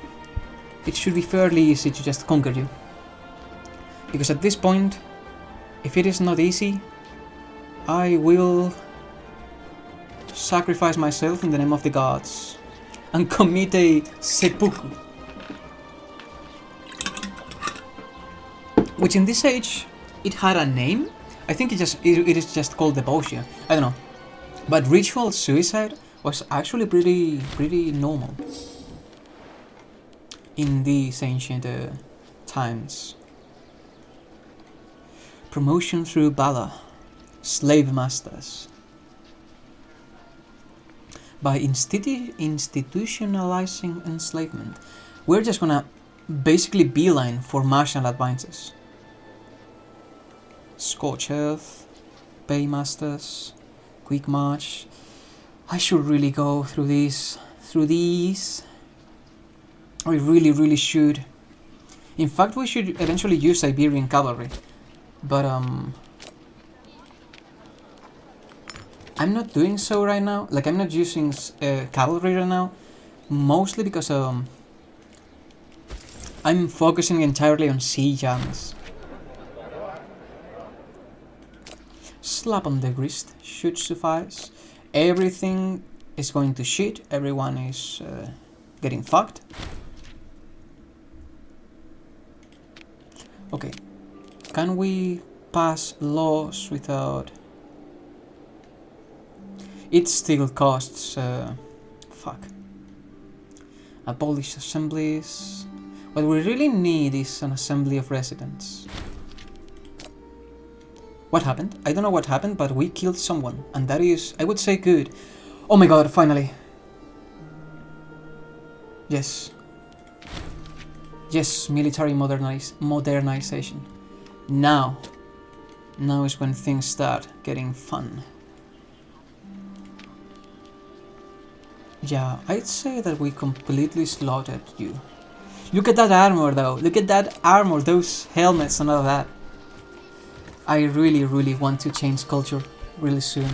It should be fairly easy to just conquer you. Because at this point, if it is not easy, I will sacrifice myself in the name of the gods and commit a seppuku. Which in this age, it had a name. I think it is just called devotion. I don't know. But ritual suicide was actually pretty normal in these ancient times. Promotion through valor. Slave masters. By institutionalizing enslavement, we're just gonna basically beeline for martial advances. Scorch Earth, Paymasters, Quick March. I should really go through these. I really should. In fact, we should eventually use Iberian cavalry, but I'm not doing so right now. Like, I'm not using cavalry right now, mostly because I'm focusing entirely on siege armies. Slap on the wrist should suffice. Everything is going to shit. Everyone is getting fucked. Okay, can we pass laws without... It still costs... fuck. Abolish assemblies. What we really need is an assembly of residents. What happened? I don't know what happened, but we killed someone, and that is, I would say, good. Oh my god, finally. Yes. Yes, military modernization. Now is when things start getting fun. Yeah, I'd say that we completely slaughtered you. Look at that armor though, look at that armor, those helmets and all that. I really want to change culture really soon.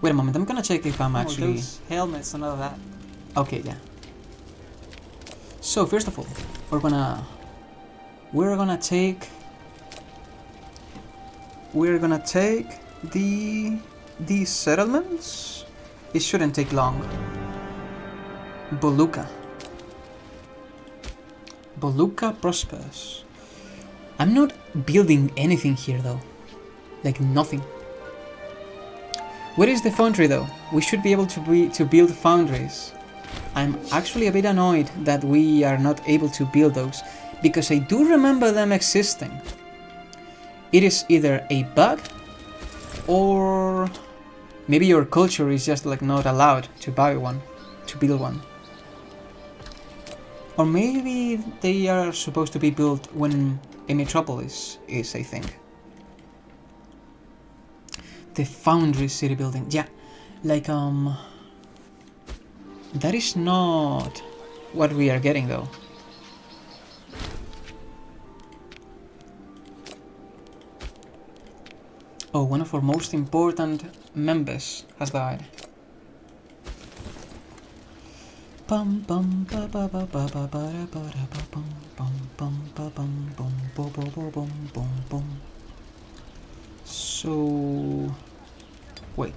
Wait a moment, I'm gonna check if I'm actually... Those helmets and all that. Okay, yeah. So first of all, we're gonna take these settlements. It shouldn't take long. Boluca prospers. I'm not building anything here though. Like nothing. Where is the foundry though? We should be able to build foundries. I'm actually a bit annoyed that we are not able to build those, because I do remember them existing. It is either a bug, or maybe your culture is just like not allowed to buy one, to build one. Or maybe they are supposed to be built when a metropolis is a thing. The foundry city building, yeah, like that is not what we are getting though. Oh, one of our most important members has died. So wait,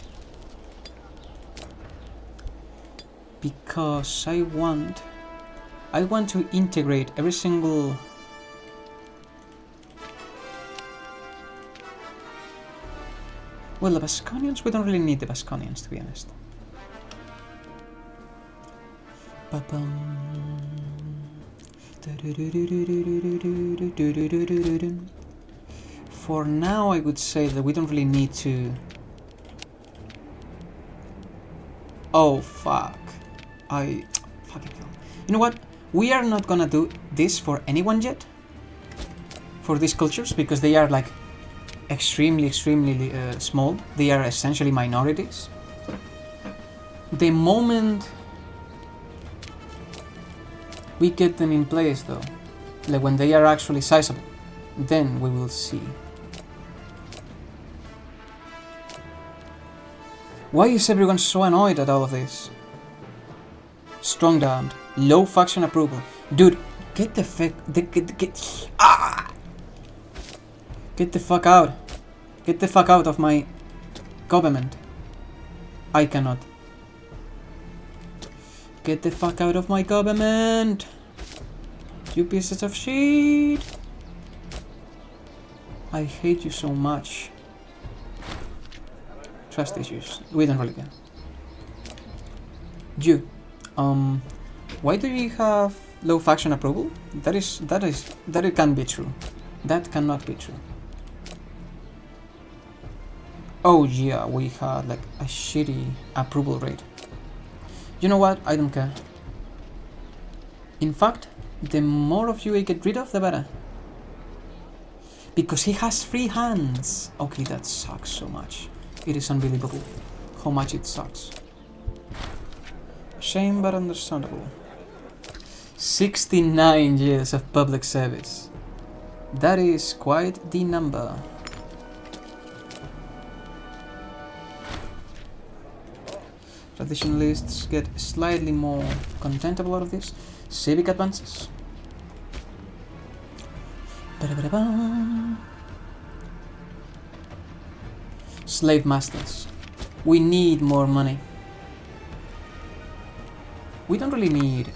because I want to integrate every single... Well, the Vasconians, we don't really need the Vasconians, to be honest. For now, I would say that we don't really need to... Oh, fuck. Fucking hell. You know what? We are not gonna do this for anyone yet. For these cultures, because they are like extremely small. They are essentially minorities. The moment we get them in place though, like when they are actually sizable, then we will see. Why is everyone so annoyed at all of this? Strong down. Low faction approval. Dude, get the fuck... Get the fuck out. Get the fuck out of my government. I cannot. Get the fuck out of my government. You pieces of shit. I hate you so much. Trust issues. We don't really care. You. Why do you have low faction approval? That it can't be true. That cannot be true. Oh yeah, we had like a shitty approval rate. You know what? I don't care. In fact, the more of you I get rid of, the better. Because he has free hands. Okay, that sucks so much. It is unbelievable how much it sucks. Shame but understandable. 69 years of public service. That is quite the number. Traditionalists get slightly more contentable out of this. Civic advances. Slave masters. We need more money. We don't really need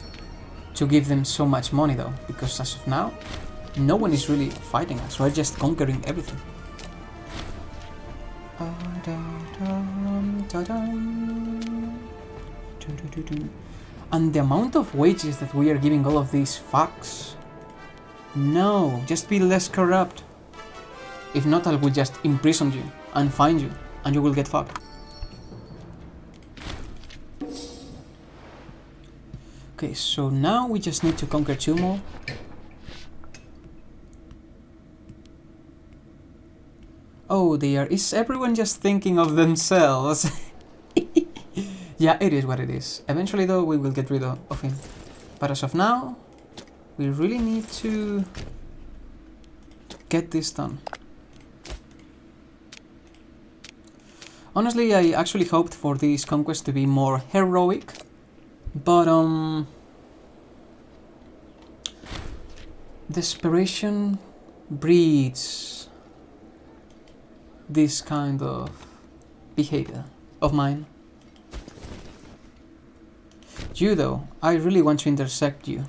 to give them so much money though, because as of now, no one is really fighting us. We're just conquering everything. And the amount of wages that we are giving all of these fucks. No, just be less corrupt. If not, I will just imprison you and fine you, and you will get fucked. Okay, so now we just need to conquer 2 more. Oh dear, is everyone just thinking of themselves? Yeah, it is what it is. Eventually though, we will get rid of him. But as of now, we really need to get this done. Honestly, I actually hoped for this conquest to be more heroic, but desperation breeds this kind of behavior of mine. You though, I really want to intercept you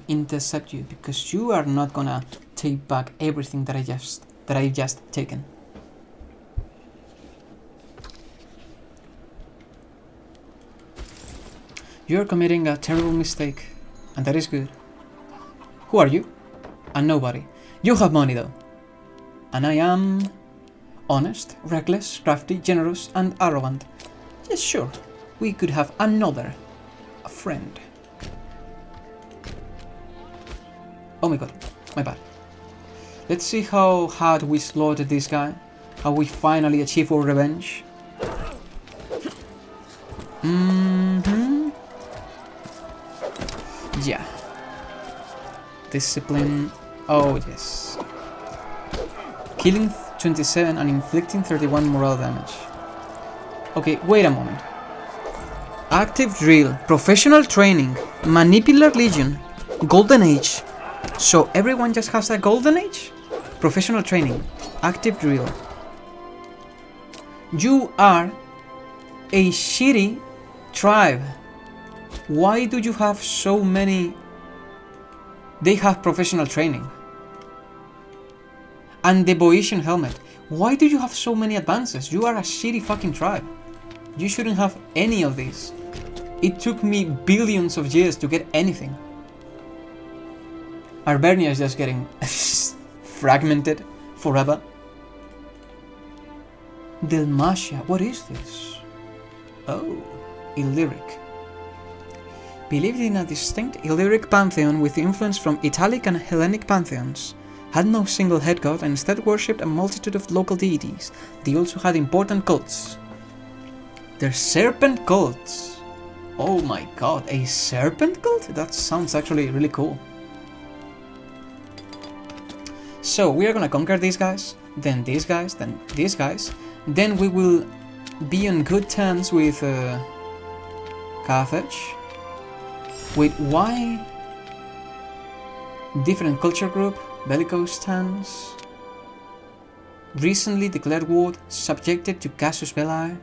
because you are not gonna take back everything that I've just taken. You're committing a terrible mistake, and that is good. Who are you? A nobody. You have money though. And I am honest, reckless, crafty, generous, and arrogant. Yes, sure. We could have another friend. Oh my god, my bad. Let's see how hard we slaughtered this guy. How we finally achieve our revenge. Yeah. Discipline. Oh yes. Killing 27 and inflicting 31 morale damage. Okay, wait a moment. Active drill, professional training, manipular legion, golden age. So everyone just has a golden age? Professional training, active drill. You are a shitty tribe. Why do you have so many? They have professional training. And the Boeotian helmet. Why do you have so many advances? You are a shitty fucking tribe. You shouldn't have any of these. It took me billions of years to get anything. Arbernia is just getting fragmented forever. Dalmatia, what is this? Oh, Illyric. Believed in a distinct Illyric pantheon with influence from Italic and Hellenic pantheons. Had no single head god and instead worshipped a multitude of local deities. They also had important cults. They're serpent cults. Oh my god, a serpent cult? That sounds actually really cool. So we are gonna conquer these guys, then these guys, then these guys. Then we will be on good terms with Carthage. Wait, why? Different culture group, bellicose stance. Recently declared war, subjected to casus belli.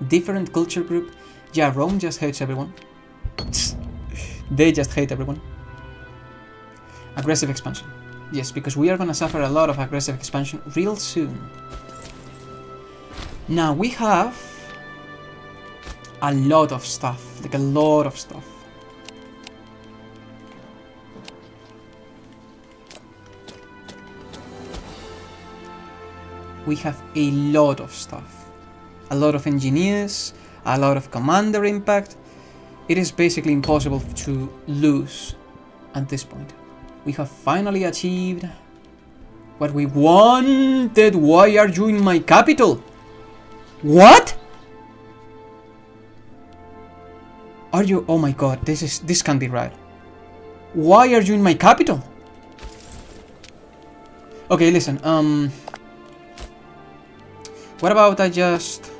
Different culture group. Yeah, Rome just hates everyone. They just hate everyone. Aggressive expansion. Yes, because we are gonna suffer a lot of aggressive expansion real soon. Now we have a lot of stuff, like a lot of stuff. We have a lot of stuff. A lot of engineers, a lot of commander impact. It is basically impossible to lose at this point. We have finally achieved what we wanted. Why are you in my capital? What? Are you? Oh my god, this can't be right. Why are you in my capital? Okay, listen, what about I just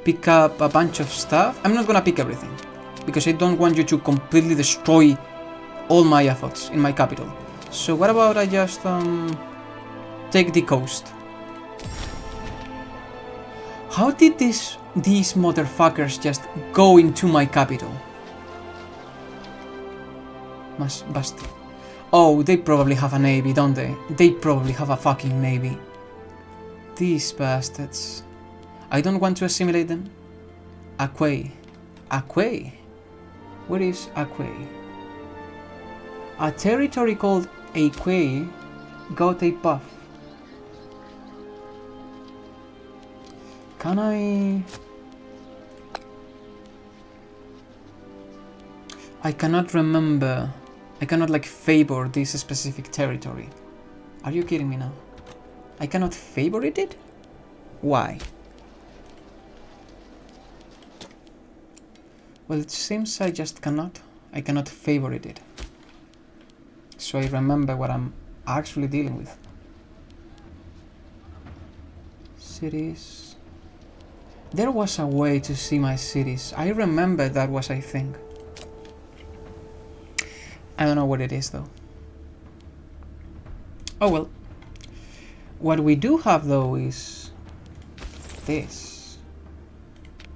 pick up a bunch of stuff? I'm not gonna pick everything, because I don't want you to completely destroy all my efforts in my capital. So what about I just take the coast? How did these motherfuckers just go into my capital? Basti. Oh, they probably have a navy, don't they? They probably have a fucking navy. These bastards. I don't want to assimilate them. Aquae. Aquae? Where is Aquae? A territory called Aquae got a buff. Can I cannot remember. I cannot like favor this specific territory. Are you kidding me now? I cannot favorite it? Why? Well, it seems I just cannot. I cannot favorite it. So I remember what I'm actually dealing with. Cities. There was a way to see my cities. I remember that was a thing. I don't know what it is though. Oh well. What we do have though is this.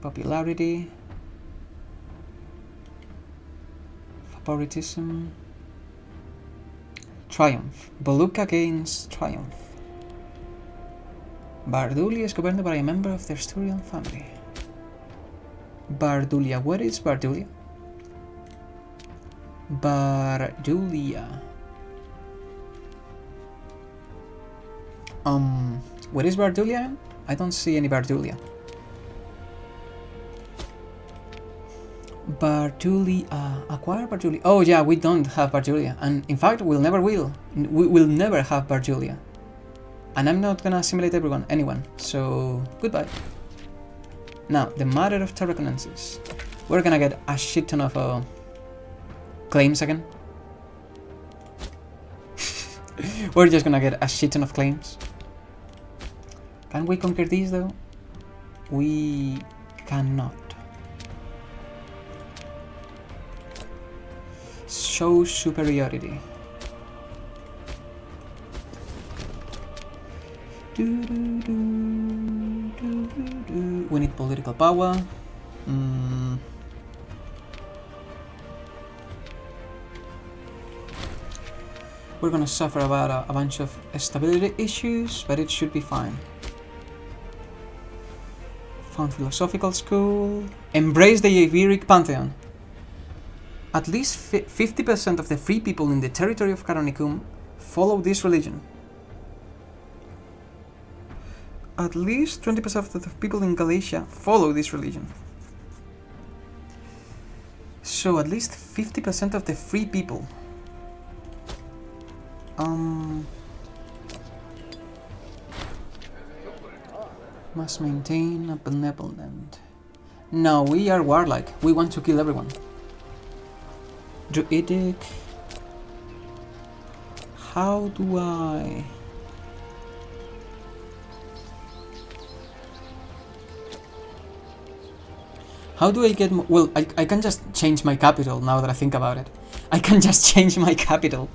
Popularity. Favoritism. Triumph. Voluca gains triumph. Bardulia is governed by a member of the Asturian family. Bardulia. Where is Bardulia? Bardulia. Where is Bardulia? I don't see any Bardulia. Bardulia. Acquire Bardulia. Oh yeah, we don't have Bardulia. And in fact, we'll never will. We will never have Bardulia. And I'm not gonna assimilate anyone. So, goodbye. Now, the matter of Tarraconensis. We're gonna get a shit ton of claims again. We're just gonna get a shit ton of claims. Can we conquer these though? We cannot. Show superiority. We need political power. We're gonna suffer about a bunch of stability issues, but it should be fine. Found philosophical school. Embrace the Iberic pantheon. At least 50% of the free people in the territory of Canonicum follow this religion. At least 20% of the people in Galatia follow this religion. So at least 50% of the free people. Must maintain a benevolent. No, we are warlike. We want to kill everyone. Druidic. How do I... How do I get... Well, I can just change my capital now that I think about it. I can just change my capital.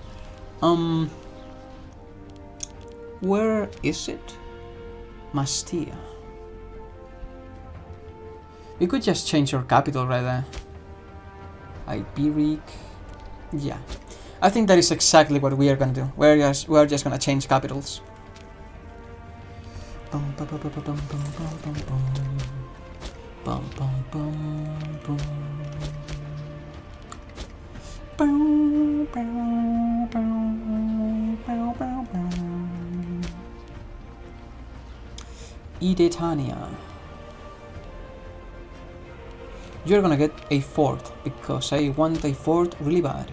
Where is it? Mastia. You could just change your capital right there. Iberic. Yeah. I think that is exactly what we are gonna do. We are just gonna change capitals. Bum, bum, bum, bum, bum, bum, bum, bum. Bum, bum, bum, bum. Bum, bum, bum, bum, bum, bum. Idetania. You're gonna get a fort because I want a fort really bad.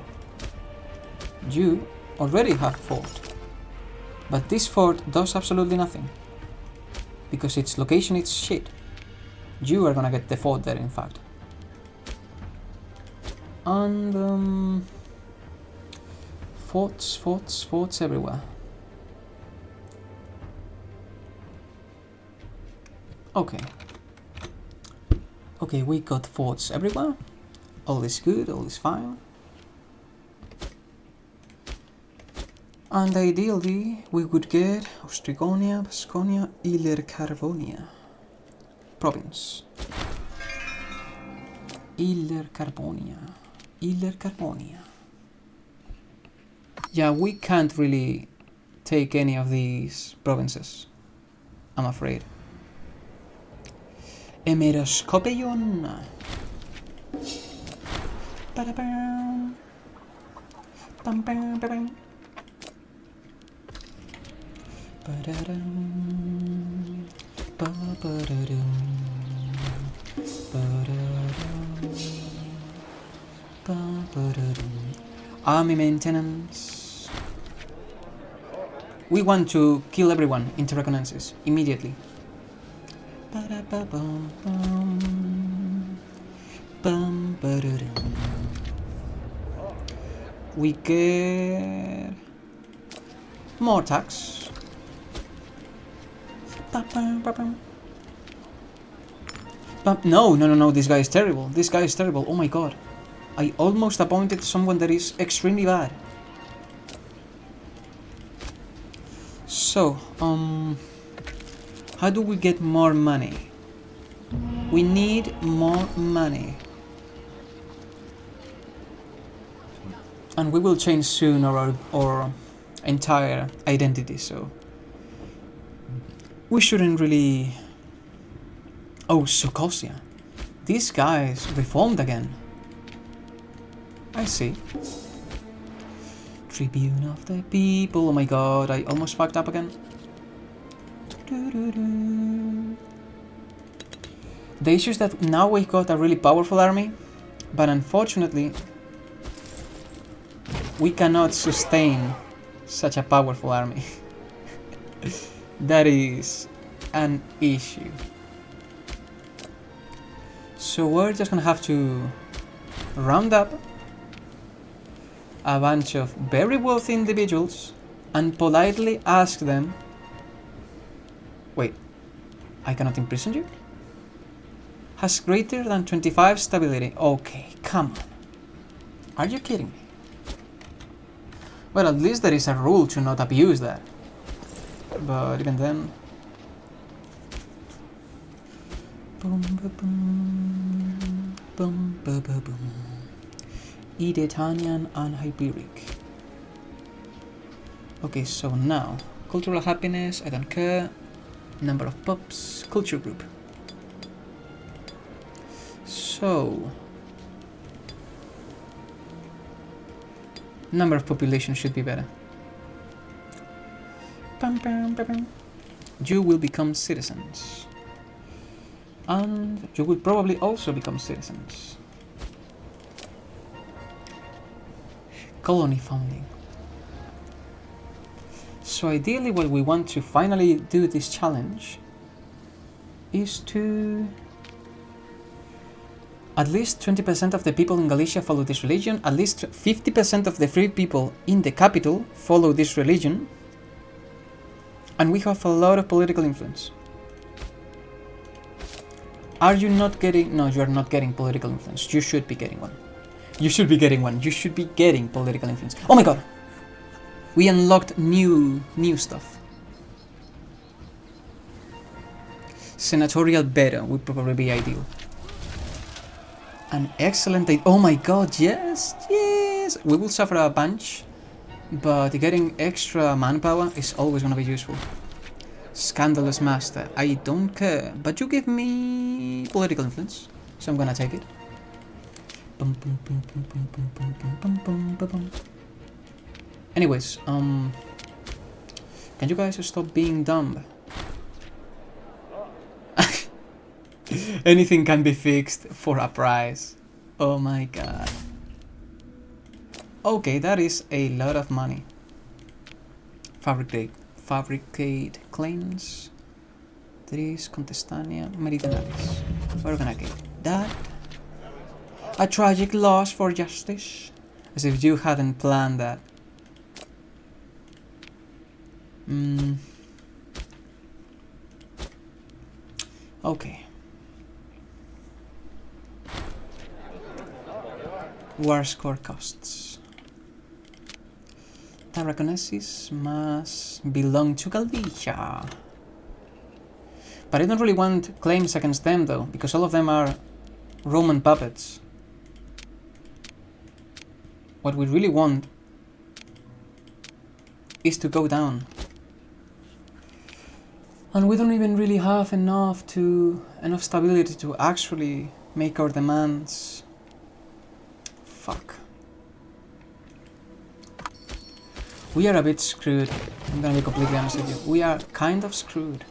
You already have a fort, but this fort does absolutely nothing because its location is shit. You are gonna get the fort there, in fact. And forts everywhere. Okay, we got forts everywhere. All is good, all is fine. And ideally, we would get Ostrigonia, Basconia, Iler Carbonia province. Iler Carbonia. Yeah, we can't really take any of these provinces, I'm afraid. Emeroscopion. Ba-da-bam. Bam bam bam. Ba-da-dum. Ba-ba-da-dum. Ba-da-dum. Ba-ba-da-dum. Army maintenance. We want to kill everyone in Tarraconensis immediately. We get more tax. No, this guy is terrible. This guy is terrible. Oh my god. I almost appointed someone that is extremely bad. So, how do we get more money? We need more money. And we will change soon our entire identity, so we shouldn't really... Oh, Socosia. These guys reformed again. I see. Tribune of the people. Oh my god, I almost fucked up again. The issue is that now we got a really powerful army, but unfortunately we cannot sustain such a powerful army. That is an issue. So we're just gonna have to round up a bunch of very wealthy individuals and politely ask them... Wait, I cannot imprison you? Has greater than 25 stability. Okay, come on. Are you kidding me? Well, at least there is a rule to not abuse that. But even then... Boom, boom, boom, boom, boom, boom, boom. Edetanian and Iberic. Okay, so now, cultural happiness, I don't care. Number of pups, culture group. So, number of population should be better. You will become citizens. And you will probably also become citizens. Colony founding. So ideally what we want to finally do this challenge is to... At least 20% of the people in Galicia follow this religion, at least 50% of the free people in the capital follow this religion, and we have a lot of political influence. Are you not getting... No, you are not getting political influence. You should be getting one. You should be getting one. You should be getting political influence. Oh my god! We unlocked new stuff. Senatorial veto would probably be ideal. An excellent... Oh my god, yes! Yes! We will suffer a bunch, but getting extra manpower is always gonna be useful. Scandalous master, I don't care, but you give me political influence, so I'm gonna take it. Anyways, can you guys stop being dumb? Anything can be fixed for a price. Oh my god. Okay, that is a lot of money. Fabricate claims. 3 Contestania Meridionalis. We're gonna get that. A tragic loss for justice. As if you hadn't planned that. Okay. War score costs. Tarraconensis must belong to Gallicia. But I don't really want claims against them though, because all of them are Roman puppets. What we really want is to go down. And we don't even really have enough stability to actually make our demands. Fuck. We are a bit screwed. I'm gonna be completely honest with you. We are kind of screwed.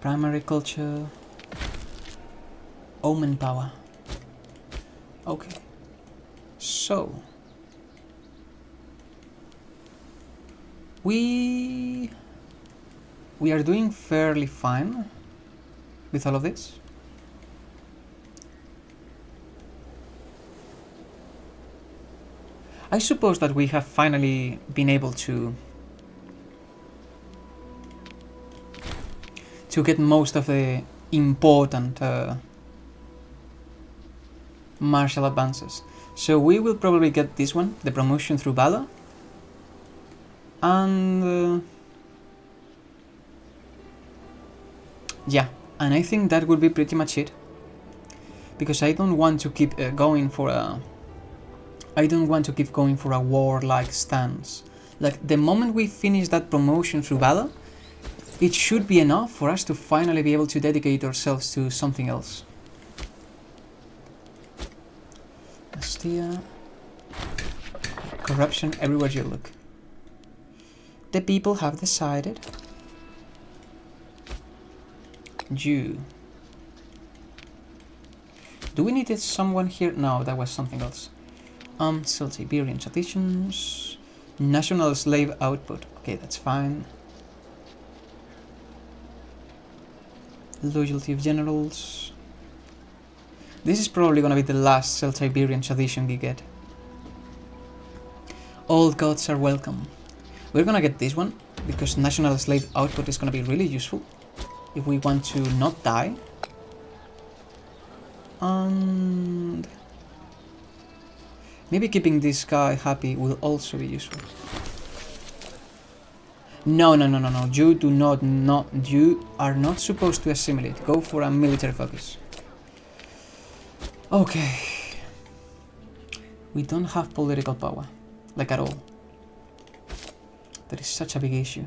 Primary culture. Omen power. Okay. So. We are doing fairly fine with all of this. I suppose that we have finally been able to get most of the important martial advances. So we will probably get this one, the promotion through valor. And yeah, and I think that would be pretty much it. Because I don't want to keep going for a warlike stance. Like, the moment we finish that promotion through valor, it should be enough for us to finally be able to dedicate ourselves to something else. Bastia. Corruption everywhere you look. The people have decided. Jew. Do we need someone here? No, that was something else. Siberian traditions. National slave output. Okay, that's fine. Loyalty of generals. This is probably gonna be the last Celtiberian tradition we get. All gods are welcome. We're gonna get this one, because national slave output is gonna be really useful if we want to not die. And maybe keeping this guy happy will also be useful. No. You are not supposed to assimilate. Go for a military focus. Okay. We don't have political power, like at all. That is such a big issue.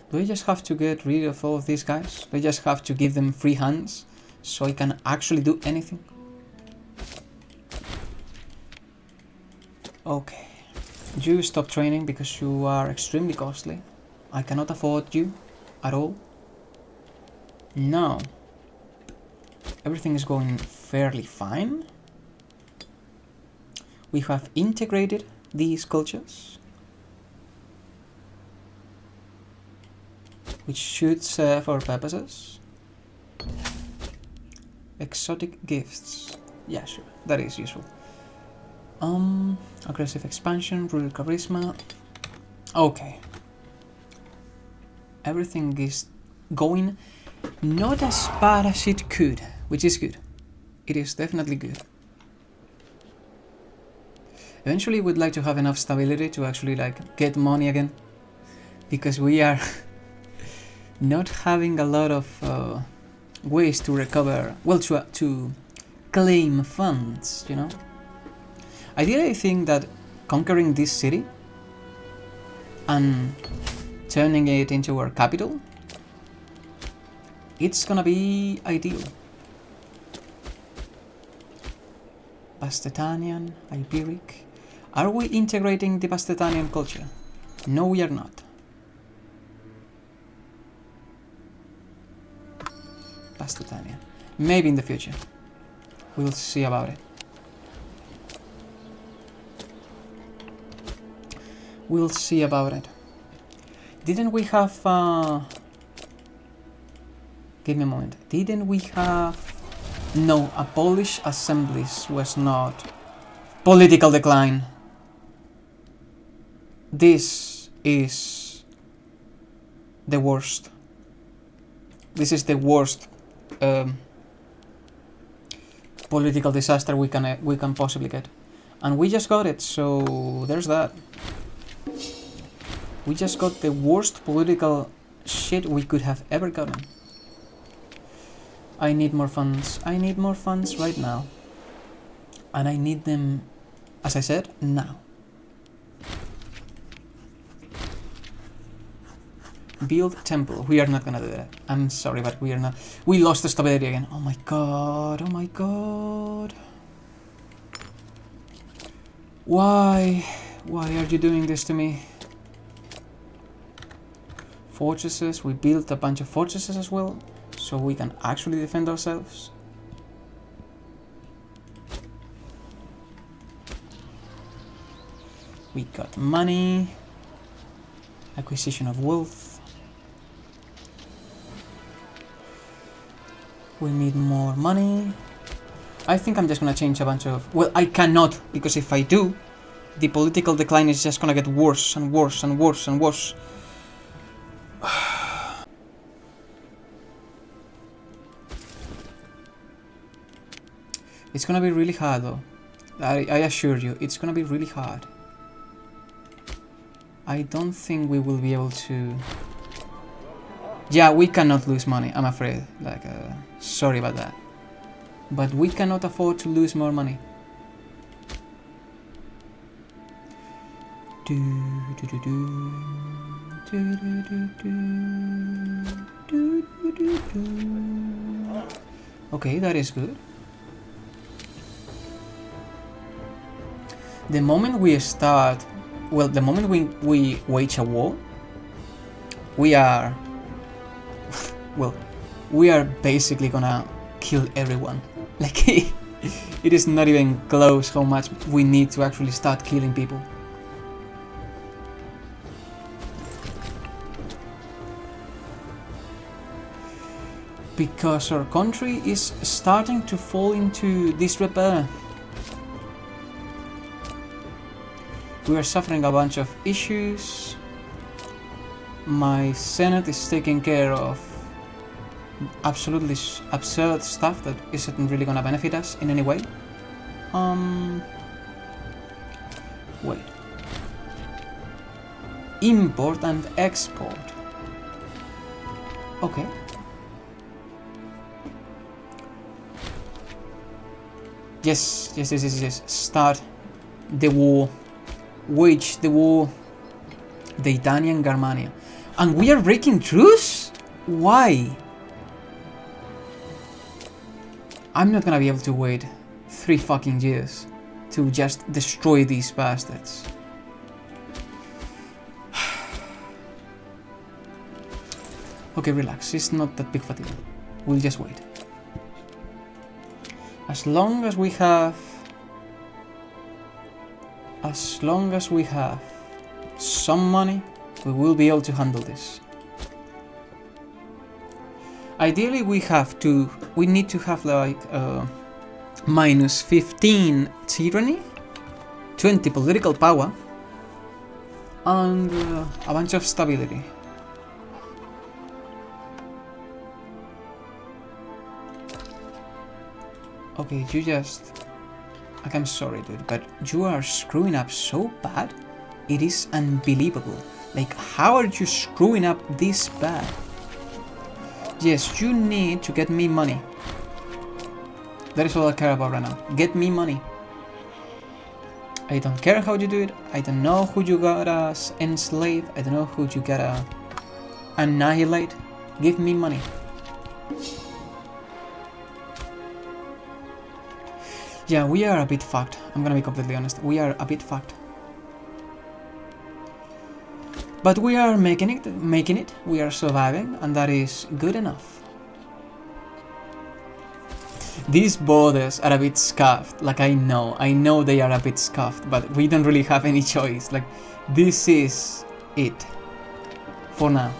Do I just have to get rid of all of these guys? Do I just have to give them free hands so I can actually do anything? Okay. You stop training because you are extremely costly. I cannot afford you at all. Now, everything is going fairly fine. We have integrated these cultures, which should serve our purposes. Exotic gifts. Yeah, sure, that is useful. Aggressive expansion, ruler charisma. Okay. Everything is going not as bad as it could, which is good. It is definitely good. Eventually we'd like to have enough stability to actually like get money again, because we are not having a lot of ways to recover, well, to claim funds, you know. Ideally I think that conquering this city and turning it into our capital, it's gonna be ideal. Bastetanian, Iberic. Are we integrating the Bastetanian culture? No, we are not. Bastetanian. Maybe in the future. We'll see about it. We'll see about it. Didn't we have... Give me a moment. Didn't we have... No, a Polish assemblies was not... Political decline. This is... the worst. This is the worst political disaster we can possibly get. And we just got it, so there's that. We just got the worst political shit we could have ever gotten. I need more funds. I need more funds right now. And I need them, as I said, now. Build temple. We are not gonna do that. I'm sorry, but we are not. We lost the stability again. Oh my god. Oh my god. Why? Why are you doing this to me? Fortresses. We built a bunch of fortresses as well, so we can actually defend ourselves. We got money. Acquisition of wealth. We need more money. I think I'm just gonna change a bunch of... Well, I cannot, because if I do, the political decline is just gonna get worse and worse and worse and worse. It's gonna be really hard though. I assure you, it's gonna be really hard. I don't think we will be able to... Yeah, we cannot lose money, I'm afraid. Like, sorry about that. But we cannot afford to lose more money. Okay, that is good. The moment we start... Well, the moment we wage a war, we are... well, we are basically gonna kill everyone. Like, it is not even close how much we need to actually start killing people. Because our country is starting to fall into disrepair. We are suffering a bunch of issues. My Senate is taking care of absolutely absurd stuff that isn't really gonna benefit us in any way. Wait. Import and export. Okay. Yes. Start the war. Wage the war. Deidania and Germania. And we are breaking truce? Why? I'm not gonna be able to wait 3 fucking years to just destroy these bastards. Okay, relax, it's not that big of a deal. We'll just wait. As long as we have some money, we will be able to handle this. Ideally we need to have like -15 tyranny 20 political power, and a bunch of stability. Okay, you just... Like, I'm sorry, dude, but you are screwing up so bad. It is unbelievable. Like, how are you screwing up this bad? Yes, you need to get me money. That is all I care about right now. Get me money. I don't care how you do it. I don't know who you gotta enslave. I don't know who you gotta annihilate. Give me money. Yeah, we are a bit fucked. I'm gonna be completely honest. We are a bit fucked. But we are making it. We are surviving, and that is good enough. These borders are a bit scuffed. Like, I know they are a bit scuffed, but we don't really have any choice. Like, this is it for now.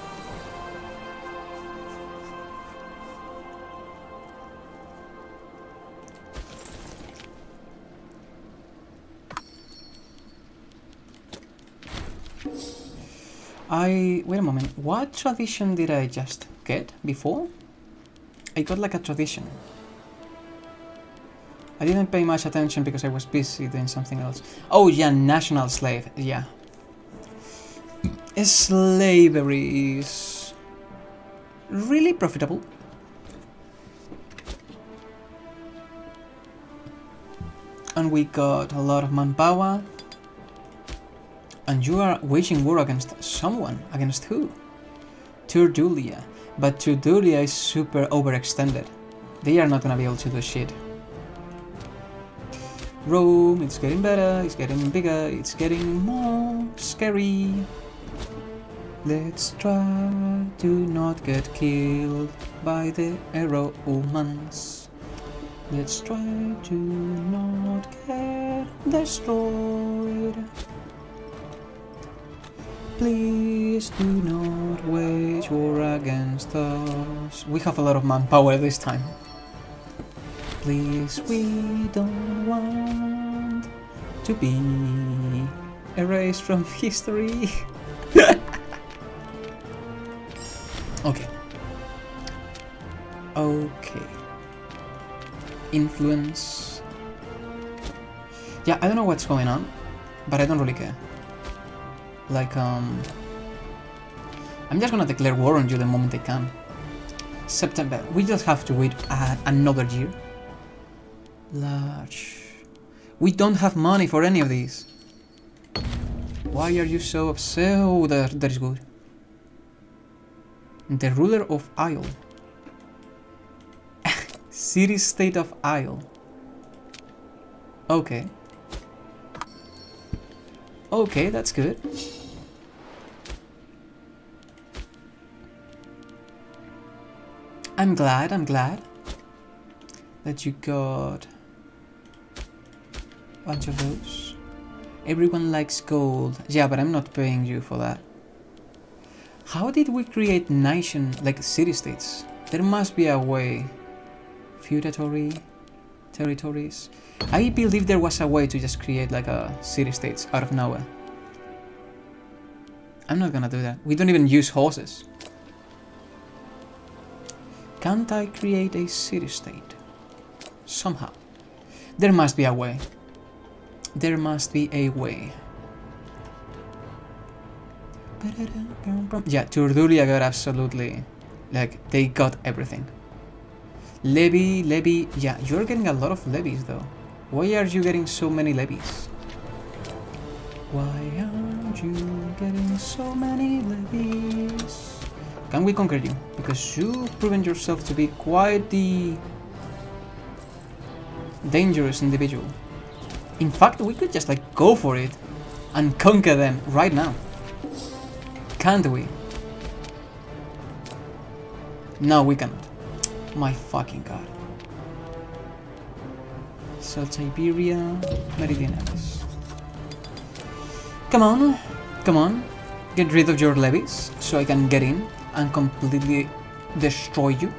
Wait a moment, what tradition did I just get before? I got like a tradition. I didn't pay much attention because I was busy doing something else. Oh yeah, national slave, yeah. Slavery is really profitable. And we got a lot of manpower. And you are waging war against someone. Against who? Turdulia. But Turdulia is super overextended. They are not gonna be able to do shit. Rome, it's getting better, it's getting bigger, it's getting more scary. Let's try to not get killed by the Romans. Let's try to not get destroyed. Please do not wage war against us. We have a lot of manpower this time. Please, we don't want to be erased from history. Okay. Okay. Influence. Yeah, I don't know what's going on, but I don't really care. Like, I'm just gonna declare war on you the moment I can. September. We just have to wait another year. Large. We don't have money for any of these. Why are you so upset? Oh, that is good. The ruler of Isle. City-state of Isle. Okay. Okay, that's good. I'm glad that you got a bunch of those. Everyone likes gold. Yeah, but I'm not paying you for that. How did we create nation, like city-states? There must be a way. Feudatory territories. I believe there was a way to just create like a city-states out of nowhere. I'm not gonna do that. We don't even use horses. Can't I create a city-state? Somehow. There must be a way. There must be a way. Yeah, Turdulia got absolutely... Like, they got everything. Levy... Yeah, you're getting a lot of levies though. Why are you getting so many levies? Why are you getting so many levies? Can we conquer you? Because you've proven yourself to be quite the dangerous individual. In fact, we could just like go for it and conquer them right now. Can't we? No, we cannot. My fucking god. South Siberia, Meridianalis. Come on, come on. Get rid of your levies so I can get in and completely destroy you.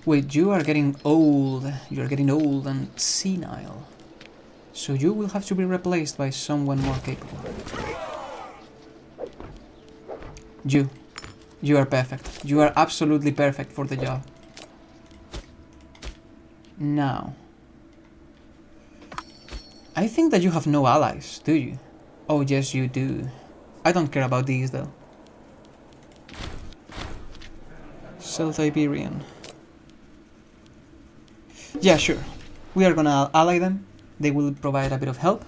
Wait, you are getting old. You are getting old and senile. So you will have to be replaced by someone more capable. You are perfect. You are absolutely perfect for the job. Now, I think that you have no allies, do you? Oh yes, you do. I don't care about these though. South Iberian. Yeah, sure. We are gonna ally them. They will provide a bit of help.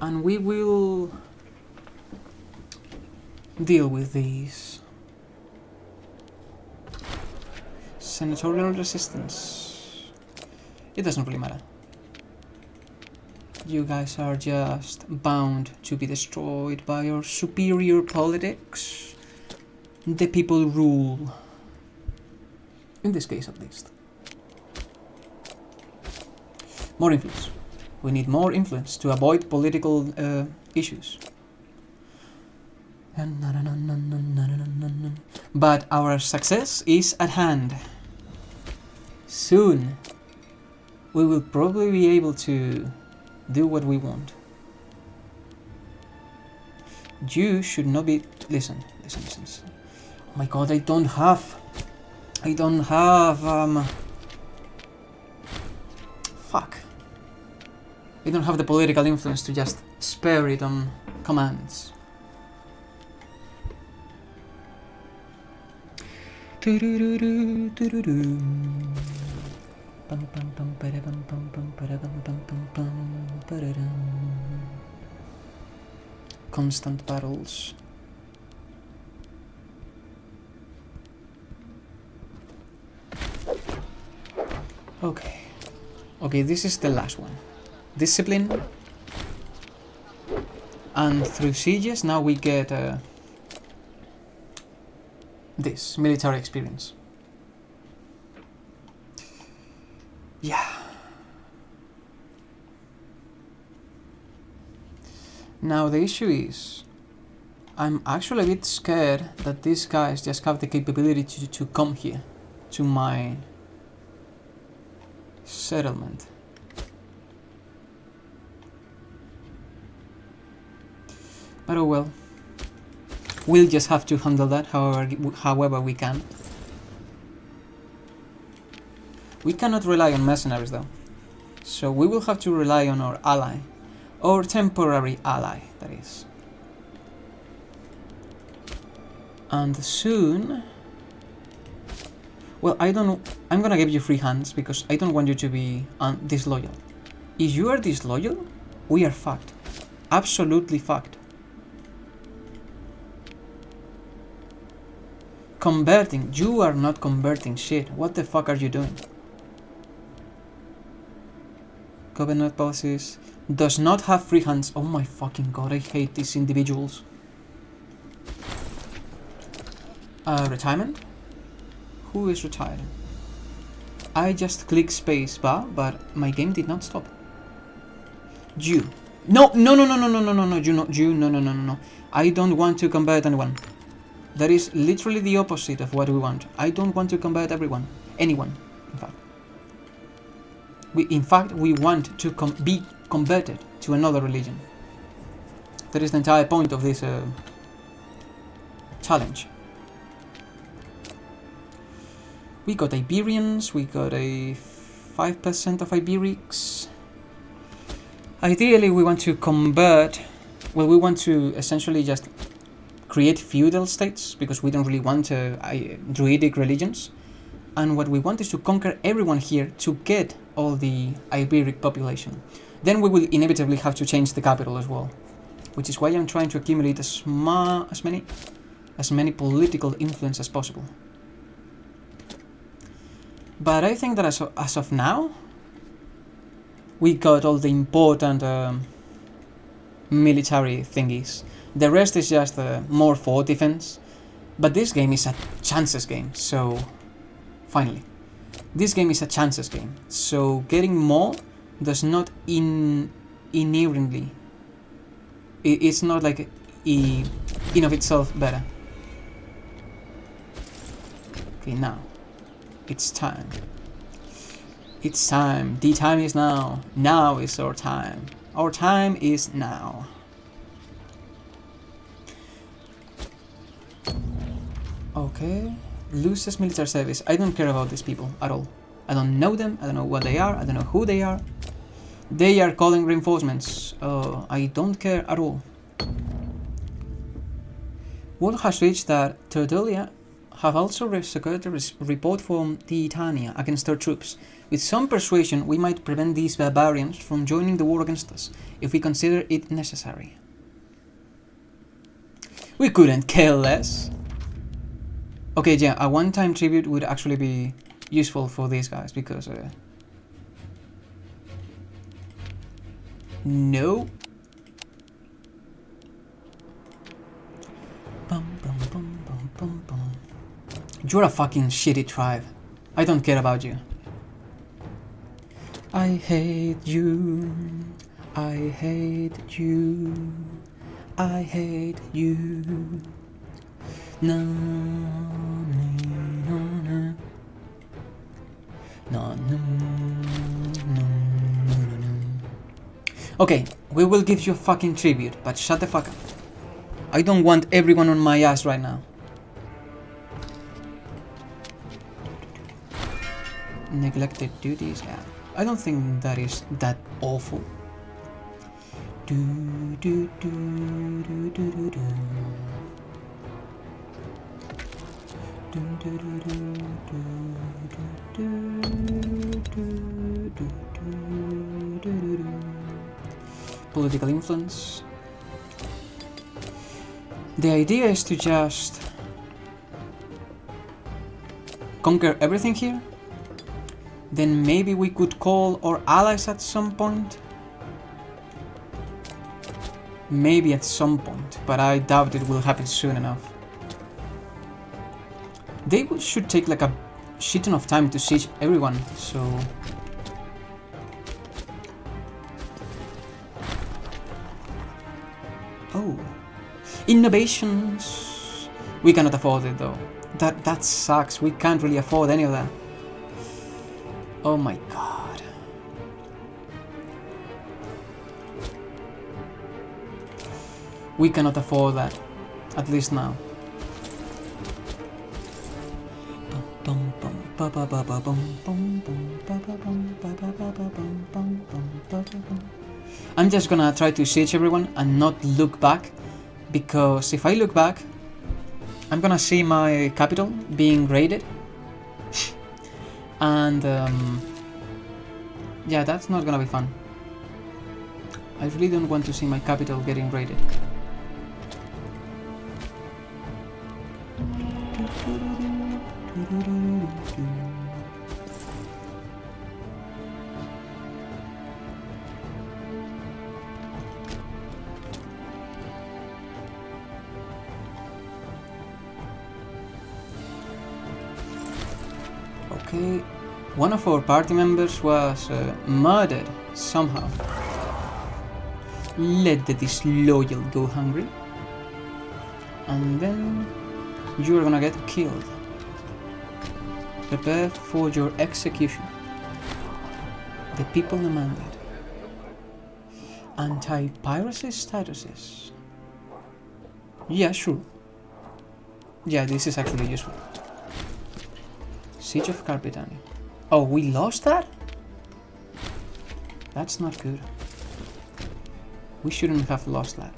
And we will deal with these. Senatorial resistance. It doesn't really matter. You guys are just bound to be destroyed by your superior politics. The people rule. In this case, at least. More influence. We need more influence to avoid political issues. But our success is at hand. Soon, we will probably be able to do what we want. You should not be... Listen. Oh my god, I don't have... Fuck. I don't have the political influence to just spare it on commands. Constant battles. Okay, this is the last one. Discipline. And through sieges, now we get this, military experience. Yeah. Now the issue is, I'm actually a bit scared that these guys just have the capability to come here, to my settlement. But oh well. We'll just have to handle that however we can. We cannot rely on mercenaries though. So we will have to rely on our ally. Or temporary ally, that is. And soon... Well, I'm gonna give you free hands because I don't want you to be disloyal. If you are disloyal, we are fucked. Absolutely fucked. Converting. You are not converting shit. What the fuck are you doing? Government policies. Does not have free hands. Oh my fucking god, I hate these individuals. Retirement? Who is retiring? I just clicked space bar, but my game did not stop. You. No. You no. I don't want to convert anyone. That is literally the opposite of what we want. I don't want to convert everyone. Anyone, in fact. We want to be converted to another religion. That is the entire point of this challenge. We got Iberians, we got a 5% of Iberics. Ideally we want to convert, well, we want to essentially just create feudal states, because we don't really want druidic religions. And what we want is to conquer everyone here to get all the Iberic population. Then we will inevitably have to change the capital as well. Which is why I'm trying to accumulate as many political influence as possible. But I think that as of now, we got all the important military thingies. The rest is just more fort defense But this game is a chances game, so... Finally. This game is a chances game, so getting more does not inherently... It's not like in of itself better. Okay, now. It's time. It's time. The time is now. Now is our time. Our time is now. Okay. Loses military service. I don't care about these people at all. I don't know them. I don't know what they are. I don't know who they are. They are calling reinforcements. I don't care at all. Word has reached that Tertulia have also secured a report from Titania against our troops. With some persuasion, we might prevent these barbarians from joining the war against us, if we consider it necessary. We couldn't care less. Okay, yeah, a one-time tribute would actually be useful for these guys, because... No. You're a fucking shitty tribe. I don't care about you. I hate you. I hate you. I hate you. No, no, no. No, no, no, no. Okay, we will give you a fucking tribute, but shut the fuck up. I don't want everyone on my ass right now. Neglected duties, yeah. I don't think that is that awful. Do, do, do, do, do, do, do. Do, do, do, do, do, do, do, do, do, do. Political influence. The idea is to just conquer everything here. Then maybe we could call our allies at some point. Maybe at some point, but I doubt it will happen soon enough. They should take like a shit ton of time to siege everyone, so... Oh. Innovations! We cannot afford it though. That sucks, we can't really afford any of that. Oh my god. We cannot afford that. At least now. I'm just gonna try to siege everyone and not look back, because if I look back, I'm gonna see my capital being raided. And yeah, that's not gonna be fun. I really don't want to see my capital getting raided. Okay, one of our party members was murdered somehow. Let the disloyal go hungry. And then you're gonna get killed. Prepare for your execution. The people demanded. Anti-piracy statuses. Yeah, sure. Yeah, this is actually useful. Siege of Carpetania. Oh, we lost that? That's not good. We shouldn't have lost that.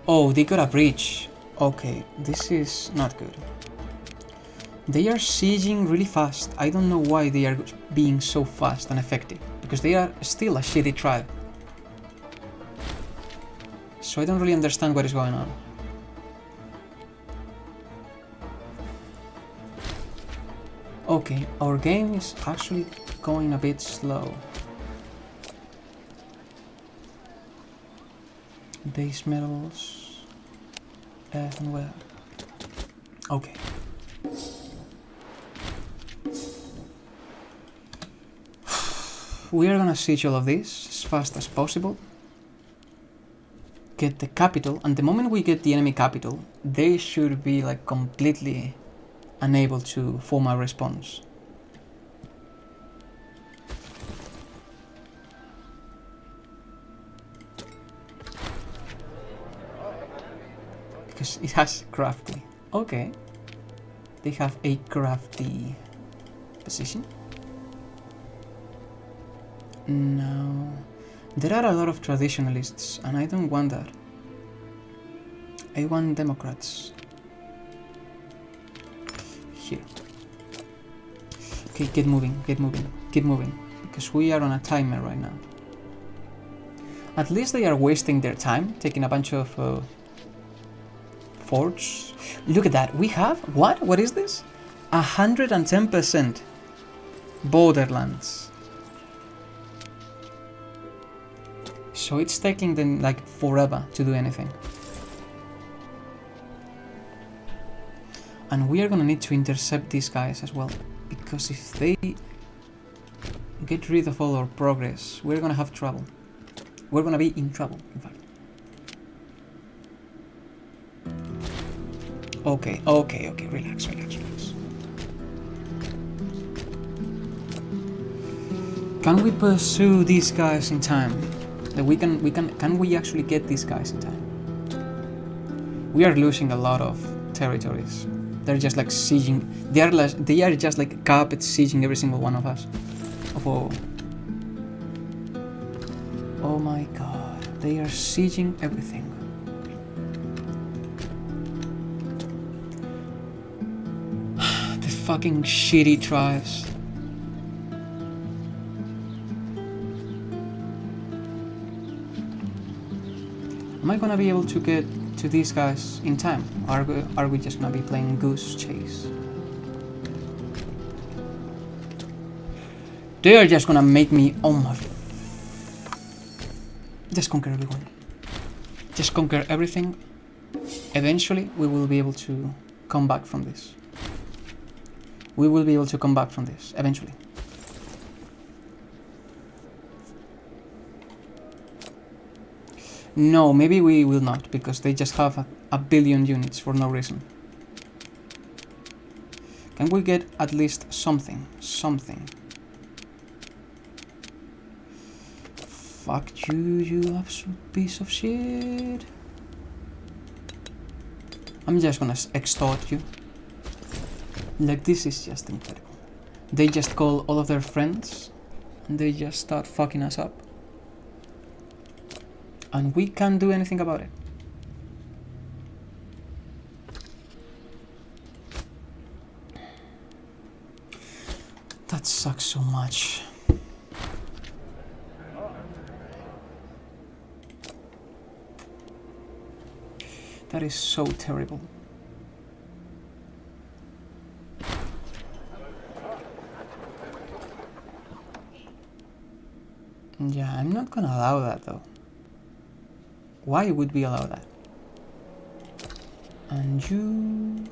Oh, they got a breach. Okay, this is not good. They are sieging really fast. I don't know why they are being so fast and effective, because they are still a shitty tribe. So I don't really understand what is going on. Okay, our game is actually going a bit slow. Base metals. And where? Okay. We are gonna siege all of this as fast as possible. Get the capital, and the moment we get the enemy capital, they should be like completely unable to form a response. Because it has crafty. Okay. They have a crafty position. No. There are a lot of traditionalists, and I don't want that. I want Democrats. Here. Okay, get moving, get moving, keep moving. Because we are on a timer right now. At least they are wasting their time, taking a bunch of forts. Look at that, we have, what? What is this? 110% borderlands. So it's taking them like forever to do anything. And we are gonna need to intercept these guys as well, because if they get rid of all our progress, we're gonna have trouble. We're gonna be in trouble, in fact. Okay, okay, okay, relax, relax, relax. Can we pursue these guys in time? Can we actually get these guys in time? We are losing a lot of territories. They're just like sieging. They are just like carpet sieging every single one of us. Oh my god, they are sieging everything. The fucking shitty tribes. Am I gonna be able to get to these guys in time? Are we just gonna be playing goose chase? They are just gonna make me, oh my... Just conquer everyone. Just conquer everything. Eventually we will be able to come back from this. We will be able to come back from this, eventually. No, maybe we will not, because they just have a billion units for no reason. Can we get at least something? Something. Fuck you, you absolute piece of shit. I'm just gonna extort you. Like, this is just incredible. They just call all of their friends, and they just start fucking us up. And we can't do anything about it. That sucks so much. That is so terrible. Yeah, I'm not gonna allow that though. Why would we allow that? And you...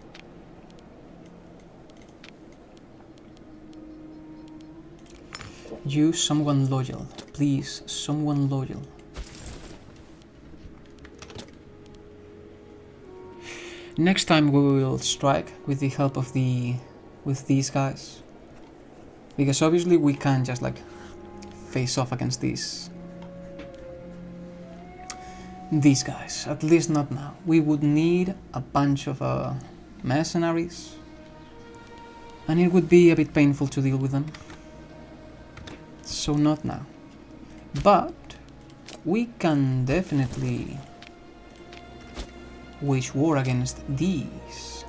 You, someone loyal. Please, someone loyal. Next time we will strike with the help of with these guys. Because obviously we can't just like face off against these guys, at least not now. We would need a bunch of mercenaries, and it would be a bit painful to deal with them. So not now. But we can definitely wage war against these.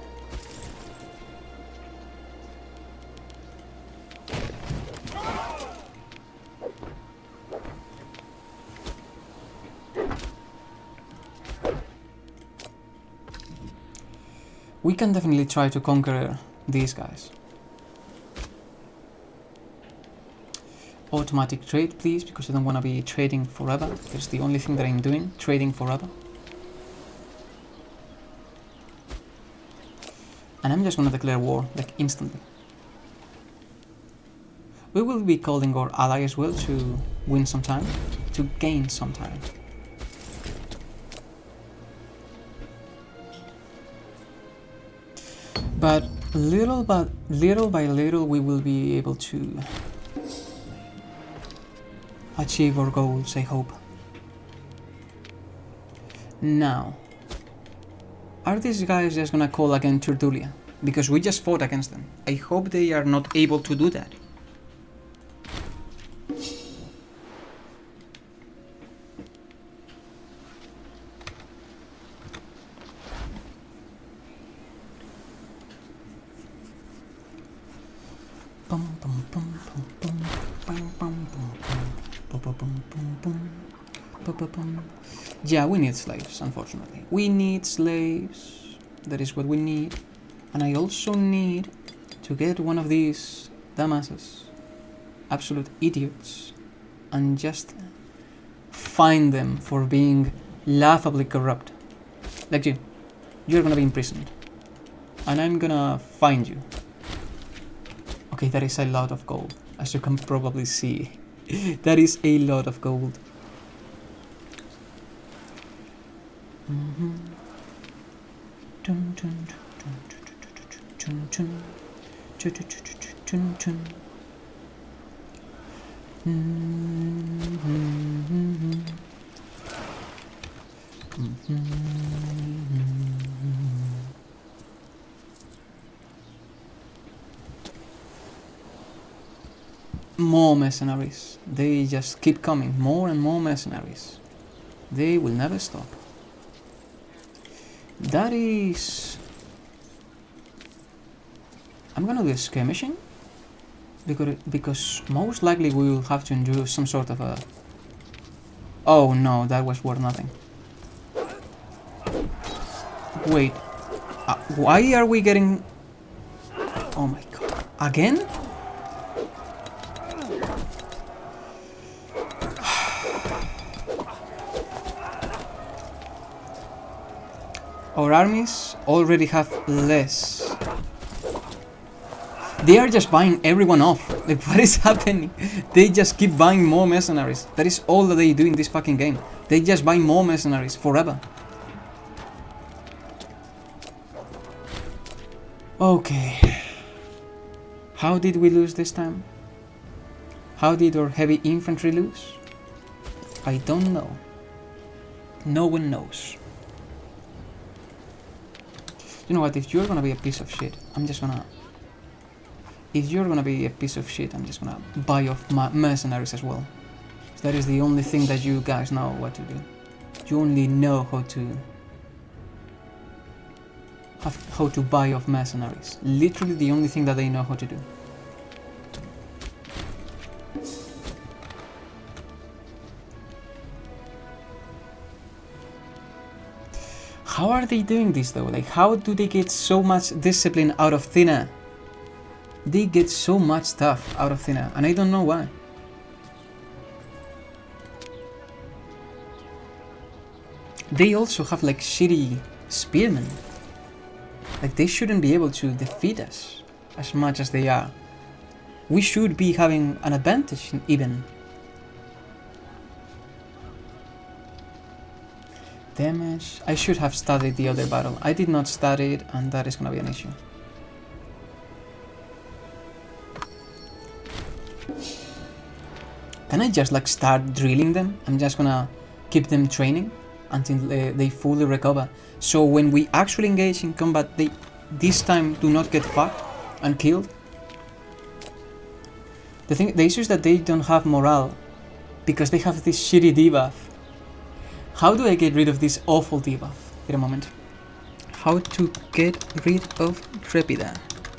We can definitely try to conquer these guys. Automatic trade, please, because I don't want to be trading forever. That's the only thing that I'm doing, trading forever. And I'm just gonna declare war, like, instantly. We will be calling our ally as well to win some time, to gain some time. But little by little we will be able to achieve our goals, I hope. Now, are these guys just gonna call again Tertulia? Because we just fought against them. I hope they are not able to do that. Yeah, we need slaves, unfortunately. We need slaves. That is what we need. And I also need to get one of these dumbasses, absolute idiots, and just find them for being laughably corrupt. Like you. You're gonna be imprisoned. And I'm gonna find you. Okay, that is a lot of gold, as you can probably see. That is a lot of gold. More mercenaries. They just keep coming. More and more mercenaries. They will never stop. That is... I'm gonna do skirmishing. Because most likely we will have to endure some sort of a... Oh no, that was worth nothing. Wait. Why are we getting... Oh my god. Again? Our armies already have less. They are just buying everyone off. Like, what is happening? They just keep buying more mercenaries. That is all that they do in this fucking game. They just buy more mercenaries forever. Okay. How did we lose this time? How did our heavy infantry lose? I don't know. No one knows. You know what, if you're gonna be a piece of shit, I'm just gonna... If you're gonna be a piece of shit, I'm just gonna buy off my mercenaries as well. So that is the only thing that you guys know what to do. You only know how to buy off mercenaries. Literally the only thing that they know how to do. How are they doing this though? Like, how do they get so much discipline out of thin air? They get so much stuff out of thin air, and I don't know why. They also have like shitty spearmen. Like, they shouldn't be able to defeat us as much as they are. We should be having an advantage even. Damage. I should have studied the other battle. I did not study it, and that is gonna be an issue. Can I just like start drilling them? I'm just gonna keep them training until they fully recover. So when we actually engage in combat, they this time do not get fucked and killed. The issue is that they don't have morale because they have this shitty debuff. How do I get rid of this awful debuff? Wait a moment. How to get rid of Trepida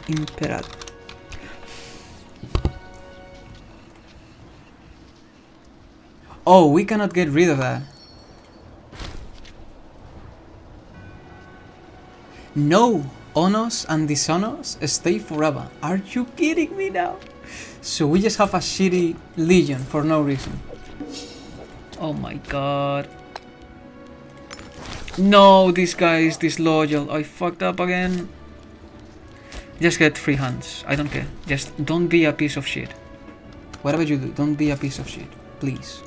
Imperator. Oh, we cannot get rid of that. No, honors and dishonors stay forever. Are you kidding me now? So we just have a shitty legion for no reason. Oh my god. No, this guy is disloyal. I fucked up again. Just get free hands. I don't care. Just don't be a piece of shit. Whatever you do, don't be a piece of shit. Please.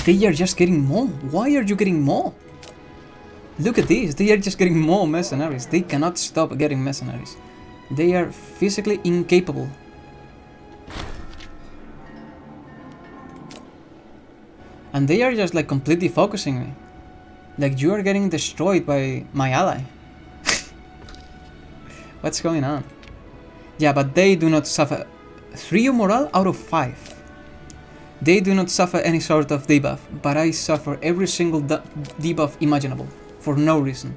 They are just getting more. Why are you getting more? Look at this. They are just getting more mercenaries. They cannot stop getting mercenaries. They are physically incapable. And they are just like completely focusing me. Like you are getting destroyed by my ally. What's going on? Yeah, but they do not suffer 3 morale out of 5. They do not suffer any sort of debuff, but I suffer every single debuff imaginable, for no reason.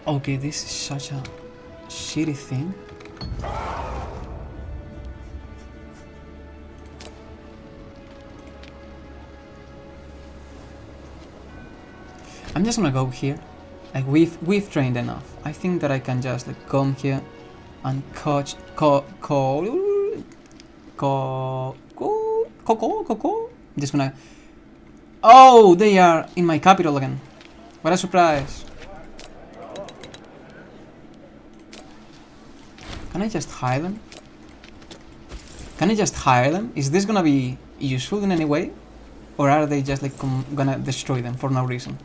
Okay, this is such a shitty thing. I'm just gonna go here. Like we've trained enough. I think that I can just like come here and coach I'm just gonna. Oh, they are in my capital again. What a surprise! Can I just hire them? Can I just hire them? Is this gonna be useful in any way, or are they just like gonna destroy them for no reason?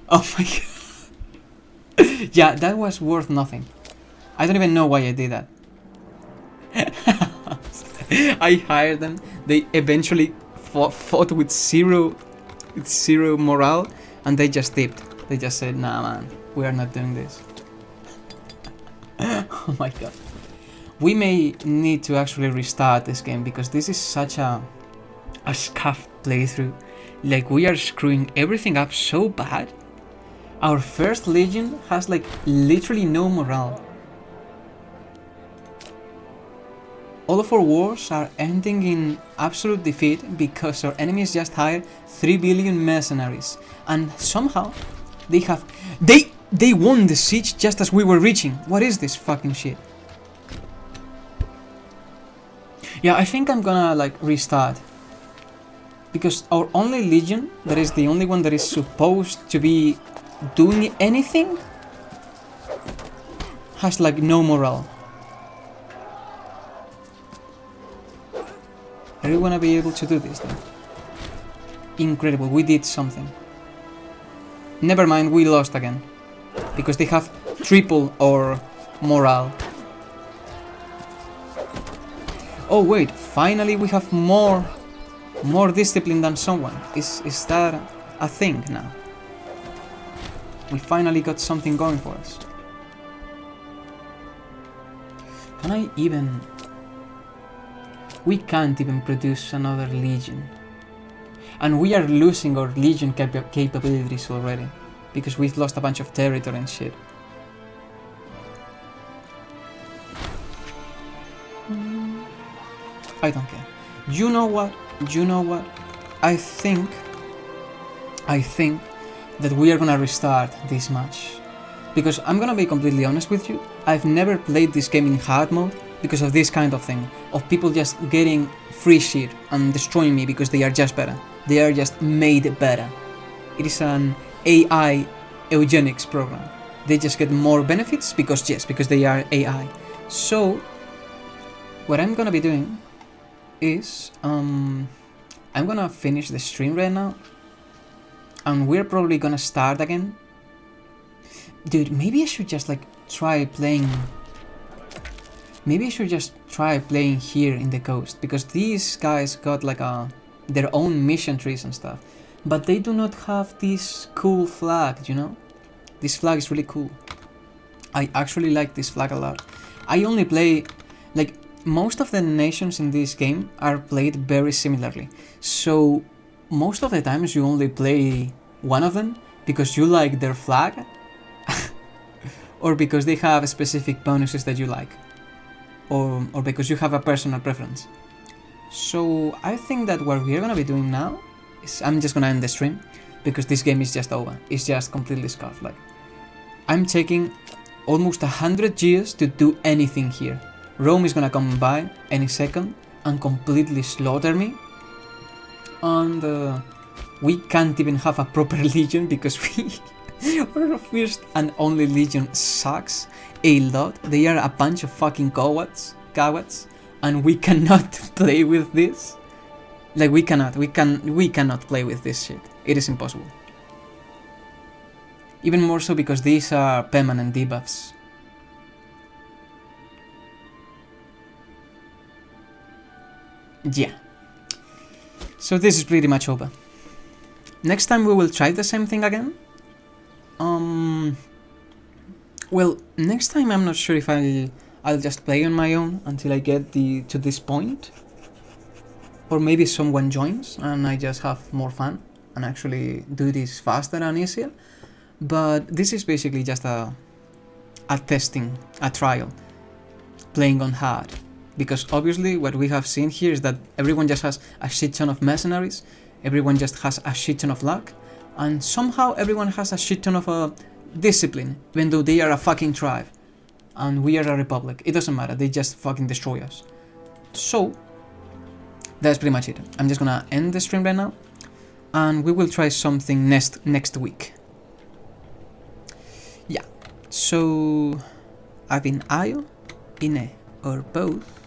Oh my god. Yeah, that was worth nothing. I don't even know why I did that. I hired them. They eventually fought with zero morale, and they just dipped. They just said, "Nah, man, we are not doing this." Oh my god. We may need to actually restart this game because this is such a scuffed playthrough. Like we are screwing everything up so bad. Our first legion has like literally no morale. All of our wars are ending in absolute defeat because our enemies just hired 3 billion mercenaries, and somehow they won the siege just as we were reaching. What is this fucking shit? Yeah, I think I'm gonna like restart because our only legion, that is the only one that is supposed to be doing anything, has like no morale. Are we gonna be able to do this then? Incredible, we did something. Never mind, we lost again. Because they have triple our morale. Oh wait, finally we have more discipline than someone. Is that a thing now? We finally got something going for us. Can I even... We can't even produce another legion. And we are losing our legion capabilities already. Because we've lost a bunch of territory and shit. I don't care. You know what? I think that we are gonna restart this match. Because I'm gonna be completely honest with you, I've never played this game in hard mode because of this kind of thing. Of people just getting free shit and destroying me because they are just better. They are just made better. It is an AI eugenics program. They just get more benefits because they are AI. So, what I'm gonna be doing is, I'm gonna finish the stream right now. And we're probably gonna start again. Dude, maybe I should just like try playing... Maybe I should just try playing here in the coast. Because these guys got like their own mission trees and stuff. But they do not have this cool flag, you know? This flag is really cool. I actually like this flag a lot. I only play... Like, most of the nations in this game are played very similarly. So, most of the times you only play one of them because you like their flag. Or because they have specific bonuses that you like. Or because you have a personal preference. So, I think that what we're gonna be doing now is I'm just gonna end the stream. Because this game is just over. It's just completely scuffed. Like, I'm taking almost 100 years to do anything here. Rome is gonna come by any second and completely slaughter me. And we can't even have a proper legion because our first and only legion sucks a lot. They are a bunch of fucking cowards, and we cannot play with this. Like we cannot play with this shit. It is impossible. Even more so because these are permanent debuffs. Yeah. So this is pretty much over. Next time we will try the same thing again. Well, next time I'm not sure if I'll just play on my own until I get to this point. Or maybe someone joins and I just have more fun and actually do this faster and easier. But this is basically just a testing, a trial, playing on hard. Because obviously what we have seen here is that everyone just has a shit ton of mercenaries, everyone just has a shit ton of luck, and somehow everyone has a shit ton of discipline, even though they are a fucking tribe. And we are a republic, it doesn't matter, they just fucking destroy us. So, that's pretty much it. I'm just gonna end the stream right now, and we will try something next week. Yeah, so I've been Ayo, Ine, or both.